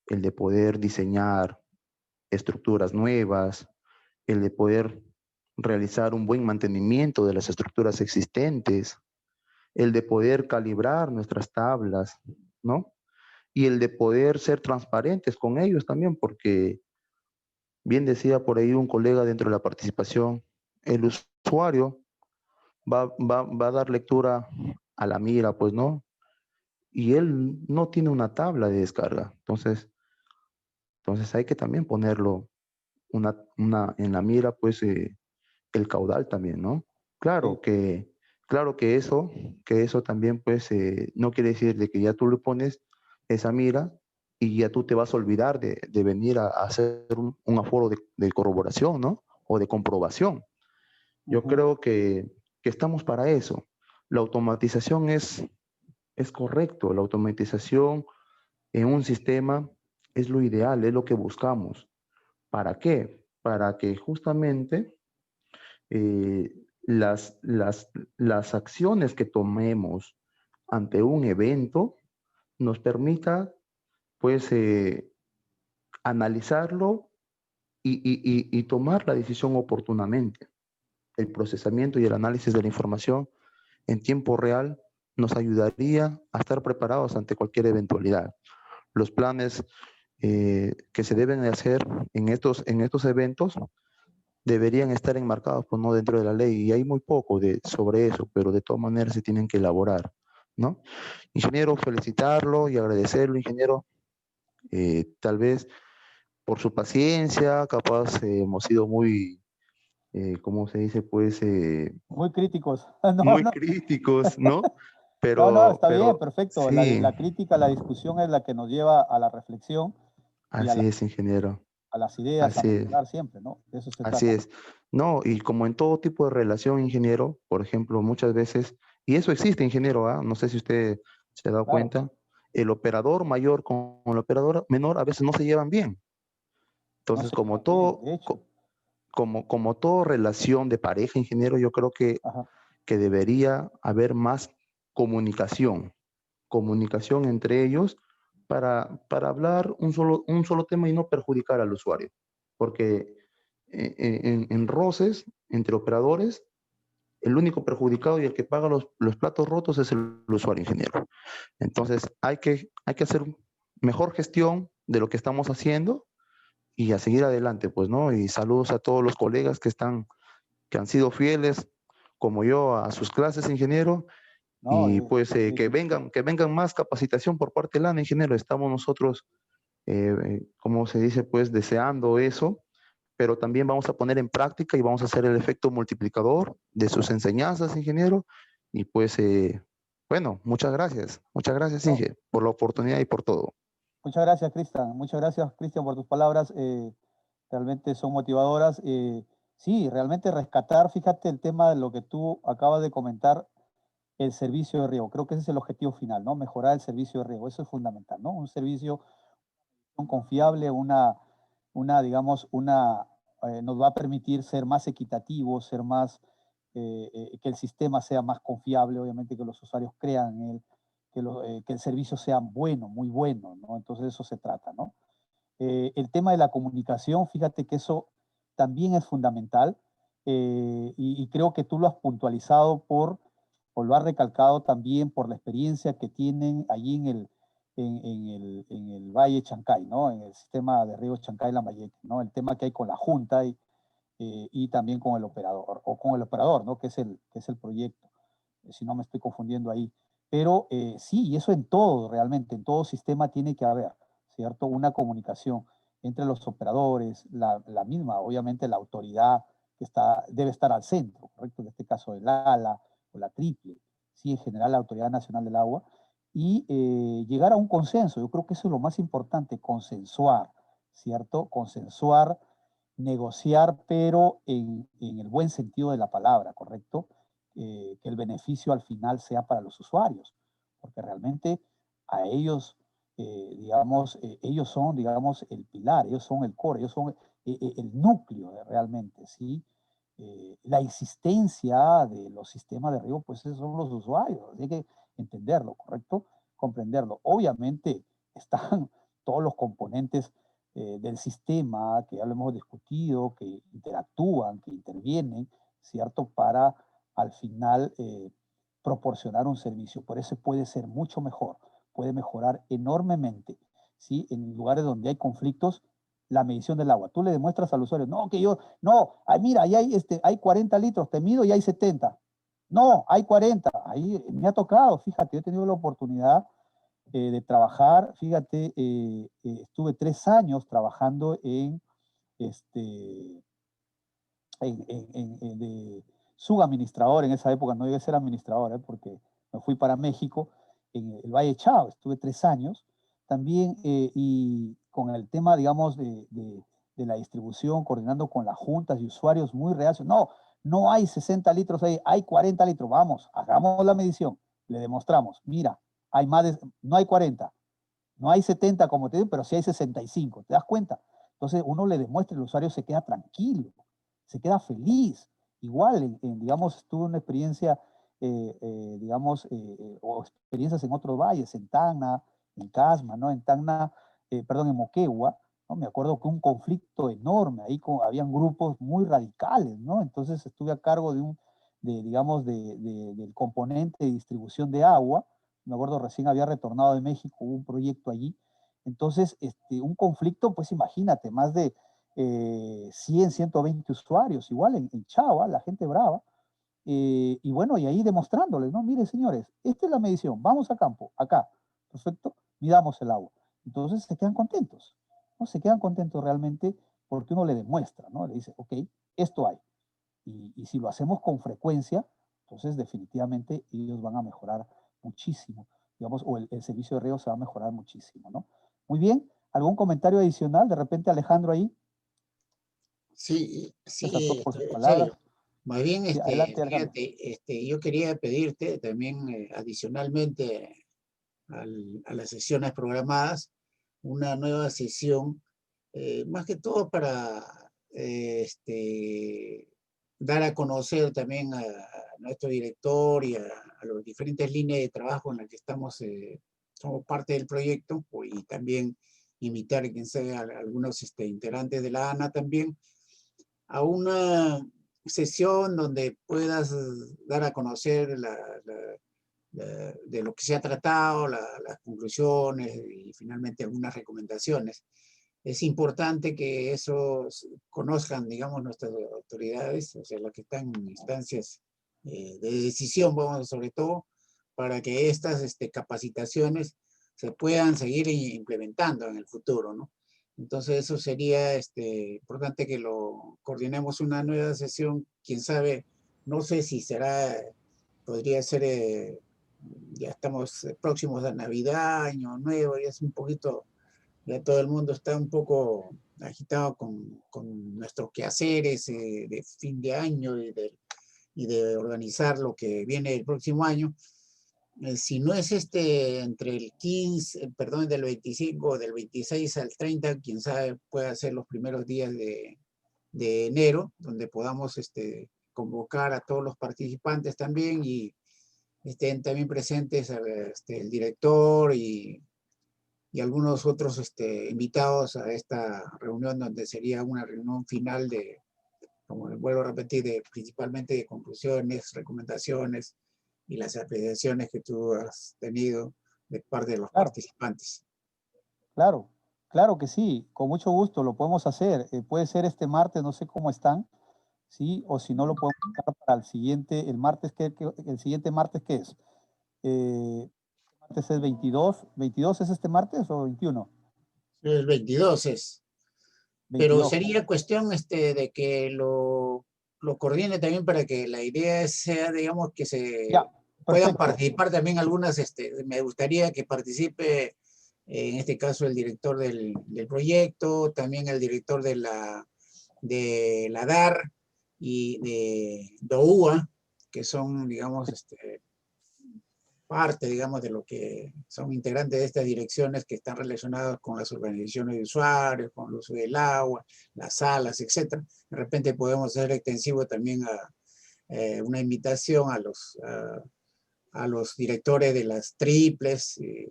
el de poder diseñar estructuras nuevas, el de poder realizar un buen mantenimiento de las estructuras existentes, el de poder calibrar nuestras tablas, ¿no? Y el de poder ser transparentes con ellos también, porque bien decía por ahí un colega dentro de la participación, el usuario va a dar lectura a la mira, pues, ¿no? Y él no tiene una tabla de descarga. Entonces hay que también ponerlo en la mira, pues, el caudal también, ¿no? Claro que eso también, pues, no quiere decir de que ya tú le pones esa mira y ya tú te vas a olvidar de venir a hacer un aforo de corroboración, ¿no? O de comprobación. Yo creo que estamos para eso. La automatización es correcto, la automatización en un sistema es lo ideal, es lo que buscamos. ¿Para qué? Para que justamente las acciones que tomemos ante un evento nos permita, pues, analizarlo y tomar la decisión oportunamente. El procesamiento y el análisis de la información en tiempo real nos ayudaría a estar preparados ante cualquier eventualidad. Los planes que se deben hacer en estos eventos deberían estar enmarcados, pues, no dentro de la ley, y hay muy poco sobre eso, pero de todas maneras se tienen que elaborar, ¿no? Ingeniero, felicitarlo y agradecerlo, ingeniero, tal vez por su paciencia, capaz hemos sido muy, ¿cómo se dice? Pues muy críticos. muy críticos, ¿no? No, está bien, Pero perfecto. sí, La crítica, la discusión es la que nos lleva a la reflexión y así es, ingeniero, a las ideas, a así es. mejorar siempre, ¿no? De eso se Así trata. es. No, y como en todo tipo de relación, ingeniero, por ejemplo, muchas veces, y eso existe, ingeniero, ¿ah? No sé si usted se ha dado Claro. cuenta, el operador mayor con el operador menor a veces no se llevan bien. Entonces, se como puede, todo, de hecho. como toda relación de pareja, ingeniero, yo creo Ajá. que debería haber más comunicación entre ellos para hablar un solo tema y no perjudicar al usuario. Porque en roces entre operadores, el único perjudicado y el que paga los platos rotos es el usuario, ingeniero. Entonces, hay que hacer mejor gestión de lo que estamos haciendo y a seguir adelante, pues, ¿no? Y saludos a todos los colegas que han sido fieles, como yo, a sus clases, ingeniero, No, y pues de hecho, sí. que vengan más capacitación por parte de LANA, ingeniero. Estamos nosotros, como se dice, pues, deseando eso, pero también vamos a poner en práctica y vamos a hacer el efecto multiplicador de sus enseñanzas, ingeniero, y pues, bueno, muchas gracias, No, Inge, por la oportunidad y por todo. muchas gracias, Cristian. Muchas gracias, Cristian, por tus palabras. Realmente son motivadoras. Sí, realmente rescatar, fíjate el tema de lo que tú acabas de comentar, el servicio de riego. Creo que ese es el objetivo final, ¿no? Mejorar el servicio de riego. Eso es fundamental, ¿no? Un servicio confiable, digamos, nos va a permitir ser más equitativos, ser más, que el sistema sea más confiable, obviamente que los usuarios crean en él, que el servicio sea bueno, muy bueno, ¿no? Entonces de eso se trata, ¿no? El tema de la comunicación, fíjate que eso también es fundamental, y creo que tú lo has puntualizado o lo has recalcado también por la experiencia que tienen allí en el Valle Chancay, ¿no? En el sistema de riego Chancay-Lambayeque, ¿no? El tema que hay con la Junta y también con el operador, o con el operador, ¿no? Que es el proyecto, si no me estoy confundiendo ahí. Pero sí, y eso en todo, realmente, en todo sistema tiene que haber, ¿cierto? Una comunicación entre los operadores, la misma, obviamente, la autoridad que debe estar al centro, ¿correcto? En este caso el ALA o la triple, sí, en general la Autoridad Nacional del Agua, y llegar a un consenso. Yo creo que eso es lo más importante, consensuar, ¿cierto? Consensuar, negociar, pero en el buen sentido de la palabra, ¿correcto? Que el beneficio al final sea para los usuarios, porque realmente a ellos, digamos, ellos son, digamos, el pilar, ellos son el core, ellos son el núcleo realmente, ¿sí? La existencia de los sistemas de riego, pues esos son los usuarios, hay que entenderlo, ¿correcto? Comprenderlo. Obviamente están todos los componentes del sistema que ya lo hemos discutido, que interactúan, que intervienen, ¿cierto? Para al final proporcionar un servicio. Por eso puede ser mucho mejor, puede mejorar enormemente, ¿sí? En lugares donde hay conflictos, la medición del agua. Tú le demuestras al usuario, no, mira, ahí hay 40 litros, te mido y hay 70. No, hay 40. Ahí me ha tocado, fíjate, yo he tenido la oportunidad de trabajar, fíjate, estuve 3 años trabajando este, de subadministrador en esa época, no llegué a ser administrador, porque me fui para México, en el Valle Chao, estuve 3 años también, y con el tema, digamos, de la distribución, coordinando con las juntas y usuarios muy reacios. No hay 60 litros ahí, hay 40 litros, vamos, hagamos la medición, le demostramos, mira, no hay 40, no hay 70 como te digo, pero sí hay 65, ¿te das cuenta? Entonces uno le demuestra, el usuario se queda tranquilo, se queda feliz. Igual, digamos, tuve una experiencia, digamos, o experiencias en otros valles, en Tacna, en Casma, ¿no? En Moquegua, ¿no? Me acuerdo que un conflicto enorme, ahí habían grupos muy radicales, ¿no? Entonces estuve a cargo digamos, del componente de distribución de agua. Me acuerdo, recién había retornado de México, hubo un proyecto allí. Entonces, un conflicto, pues imagínate, más de 100, 120 usuarios, igual en Chava, la gente brava. Y bueno, y ahí demostrándoles, ¿no? Miren, señores, esta es la medición, vamos a campo, acá, perfecto, midamos el agua. Entonces se quedan contentos, ¿no? Se quedan contentos realmente porque uno le demuestra, ¿no? Le dice, ok, esto hay. Y si lo hacemos con frecuencia, entonces definitivamente ellos van a mejorar muchísimo, digamos, o el servicio de riego se va a mejorar muchísimo, ¿no? Muy bien, ¿algún comentario adicional? De repente Alejandro ahí. Sí, Gracias a todos sí, por sus palabras. Sergio. Más bien, Sí, adelante, Alejandro. fíjate, yo quería pedirte también, adicionalmente a las sesiones programadas, una nueva sesión más que todo para dar a conocer también a nuestro director y a las diferentes líneas de trabajo en las que estamos, somos parte del proyecto, y también invitar a quien sea a algunos integrantes de la ANA también a una sesión donde puedas dar a conocer de lo que se ha tratado, las conclusiones y finalmente algunas recomendaciones. Es importante que eso conozcan, digamos, nuestras autoridades, o sea, las que están en instancias de decisión, vamos, sobre todo, para que estas capacitaciones se puedan seguir implementando en el futuro, ¿no? Entonces eso sería importante que lo coordinemos una nueva sesión, quién sabe, no sé si será, podría ser, ya estamos próximos a Navidad, Año Nuevo, ya es un poquito, ya todo el mundo está un poco agitado con nuestros quehaceres de fin de año y de organizar lo que viene el próximo año. Si no es entre el 15, perdón, del 25, del 26 al 30, quién sabe, puede ser los primeros días de enero, donde podamos convocar a todos los participantes también y estén también presentes el director y algunos otros invitados a esta reunión, donde sería una reunión final de, como vuelvo a repetir, principalmente de conclusiones, recomendaciones y las apreciaciones que tú has tenido de parte de los participantes. Claro, claro que sí, con mucho gusto lo podemos hacer. Puede ser este martes, no sé cómo están, ¿sí? O si no, lo podemos dejar para el siguiente, el martes, el siguiente martes, ¿qué es? Martes es 22. ¿22 es este martes o 21? El 22 es. 22. Pero sería cuestión de que lo coordine también para que la idea sea, digamos, que se puedan participar también algunas, me gustaría que participe, en este caso, el director del proyecto, también el director de la DAR y de DOUA, que son, digamos, parte, digamos, de lo que son integrantes de estas direcciones que están relacionadas con las organizaciones de usuarios, con el uso del agua, las salas, etc. De repente podemos hacer extensivo también una invitación a los directores de las triples y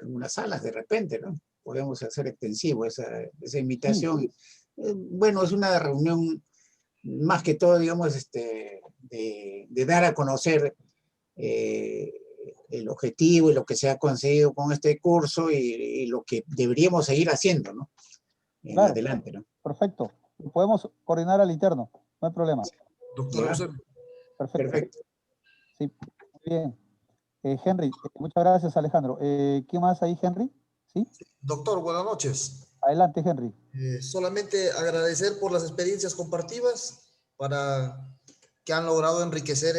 algunas salas, de repente, ¿no? Podemos hacer extensivo esa invitación. Bueno, es una reunión más que todo, digamos, de dar a conocer el objetivo y lo que se ha conseguido con este curso y lo que deberíamos seguir haciendo, ¿no? En adelante, ¿no? Perfecto. Lo podemos coordinar al interno, no hay problema. Doctor José. Perfecto. Sí, muy bien. Henry, muchas gracias, Alejandro. ¿Qué más ahí, Henry? ¿Sí? Doctor, buenas noches. Adelante, Henry. Solamente agradecer por las experiencias compartidas para que han logrado enriquecer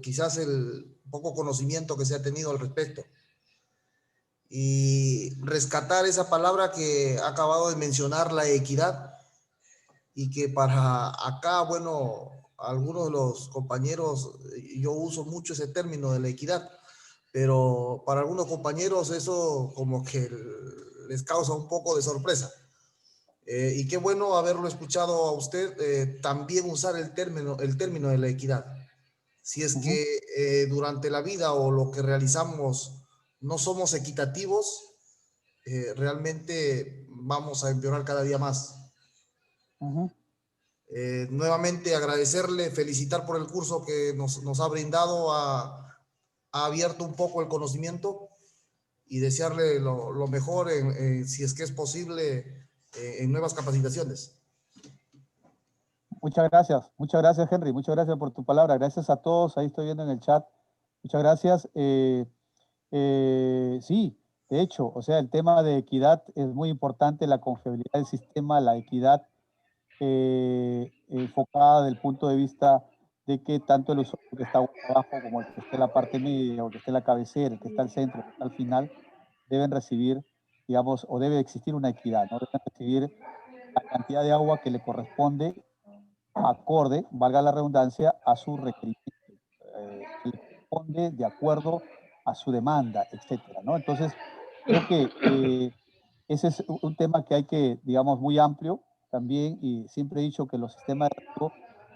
quizás el poco conocimiento que se ha tenido al respecto. Y rescatar esa palabra que ha acabado de mencionar, la equidad, y que para acá, bueno, algunos de los compañeros, yo uso mucho ese término de la equidad, pero para algunos compañeros eso como que les causa un poco de sorpresa. Y qué bueno haberlo escuchado a usted también usar el término de la equidad. Si es que durante la vida o lo que realizamos no somos equitativos, realmente vamos a empeorar cada día más. Nuevamente agradecerle, felicitar por el curso que nos ha brindado, ha abierto un poco el conocimiento y desearle lo mejor, si es que es posible, en nuevas capacitaciones. Muchas gracias, Henry. Muchas gracias por tu palabra. Gracias a todos. Ahí estoy viendo en el chat. Muchas gracias. Sí, de hecho, o sea, el tema de equidad es muy importante, la confiabilidad del sistema, la equidad enfocada desde el punto de vista de que tanto el usuario que está abajo como el que esté en la parte media o el que esté en la cabecera, el que está al centro, el que está al final, deben recibir, digamos, o debe existir una equidad, ¿no? Deben recibir la cantidad de agua que le corresponde acorde, valga la redundancia, a su requerimiento, que le corresponde de acuerdo a su demanda, etcétera, ¿no? Entonces, creo que ese es un tema que hay que, digamos, muy amplio también, y siempre he dicho que en los sistemas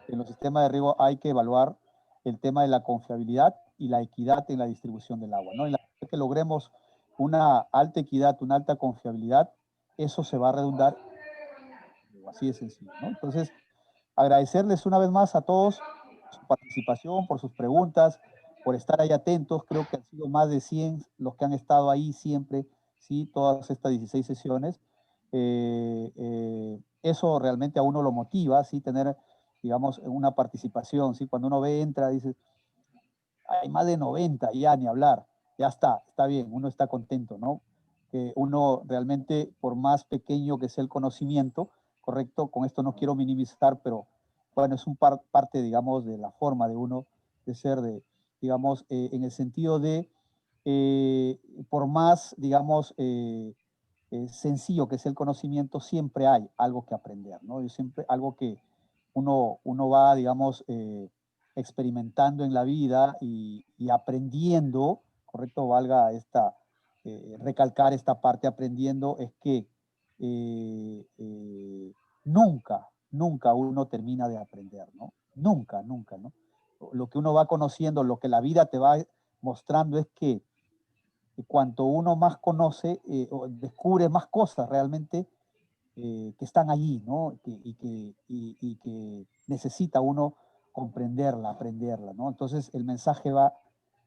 de riego hay que evaluar el tema de la confiabilidad y la equidad en la distribución del agua, ¿no? En la medida que logremos una alta equidad, una alta confiabilidad, eso se va a redundar, así de sencillo, ¿no? Entonces, agradecerles una vez más a todos por su participación, por sus preguntas, por estar ahí atentos. Creo que han sido más de 100 los que han estado ahí siempre, ¿sí? Todas estas 16 sesiones. Eso realmente a uno lo motiva, ¿sí? Tener, digamos, una participación, ¿sí? Cuando uno ve, entra, dice, hay más de 90, ya ni hablar, ya está bien, uno está contento, ¿no? Que uno realmente, por más pequeño que sea el conocimiento, correcto, con esto no quiero minimizar, pero bueno, es un parte, digamos, de la forma de uno de ser, digamos, en el sentido de, por más, digamos, sencillo que sea el conocimiento, siempre hay algo que aprender, ¿no? Y siempre algo que uno va, digamos, experimentando en la vida y aprendiendo, correcto, valga recalcar esta parte, aprendiendo, es que nunca uno termina de aprender, ¿no? Nunca, ¿no? Lo que uno va conociendo, lo que la vida te va mostrando es que cuanto uno más conoce, descubre más cosas realmente que están allí, ¿no? Y que necesita uno comprenderla, aprenderla, ¿no? Entonces el mensaje va,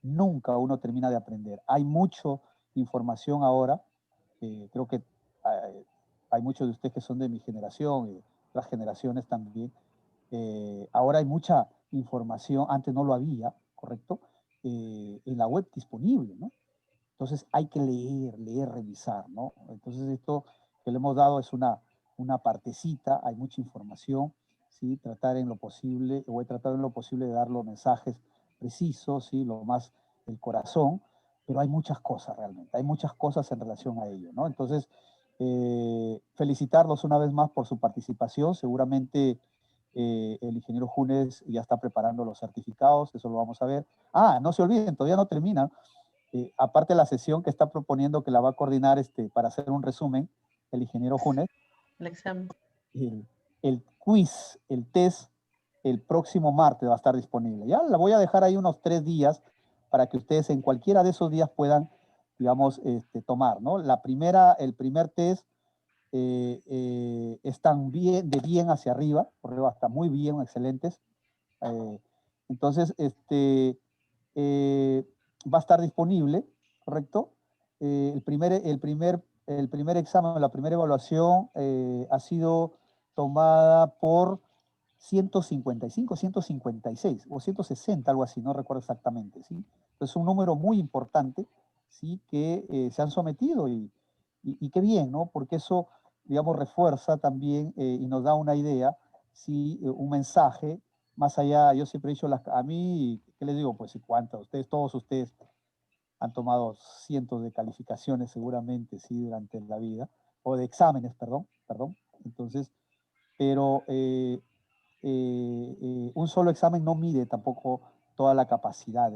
nunca uno termina de aprender. Hay mucha información ahora, creo que hay muchos de ustedes que son de mi generación y las generaciones también. Ahora hay mucha información, antes no lo había, ¿correcto? En la web disponible, ¿no? Entonces hay que leer, revisar, ¿no? Entonces esto que le hemos dado es una partecita, hay mucha información, ¿sí? Tratar en lo posible, o he tratado en lo posible de dar los mensajes precisos, ¿sí? Lo más del corazón, pero hay muchas cosas realmente, hay muchas cosas en relación a ello, ¿no? Entonces, felicitarlos una vez más por su participación, seguramente el ingeniero Junes ya está preparando los certificados, eso lo vamos a ver. Ah, no se olviden, todavía no termina. Aparte de la sesión que está proponiendo, que la va a coordinar para hacer un resumen, el ingeniero Junes. El examen. El quiz, el test, el próximo martes va a estar disponible. Ya la voy a dejar ahí unos 3 días para que ustedes en cualquiera de esos días puedan, digamos, tomar, ¿no? El primer test están de bien hacia arriba, por arriba está muy bien, excelentes. Entonces, va a estar disponible, ¿correcto? El primer examen, la primera evaluación ha sido tomada por 155, 156 o 160, algo así, no recuerdo exactamente, ¿sí? Entonces, un número muy importante, ¿sí? Que se han sometido y qué bien, ¿no? Porque eso, digamos, refuerza también y nos da una idea, ¿sí? Un mensaje más allá. Yo siempre he dicho, a mí, ¿qué les digo? Pues, ¿cuántos? Todos ustedes han tomado cientos de calificaciones seguramente, sí, durante la vida, o de exámenes, perdón. Entonces, pero un solo examen no mide tampoco toda la capacidad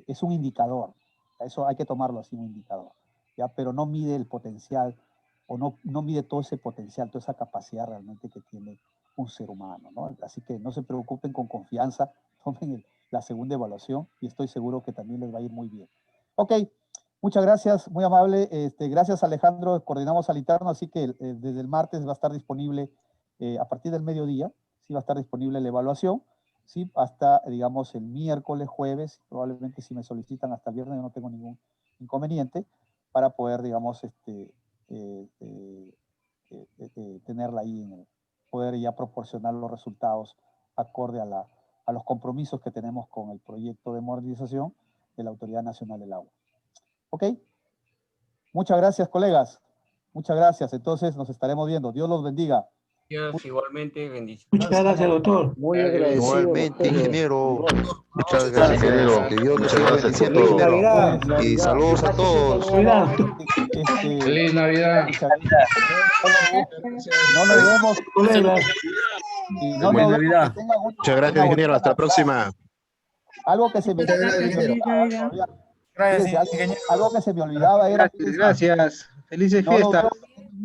es un indicador, eso hay que tomarlo así, un indicador, ¿ya? Pero no mide el potencial, o no mide todo ese potencial, toda esa capacidad realmente que tiene un ser humano, ¿no? Así que no se preocupen, con confianza, tomen la segunda evaluación y estoy seguro que también les va a ir muy bien. Ok, muchas gracias, muy amable. Gracias, Alejandro, coordinamos al interno, así que desde el martes va a estar disponible, a partir del mediodía, sí va a estar disponible la evaluación, sí, hasta, digamos, el miércoles, jueves, probablemente si me solicitan hasta el viernes, yo no tengo ningún inconveniente para poder, digamos, tenerla ahí, poder ya proporcionar los resultados acorde a los compromisos que tenemos con el proyecto de modernización de la Autoridad Nacional del Agua. ¿Ok? Muchas gracias, colegas. Muchas gracias. Entonces nos estaremos viendo. Dios los bendiga. Dios, igualmente, bendiciones. Muchas gracias, doctor. Muy agradecido. Igualmente, ingeniero. Muchas gracias, gracias. ingeniero. Que Dios nos Muchas siga gracias por bendiciendo, todo. ingeniero. Y saludos a todos. Feliz Navidad. No nos vemos. Y no nos vemos. Muchas gracias, ingeniero. Hasta la próxima. Algo que se me olvidaba era... Gracias, ingeniero. Algo que se me olvidaba era... Gracias. Felices No lo fiestas. veo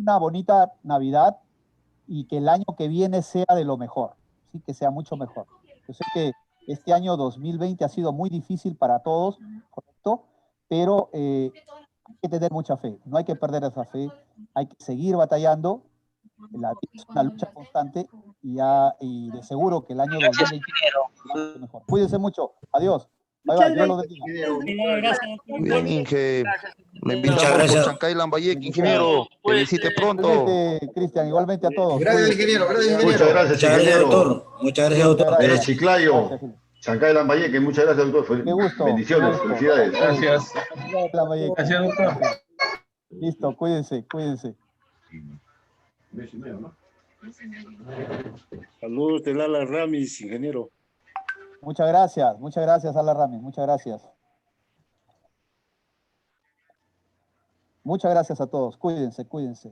una bonita Navidad y que el año que viene sea de lo mejor, ¿sí? Que sea mucho mejor. Yo sé que este año 2020 ha sido muy difícil para todos, ¿correcto? Pero hay que tener mucha fe, no hay que perder esa fe, hay que seguir batallando. La vida es una lucha constante y de seguro que el año 2020 será mejor. Cuídense mucho. Adiós. Bye bye. Dios los bendiga. Bien, Inge. Lo Muchas invitamos por gracias. Chancay Lambayeque, ingeniero. Que visite pronto. Igualmente, Cristian, igualmente a todos. Gracias, Cuídense. ingeniero. Gracias, Muchas ingeniero. gracias, doctor. Muchas gracias, Muchas doctor. gracias. Chiclayo, Gracias. Chancay Lambayeque, muchas gracias, doctor. Qué gusto. Bendiciones, Qué gusto. felicidades. Gracias. Lambayeque. Gracias, doctor. Listo, cuídense, cuídense. Saludos de Lala Ramis, ingeniero. Muchas gracias, Ala Rami, muchas gracias. Muchas gracias a todos, cuídense, cuídense.